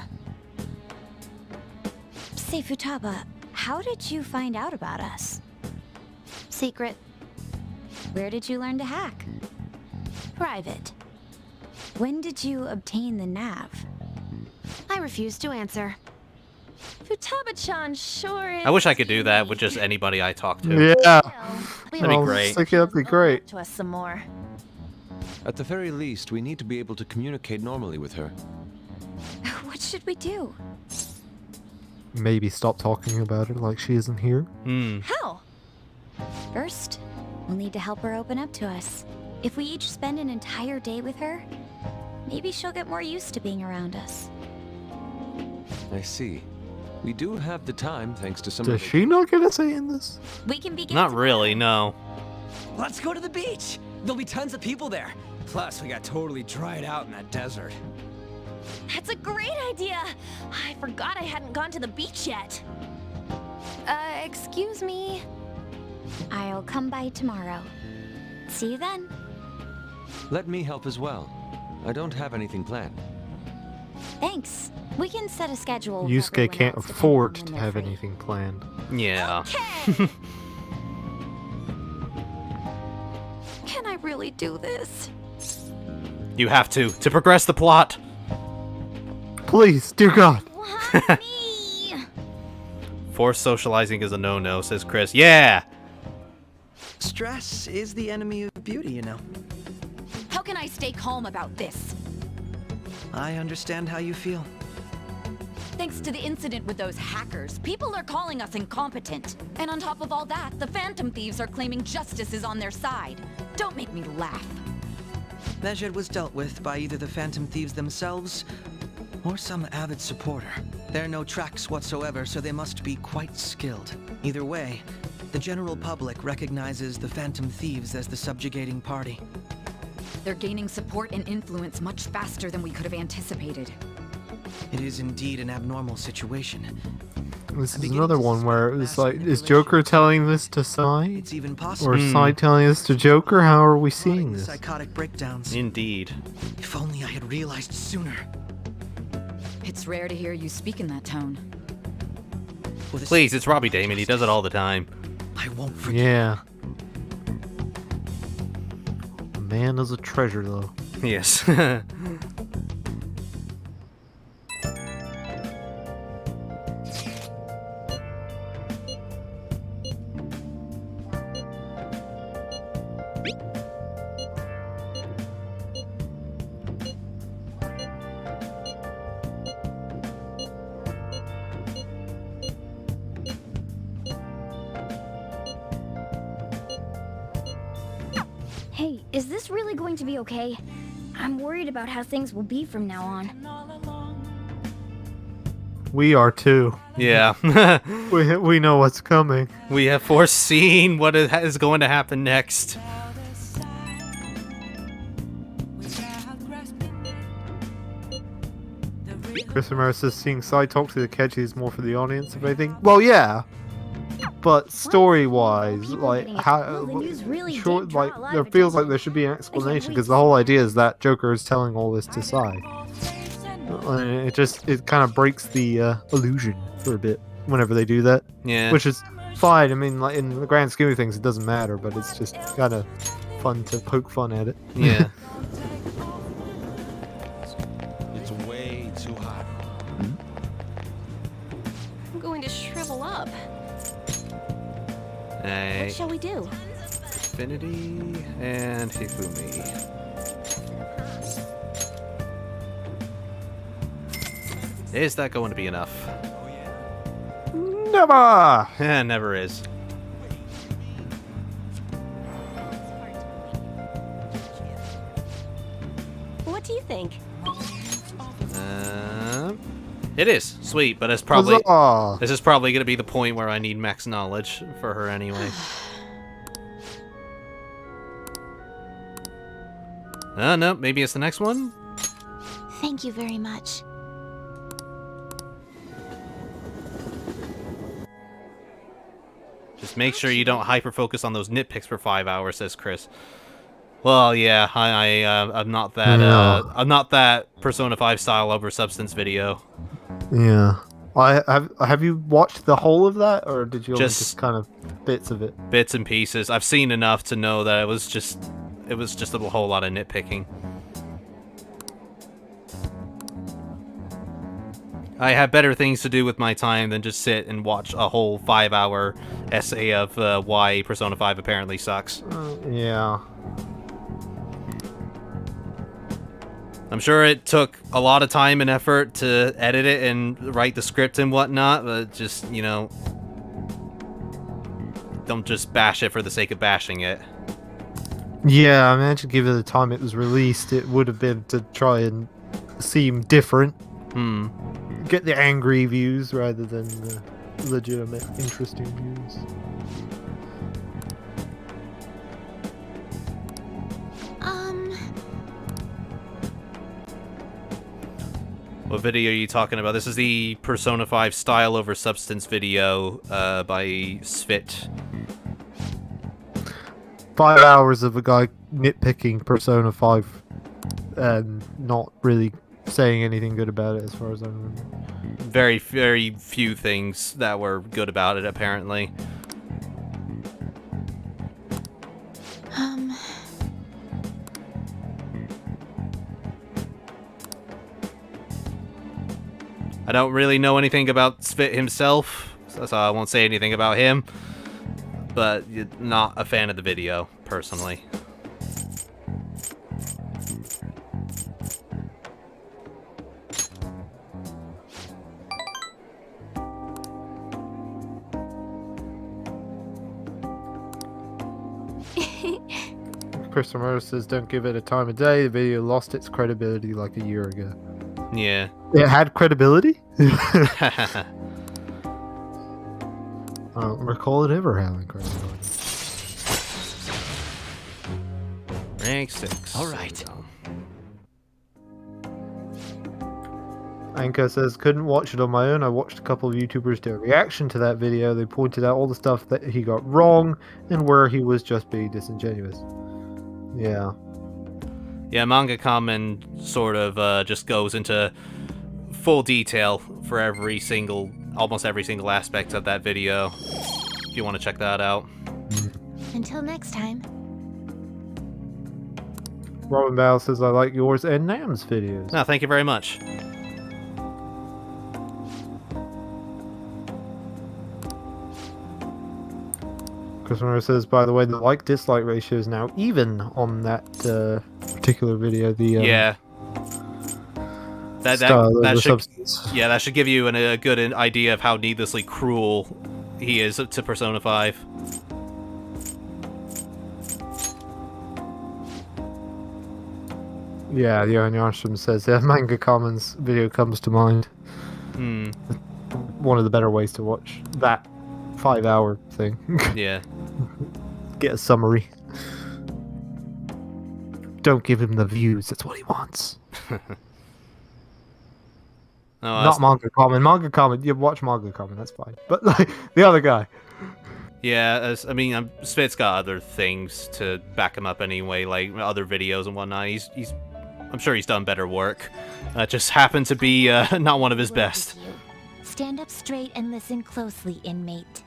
Say, Futaba, how did you find out about us? Secret. Where did you learn to hack? Private. When did you obtain the nav? I refuse to answer. Futaba-chan sure is... I wish I could do that with just anybody I talk to. Yeah. That'd be great. That'd be great. To us some more. At the very least, we need to be able to communicate normally with her. What should we do? Maybe stop talking about her like she isn't here. How? First, we'll need to help her open up to us. If we each spend an entire day with her, maybe she'll get more used to being around us. I see. We do have the time, thanks to some Does of the... she not get a say in this? We can begin. Not really, no. Let's go to the beach. There'll be tons of people there. Plus, we got totally dried out in that desert. That's a great idea. I forgot I hadn't gone to the beach yet. Excuse me. I'll come by tomorrow. See you then. Let me help as well. I don't have anything planned. Thanks. We can set a schedule. with Yusuke everyone can't else afford depending to on when have they're free. anything planned. Yeah. Can I really do this? You have to progress the plot. Please, dear God. Why me? Forced socializing is a no-no, says Chris. Yeah! Stress is the enemy of beauty, you know. How can I stay calm about this? I understand how you feel. Thanks to the incident with those hackers, people are calling us incompetent. And on top of all that, the Phantom Thieves are claiming justice is on their side. Don't make me laugh. Medjed was dealt with by either the Phantom Thieves themselves or some avid supporter. There are no tracks whatsoever, so they must be quite skilled. Either way, the general public recognizes the Phantom Thieves as the subjugating party. They're gaining support and influence much faster than we could have anticipated. It is indeed an abnormal situation. This is another one where it's like, is Joker telling this to Sai? It's even possible. Or Sai telling this to Joker? How are we seeing this? Psychotic breakdowns. Indeed. If only I had realized sooner. It's rare to hear you speak in that tone. Please, it's Robbie Damon. He does it all the time. I won't forget. Yeah. Man is a treasure, though. Yes. Hey, is this really going to be okay? I'm worried about how things will be from now on. We are too. Yeah. we know what's coming. We have foreseen what is going to happen next. Chris Romero says seeing Sai talk to the Kechi is more for the audience, if anything. Well, yeah. But story-wise, like, how... the news really Sure, did draw like, a lot there of feels like attention. there should be an explanation, wait because the whole idea is that Joker is telling all this to Sai. And it kind of breaks the illusion for a bit whenever they do that. Yeah. Which is fine. I mean, like, in the grand scheme of things, it doesn't matter, but it's just kind of fun to poke fun at it. Yeah. It's way too hot. I'm going to shrivel up. Hey. What shall we do? Infinity and Hifumi. Is that going to be enough? Never! Yeah, never is. What do you think? It is sweet, but it's probably Huzzah! this is probably gonna be the point where I need max knowledge for her anyway. No, maybe it's the next one. Thank you very much. Just make sure you don't hyper-focus on those nitpicks for 5 hours, says Chris. Well, yeah, I'm not that I'm not that Persona 5 style over substance video. Yeah. Have you watched the whole of that, or did you only just kind of bits of it? Bits and pieces. I've seen enough to know that it was just a whole lot of nitpicking. I have better things to do with my time than just sit and watch a whole 5-hour essay of why Persona 5 apparently sucks. Yeah. I'm sure it took a lot of time and effort to edit it and write the script and whatnot, but just, you know, don't just bash it for the sake of bashing it. Yeah, I imagine given the time it was released, it would have been to try and seem different. Get the angry views rather than the legitimate, interesting views. What video are you talking about? This is the Persona 5 style over substance video by Svit. 5 hours of a guy nitpicking Persona 5 and not really saying anything good about it, as far as I remember. Very, very few things that were good about it, apparently. I don't really know anything about Svit himself, so I won't say anything about him. But not a fan of the video, personally. Christopher says, don't give it a time of day. The video lost its credibility like a year ago. Yeah. It had credibility? I don't recall it ever having credibility. Rank 6. Alright. Anka says, couldn't watch it on my own. I watched a couple of YouTubers do a reaction to that video. They pointed out all the stuff that he got wrong and where he was just being disingenuous. Yeah. Yeah, Manga Common sort of just goes into full detail for almost every single aspect of that video. If you want to check that out. Until next time. Robin Bell says, I like yours and Nam's videos. No, thank you very much. Christopher says, by the way, the like-dislike ratio is now even on that particular video. The yeah. That should give you a good idea of how needlessly cruel he is to Persona 5. Yeah, the Owen Yarnstrom says, Manga Commons video comes to mind. One of the better ways to watch that 5-hour thing. Yeah. Get a summary. Don't give him the views, that's what he wants. Not Manga Common. Manga Common, you watch Manga Common, that's fine. But like the other guy. Yeah, I mean, Svit's got other things to back him up anyway, like other videos and whatnot. I'm sure he's done better work. Just happened to be not one of his best. Stand up straight and listen closely, inmate.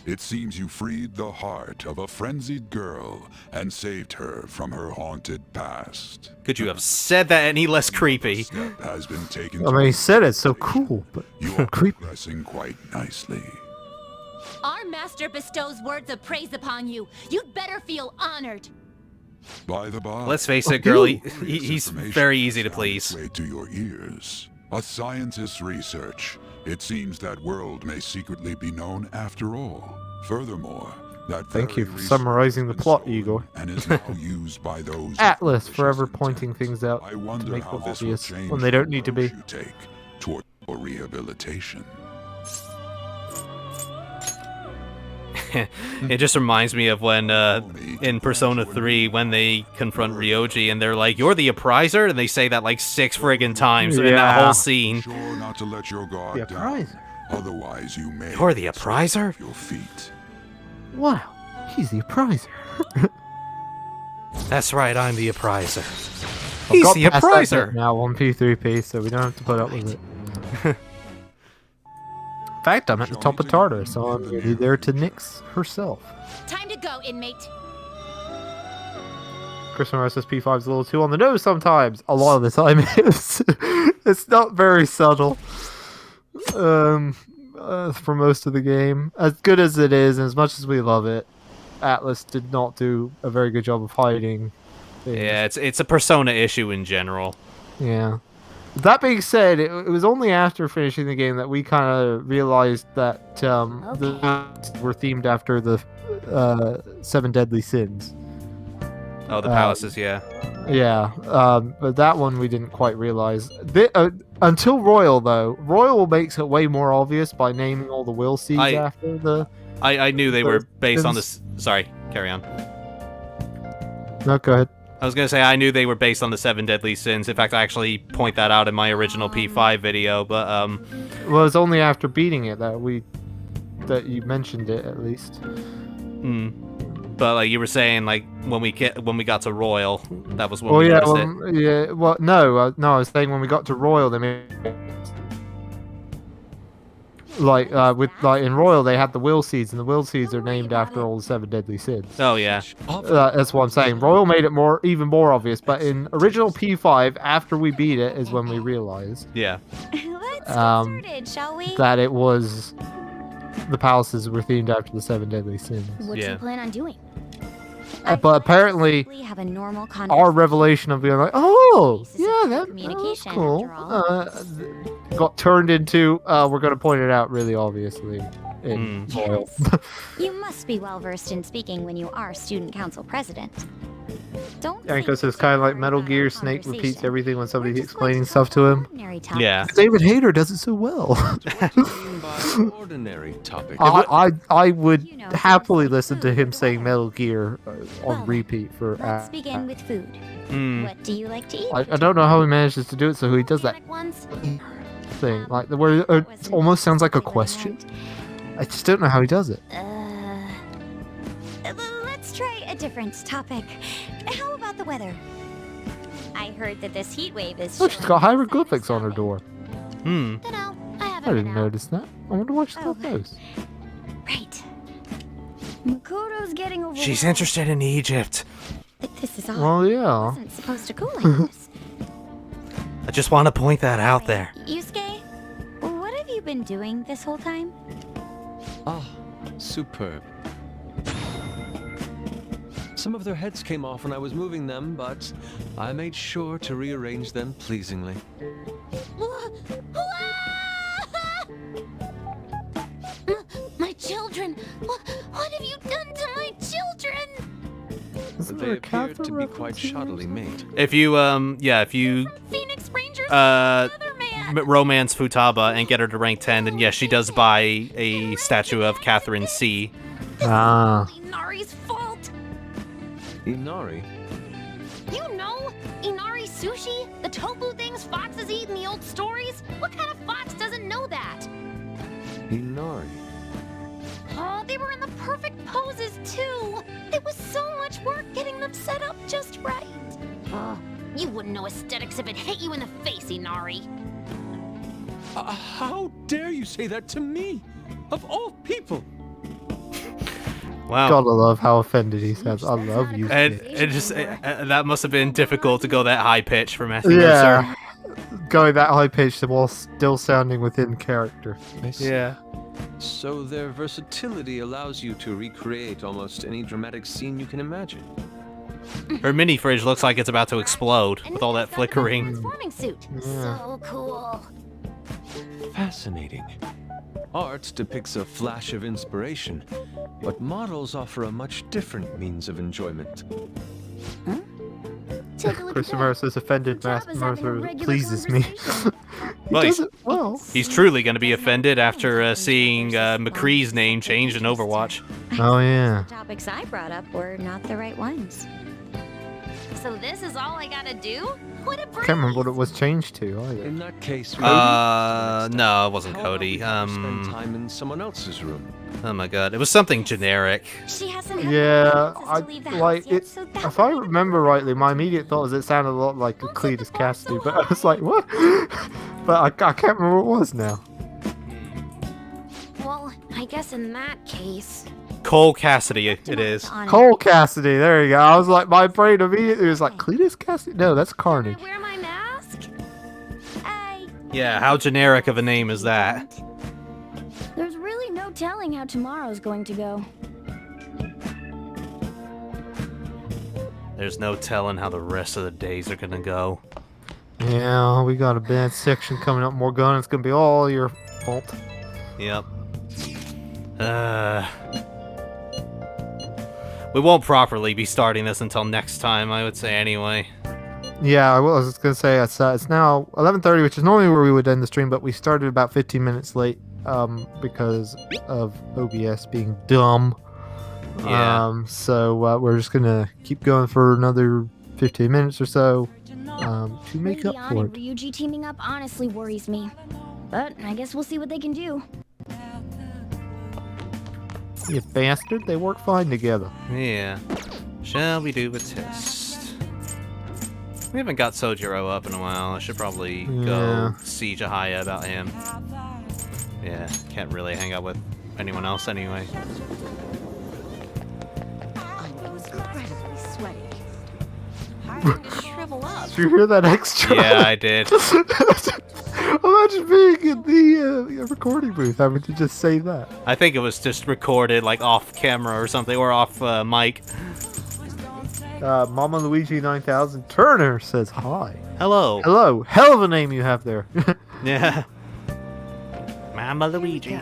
It seems you freed the heart of a frenzied girl and saved her from her haunted past. Could you have said that any less creepy? Has been taken. I mean, he said it's so cool, but you are progressing quite nicely. Our master bestows words of praise upon you. You'd better feel honored. By the by, let's face it, girl, he's very easy to please. Way to your ears. A scientist's research. It seems that world may secretly be known after all. Furthermore, that thank you for summarizing the plot, Igor. And is now used by those Atlas forever pointing things out to make them obvious when they don't need to be. for rehabilitation. It just reminds me of when, in Persona 3, when they confront Ryoji and they're like, "You're the appriser?" And they say that like 6 friggin' times in that whole scene. Sure not to let your guard The down. appriser? Otherwise, you may. You're the appriser? Your feet. Wow, he's the appriser. That's right, I'm the appriser. I've He's got the past that appriser! bit now on P3P, so we don't have to put up with it. In fact, I'm at the top of Tartar, so I'm really there to Nyx herself. Time to go, inmate. Chris Morris says P5 is a little too on the nose sometimes. A lot of the time it is. It's not very subtle. For most of the game. As good as it is, and as much as we love it, Atlas did not do a very good job of hiding things. Yeah, it's a Persona issue in general. Yeah. That being said, it was only after finishing the game that we kind of realized that the were themed after the 7 Deadly Sins. Oh, the palaces, yeah. Yeah, but that one we didn't quite realize. Until Royal, though. Royal makes it way more obvious by naming all the will seeds after the... I knew they were based on this... Sorry, carry on. No, go ahead. I was going to say, I knew they were based on the 7 Deadly Sins. In fact, I actually point that out in my original P5 video, but... Well, it's only after beating it that you mentioned it, at least. But like you were saying, like when we got to Royal, that was when we noticed it. Yeah. Well, no, I was saying when we got to Royal, they made in Royal they had the will seeds, and the will seeds are named after all the 7 Deadly Sins. Oh yeah. That's what I'm saying. Royal made it even more obvious, but in original P5, after we beat it, is when we realized. Yeah. Let's get started, shall we? That it was the palaces were themed after the 7 Deadly Sins. What do you plan on doing? But apparently, have a normal our revelation of being like, oh, yeah, that's cool, got turned into, we're going to point it out really obviously in Royal. You must be well versed in speaking when you are student council president. Don't Yanko says kind of like Metal Gear, Snake repeats everything when somebody's explaining stuff to him. Yeah. David Hayter does it so well. Ordinary topic. I would happily listen to him saying Metal Gear on repeat for. Let's begin with food. What do you like to eat? I don't know how he manages to do it, so he does that thing, like where it almost sounds like a question. I just don't know how he does it. Let's try a different topic. How about the weather? I heard that this heat wave is. Oh, she's got hieroglyphics on her door. I I didn't notice that. I wonder what she's got those. Right. Makoto's getting over. She's interested in Egypt. This is all. Well, yeah. I wasn't supposed to go like this. I just want to point that out there. Yusuke, what have you been doing this whole time? Ah, superb. Some of their heads came off when I was moving them, but I made sure to rearrange them pleasingly. My children! What have you done to my children? They appear to be quite shoddily made. If you Phoenix Rangers romance Futaba and get her to rank 10, then yes, she does buy a statue of Catherine C. Inari's fault! Inari? You know? Inari sushi? The tofu things foxes eat in the old stories? What kind of fox doesn't know that? Inari? Oh, they were in the perfect poses, too! It was so much work getting them set up just right. You wouldn't know aesthetics if it hit you in the face, Inari. How dare you say that to me? Of all people! Wow. Gotta love how offended he says, I love you. And it just that must have been difficult to go that high pitch for Matthew Yeah. Going that high pitched while still sounding within character. I see. Yeah. So their versatility allows you to recreate almost any dramatic scene you can imagine. Her mini fridge looks like it's about to explode with all that flickering. Transforming suit. So cool. Fascinating. Art depicts a flash of inspiration, but models offer a much different means of enjoyment. Chris Romero says offended Mercer pleases me. Well, does it well. He's truly going to be offended after seeing McCree's name changed in Overwatch. Oh, yeah. The topics I brought up were not the right ones. So this is all I gotta do? What a Can't remember what it was changed to either. In that case, no, it wasn't how Cody. about we spend time in someone else's room. Oh my god, it was something generic. She hasn't had Yeah, the I to leave the house like yet, it. so that If I remember rightly, my immediate thought was it sounded a lot like Cletus Cassidy, but I was like, what? But I can't remember what it was now. Well, I guess in that case... Cole Cassidy, it is. Cole Cassidy, there you go. I was like, my brain immediately was like, Cletus Cassidy? No, that's Carnage. Wear my mask? Yeah, how generic of a name is that? There's really no telling how tomorrow's going to go. There's no telling how the rest of the days are gonna go. Yeah, we got a bad section coming up. More gun. It's gonna be all your fault. Yep. We won't properly be starting this until next time, I would say, anyway. Yeah, I was just gonna say it's now 11:30, which is normally where we would end the stream, but we started about 15 minutes late because of OBS being dumb. Yeah. So we're just gonna keep going for another 15 minutes or so to make up Leon for and it. Ryuji teaming up honestly worries me. But I guess we'll see what they can do. You bastard! They work fine together. Yeah. Shall we do a test? We haven't got Sojiro up in a while. I should probably go see Jahaya about him. Yeah, can't really hang out with anyone else anyway. I was incredibly sweaty. Shrivel up. Did you hear that extra? Yeah, I did. Imagine being in the recording booth having to just say that. I think it was just recorded like off camera or something, or off mic. Mama Luigi 9000 Turner says hi. Hello. Hello. Hell of a name you have there. Yeah. Mama Luigi.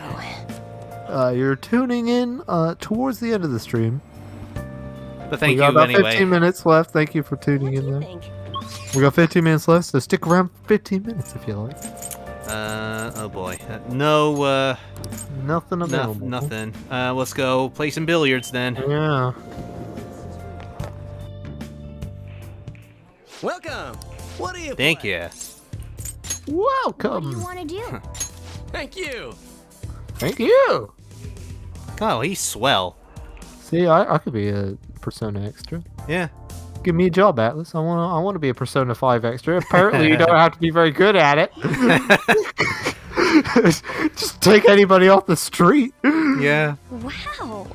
You're tuning in towards the end of the stream. But thank we got you about anyway. 15 minutes left. Thank you for tuning in there. We got 15 minutes left, so stick around for 15 minutes if you like. Oh boy. Nothing available. Nothing. Let's go play some billiards then. Yeah. Welcome. What do you Thank you. Welcome. What do you want to do? Thank you. Thank you. Oh, he's swell. See, I could be a Persona extra. Yeah. Give me a job, Atlas. I want to be a Persona 5 extra. Apparently, you don't have to be very good at it. Just take anybody off the street. Yeah. Wow.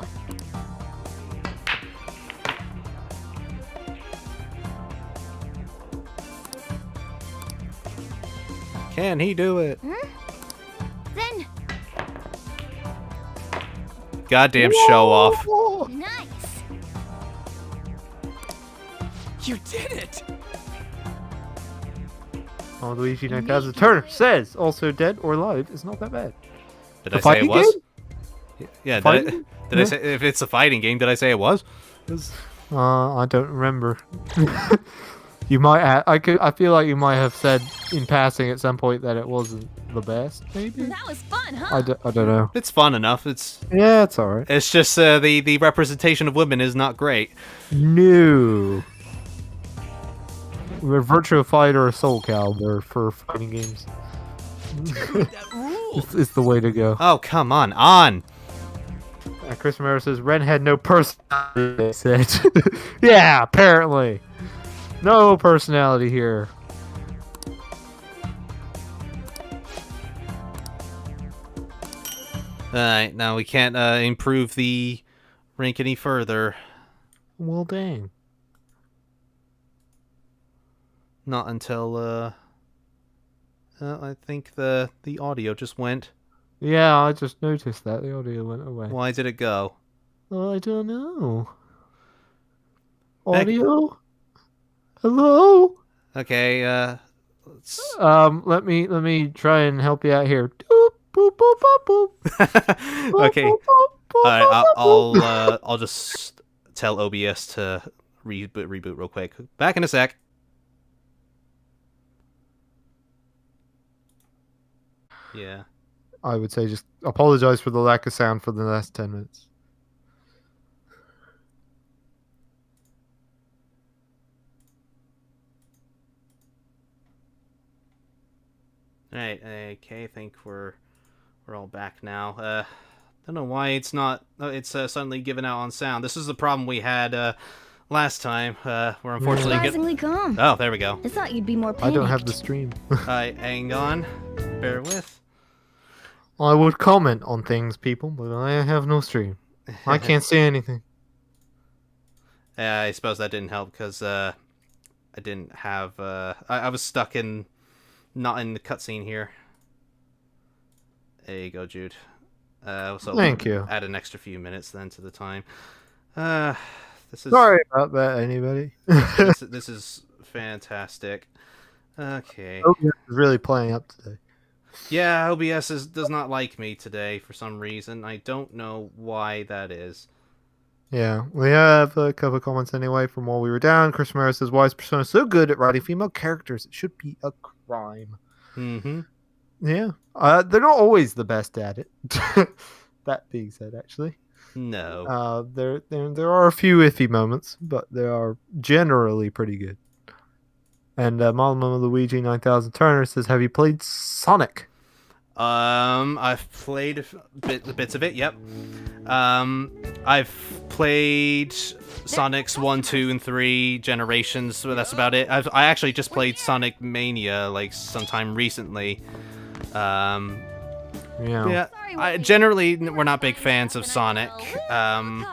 Can he do it? Then Goddamn show off. nice. You did it. Oh, Luigi 9000 Turner says also dead or alive is not that bad. Did A I say it fighting was? game? Yeah. Fighting? Did I say if it's a fighting game? Did I say it was? I don't remember. You might. I feel like you might have said in passing at some point that it wasn't the best. Maybe. That was fun, huh? I don't know. It's fun enough. It's alright. It's just the representation of women is not great. No. We're Virtua Fighter or Soul Calibur for fighting games. It's the way to go. Oh come on. Chris Romero says Ren had no personality. They said, yeah, apparently, no personality here. Alright, now we can't improve the rank any further. Well, dang. Not until I think the audio just went. Yeah, I just noticed that the audio went away. Why did it go? I don't know. Audio? Hello? Okay, let me try and help you out here. Doop, boop, boop, boop, boop. Okay. Alright, I'll just tell OBS to reboot real quick. Back in a sec. Yeah. I would say just apologize for the lack of sound for the last 10 minutes. Alright, okay, I think we're all back now. Don't know why it's not. It's suddenly given out on sound. This is the problem we had last time. We're unfortunately Surprisingly calm. Oh, there we go. I thought you'd be more panicked. I don't have the stream. Hang on. Bear with. I would comment on things, people, but I have no stream. I can't see anything. I suppose that didn't help because I didn't have. I was stuck not in the cutscene here. There you go, Jude. So Thank you. Add an extra few minutes then to the time. This is Sorry about that, anybody. this is fantastic. Okay. OBS is really playing up today. Yeah, OBS does not like me today for some reason. I don't know why that is. Yeah, we have a couple of comments anyway from while we were down. Chris Mara says, "Why is Persona so good at writing female characters? It should be a crime." Mm-hmm. Yeah, they're not always the best at it. That being said, actually, no. There are a few iffy moments, but they are generally pretty good. And Mama Luigi 9000 Turner says, "Have you played Sonic?" I've played bits of it. Yep. I've played Sonic's 1, 2, and 3 generations. So that's about it. I actually just played Sonic Mania like sometime recently. Yeah. Generally, we're not big fans of Sonic. But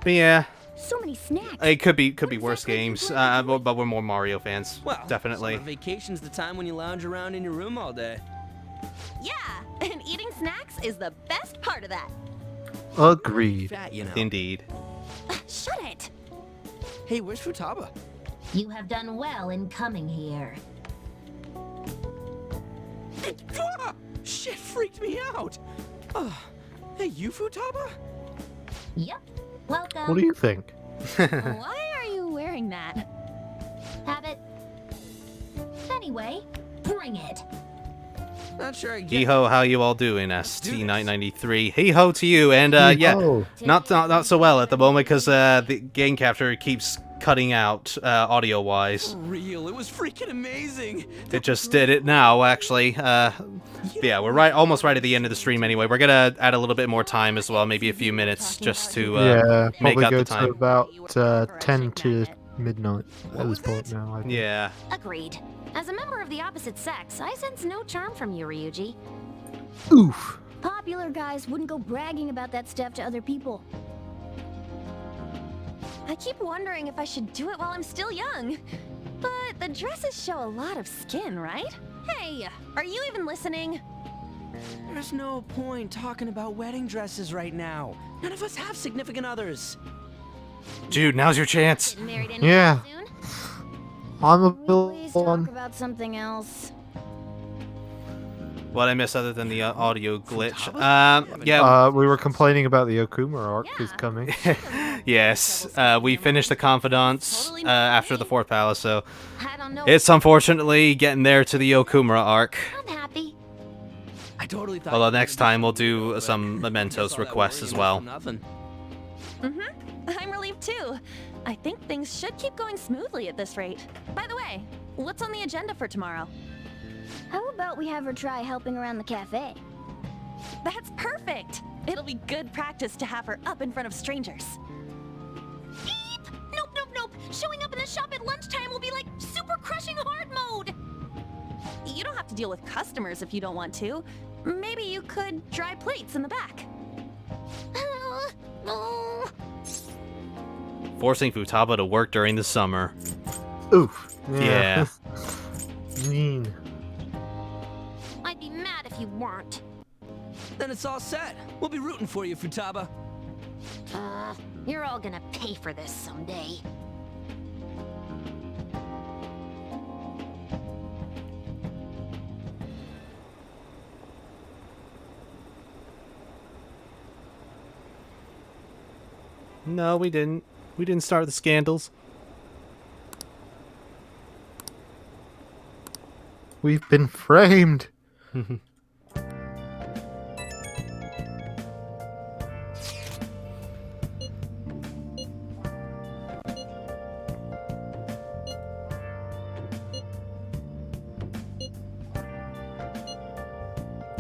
yeah. So many snacks. It could be worse games, but we're more Mario fans. Well, definitely. Summer vacation's the time when you lounge around in your room all day. Yeah, and eating snacks is the best part of that. Agreed. Fat, you know. Indeed. Shut it. Hey, where's Futaba? You have done well in coming here. Shit freaked me out. Hey, you Futaba? Yep. Welcome. What do you think? Why are you wearing that? Have it. Anyway, bring it. Not sure I get Hee-ho, how you all doing, ST993? Hee-ho to you, and yeah, not so well at the moment because the game capture keeps cutting out audio-wise. Real, it was freaking amazing. It just did it now, actually. Yeah, we're almost right at the end of the stream anyway. We're gonna add a little bit more time as well, maybe a few minutes, just to make up the time. To about 10 to midnight at this point now. I think. Yeah. Agreed. As a member of the opposite sex, I sense no charm from you, Ryuji. Oof. Popular guys wouldn't go bragging about that stuff to other people. I keep wondering if I should do it while I'm still young. But the dresses show a lot of skin, right? Hey, are you even listening? There's no point talking about wedding dresses right now. None of us have significant others. Dude, now's your chance. Yeah. I'm a Please talk villain. about something else. What I miss other than the audio glitch? Yeah. We were complaining about the Okumura arc is coming. Yes. We finished the confidants after the fourth palace, so it's unfortunately getting there to the Okumura arc. I'm happy. I totally thought. Although next time we'll do some mementos requests as well. I'm relieved too. I think things should keep going smoothly at this rate. By the way, what's on the agenda for tomorrow? How about we have her try helping around the cafe? That's perfect! It'll be good practice to have her up in front of strangers. Beep! Nope. Showing up in the shop at lunchtime will be like super crushing hard mode! You don't have to deal with customers if you don't want to. Maybe you could dry plates in the back. Forcing Futaba to work during the summer. Oof. Yeah. Mean. I'd be mad if you weren't. Then it's all set. We'll be rooting for you, Futaba. You're all gonna pay for this someday. No, we didn't. We didn't start the scandals. We've been framed.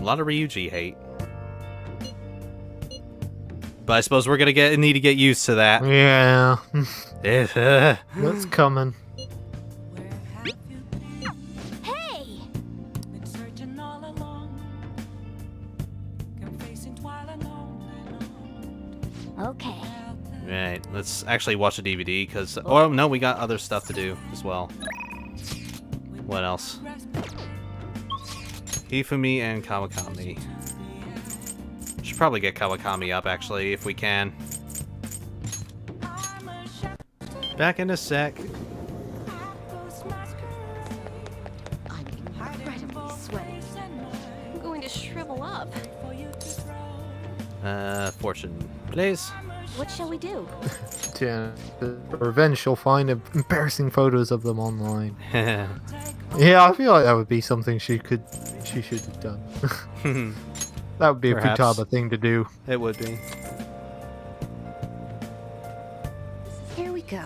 lot of Ryuji hate. But I suppose we're gonna need to get used to that. Yeah. That's coming. Hey! Okay. Right, let's actually watch the DVD, because... Oh, no, we got other stuff to do as well. What else? Hifumi and Kawakami. Should probably get Kawakami up, actually, if we can. Back in a sec. I'm incredibly sweaty. I'm going to shrivel up. Fortune, please. What shall we do? Yeah, for revenge, she'll find embarrassing photos of them online. Yeah, I feel like that would be something she should have done. That would be Perhaps. a Futaba thing to do. It would be. Here we go.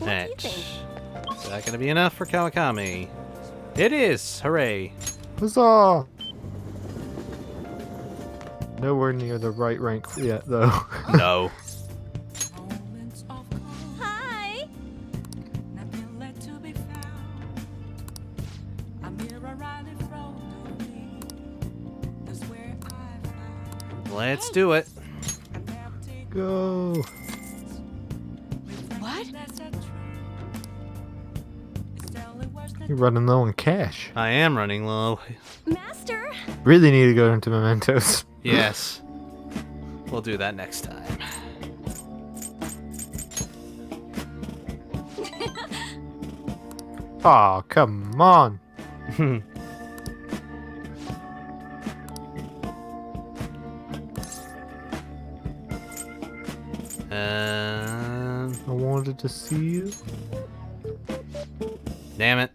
What do you think? Is that gonna be enough for Kawakami? It is! Hooray! Huzzah! Nowhere near the right rank yet, though. No. Hi! Let's do it. Go! What? You're running low on cash. I am running low. Master! Really need to go into mementos. Yes. We'll do that next time. Aw, come on. I wanted to see you. Damn it.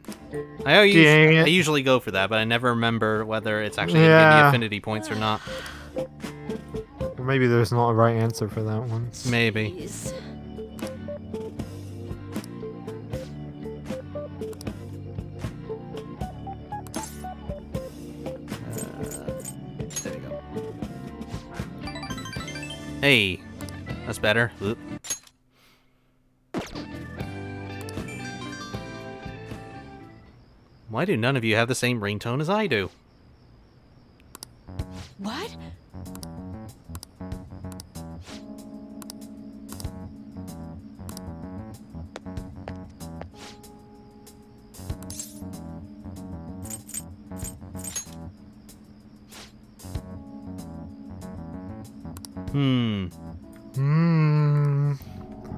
I usually go for that, but I never remember whether it's actually going to give me affinity points or not. Or maybe there's not a right answer for that one. Maybe. Jeez. There you go. Hey, that's better. Oop. Why do none of you have the same ringtone as I do? What?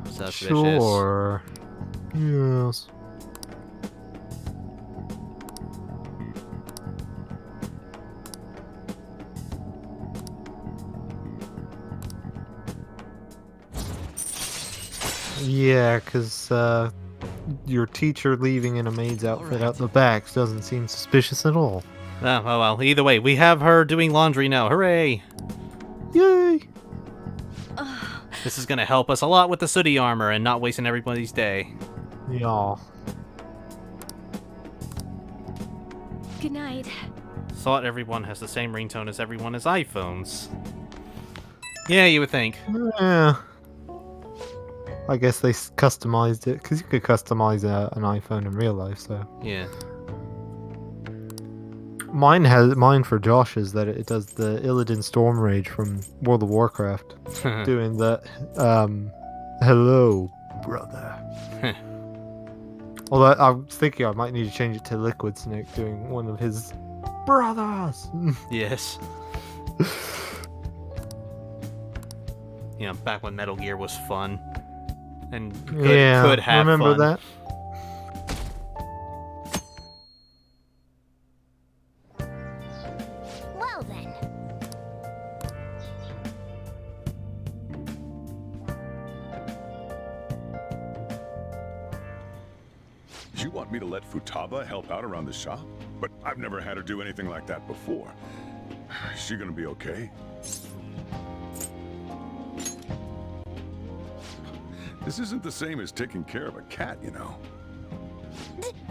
Suspicious. Sure. Yes. Yeah, because your teacher leaving in a maid's outfit out the back doesn't seem suspicious at all. Oh, well, either way, we have her doing laundry now. Hooray! Yay! This is going to help us a lot with the sooty armor and not wasting everybody's day. Yeah. Good night. Thought everyone has the same ringtone as everyone has iPhones. Yeah, you would think. Yeah. I guess they customized it, because you could customize an iPhone in real life, so... Yeah. Mine for Josh is that it does the Illidan Storm Rage from World of Warcraft. Doing the, hello, brother. Although I was thinking I might need to change it to Liquid Snake doing one of his brothers. Yes. You know, back when Metal Gear was fun. And could have remember fun. that? Well then. You want me to let Futaba help out around the shop? But I've never had her do anything like that before. Is she gonna be okay? This isn't the same as taking care of a cat, you know.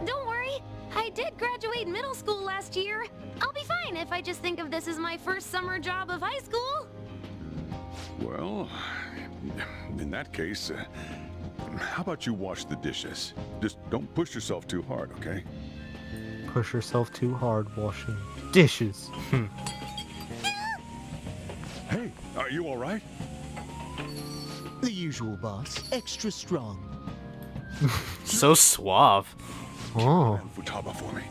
Don't worry. I did graduate middle school last year. I'll be fine if I just think of this as my first summer job of high school. Well, in that case, how about you wash the dishes? Just don't push yourself too hard, okay? Push yourself too hard washing dishes. Hey, are you all right? The usual, boss. Extra strong. So suave. Oh. Futaba for me.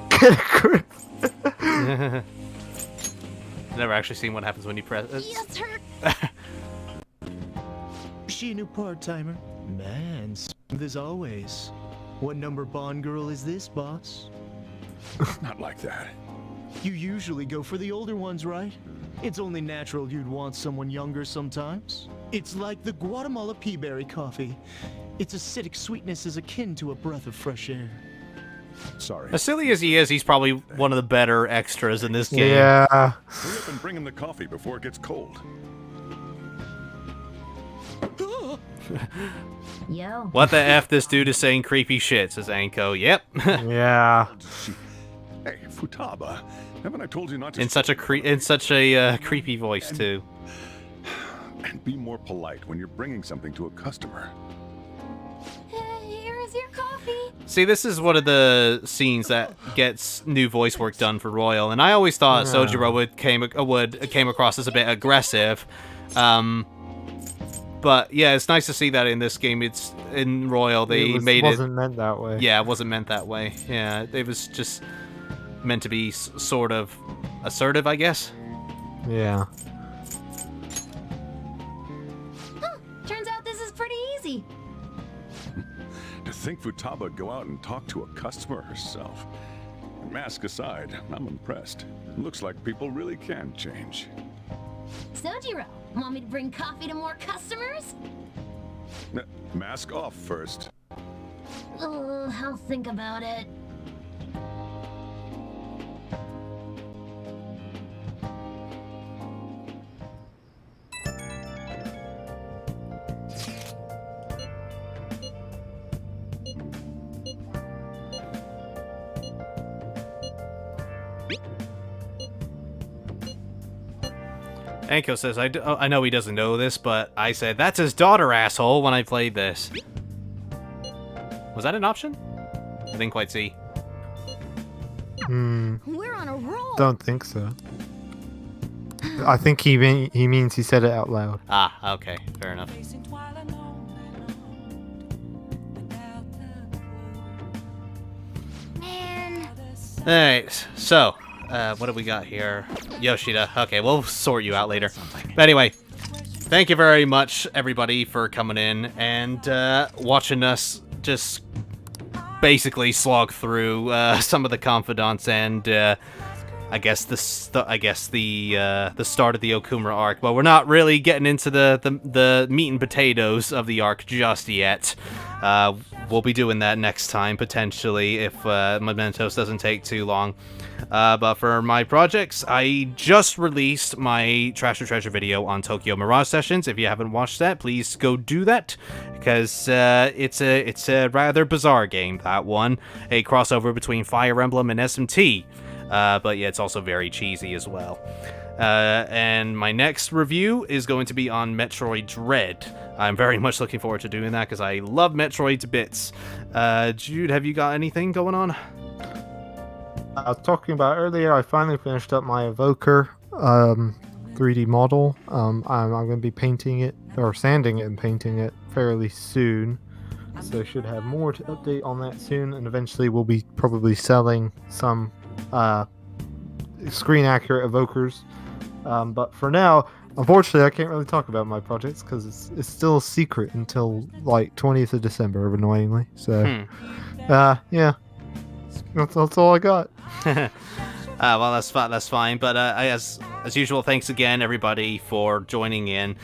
Get a grip. Never actually seen what happens when you press it. Yes, sir. She a new part-timer? Man, smooth as always. What number Bond girl is this, boss? Not like that. You usually go for the older ones, right? It's only natural you'd want someone younger sometimes. It's like the Guatemala peaberry coffee. Its acidic sweetness is akin to a breath of fresh air. Sorry. As silly as he is, he's probably one of the better extras in this game. Yeah. Hurry up and bring him the coffee before it gets cold. Yo. What the F, this dude is saying creepy shit, says Anko. Yep. Yeah. Hey, Futaba, haven't I told you not to... in such a creepy voice, too. And be more polite when you're bringing something to a customer. Here is your coffee. See, this is one of the scenes that gets new voice work done for Royal, and I always thought Sojiro would came across as a bit aggressive. But yeah, it's nice to see that in this game. It's in Royal It wasn't meant that way. Yeah, it wasn't meant that way. Yeah, it was just meant to be sort of assertive, I guess. Yeah. Turns out this is pretty easy. To think Futaba would go out and talk to a customer herself. Mask aside, I'm impressed. Looks like people really can change. Sojiro, want me to bring coffee to more customers? Mask off first. Oh, I'll think about it. Anko says, I know he doesn't know this, but I said, that's his daughter, asshole, when I played this. Was that an option? I didn't quite see. We're on a roll. Don't think so. I think he means he said it out loud. Ah, okay. Fair enough. Man. Alright, so, what do we got here? Yoshida. Okay, we'll sort you out later. But anyway, thank you very much, everybody, for coming in and watching us just basically slog through some of the confidants and I guess the start of the Okumura arc. But we're not really getting into the meat and potatoes of the arc just yet. We'll be doing that next time, potentially, if Mementos doesn't take too long. But for my projects, I just released my Trash or Treasure video on Tokyo Mirage Sessions. If you haven't watched that, please go do that, because it's a rather bizarre game, that one. A crossover between Fire Emblem and SMT. But yeah, it's also very cheesy as well. And my next review is going to be on Metroid Dread. I'm very much looking forward to doing that because I love Metroid to bits. Jude, have you got anything going on? I was talking about earlier, I finally finished up my Evoker 3D model. I'm going to be painting it, or sanding it and painting it fairly soon. So I should have more to update on that soon, and eventually we'll be probably selling some screen accurate evokers, but for now, unfortunately, I can't really talk about my projects because it's still a secret until like 20th of December, annoyingly. So yeah, that's all I got. Well, that's fine. But as usual, thanks again, everybody, for joining in,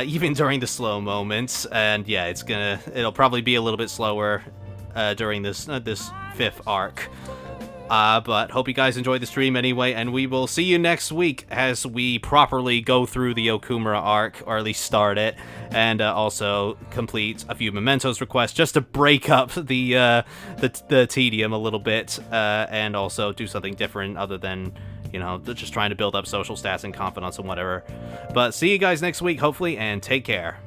even during the slow moments. And yeah, it'll probably be a little bit slower during this fifth arc. But hope you guys enjoyed the stream anyway, and we will see you next week as we properly go through the Okumura arc, or at least start it, and also complete a few mementos requests just to break up the tedium a little bit, and also do something different other than, you know, just trying to build up social stats and confidence and whatever. But see you guys next week, hopefully, and take care.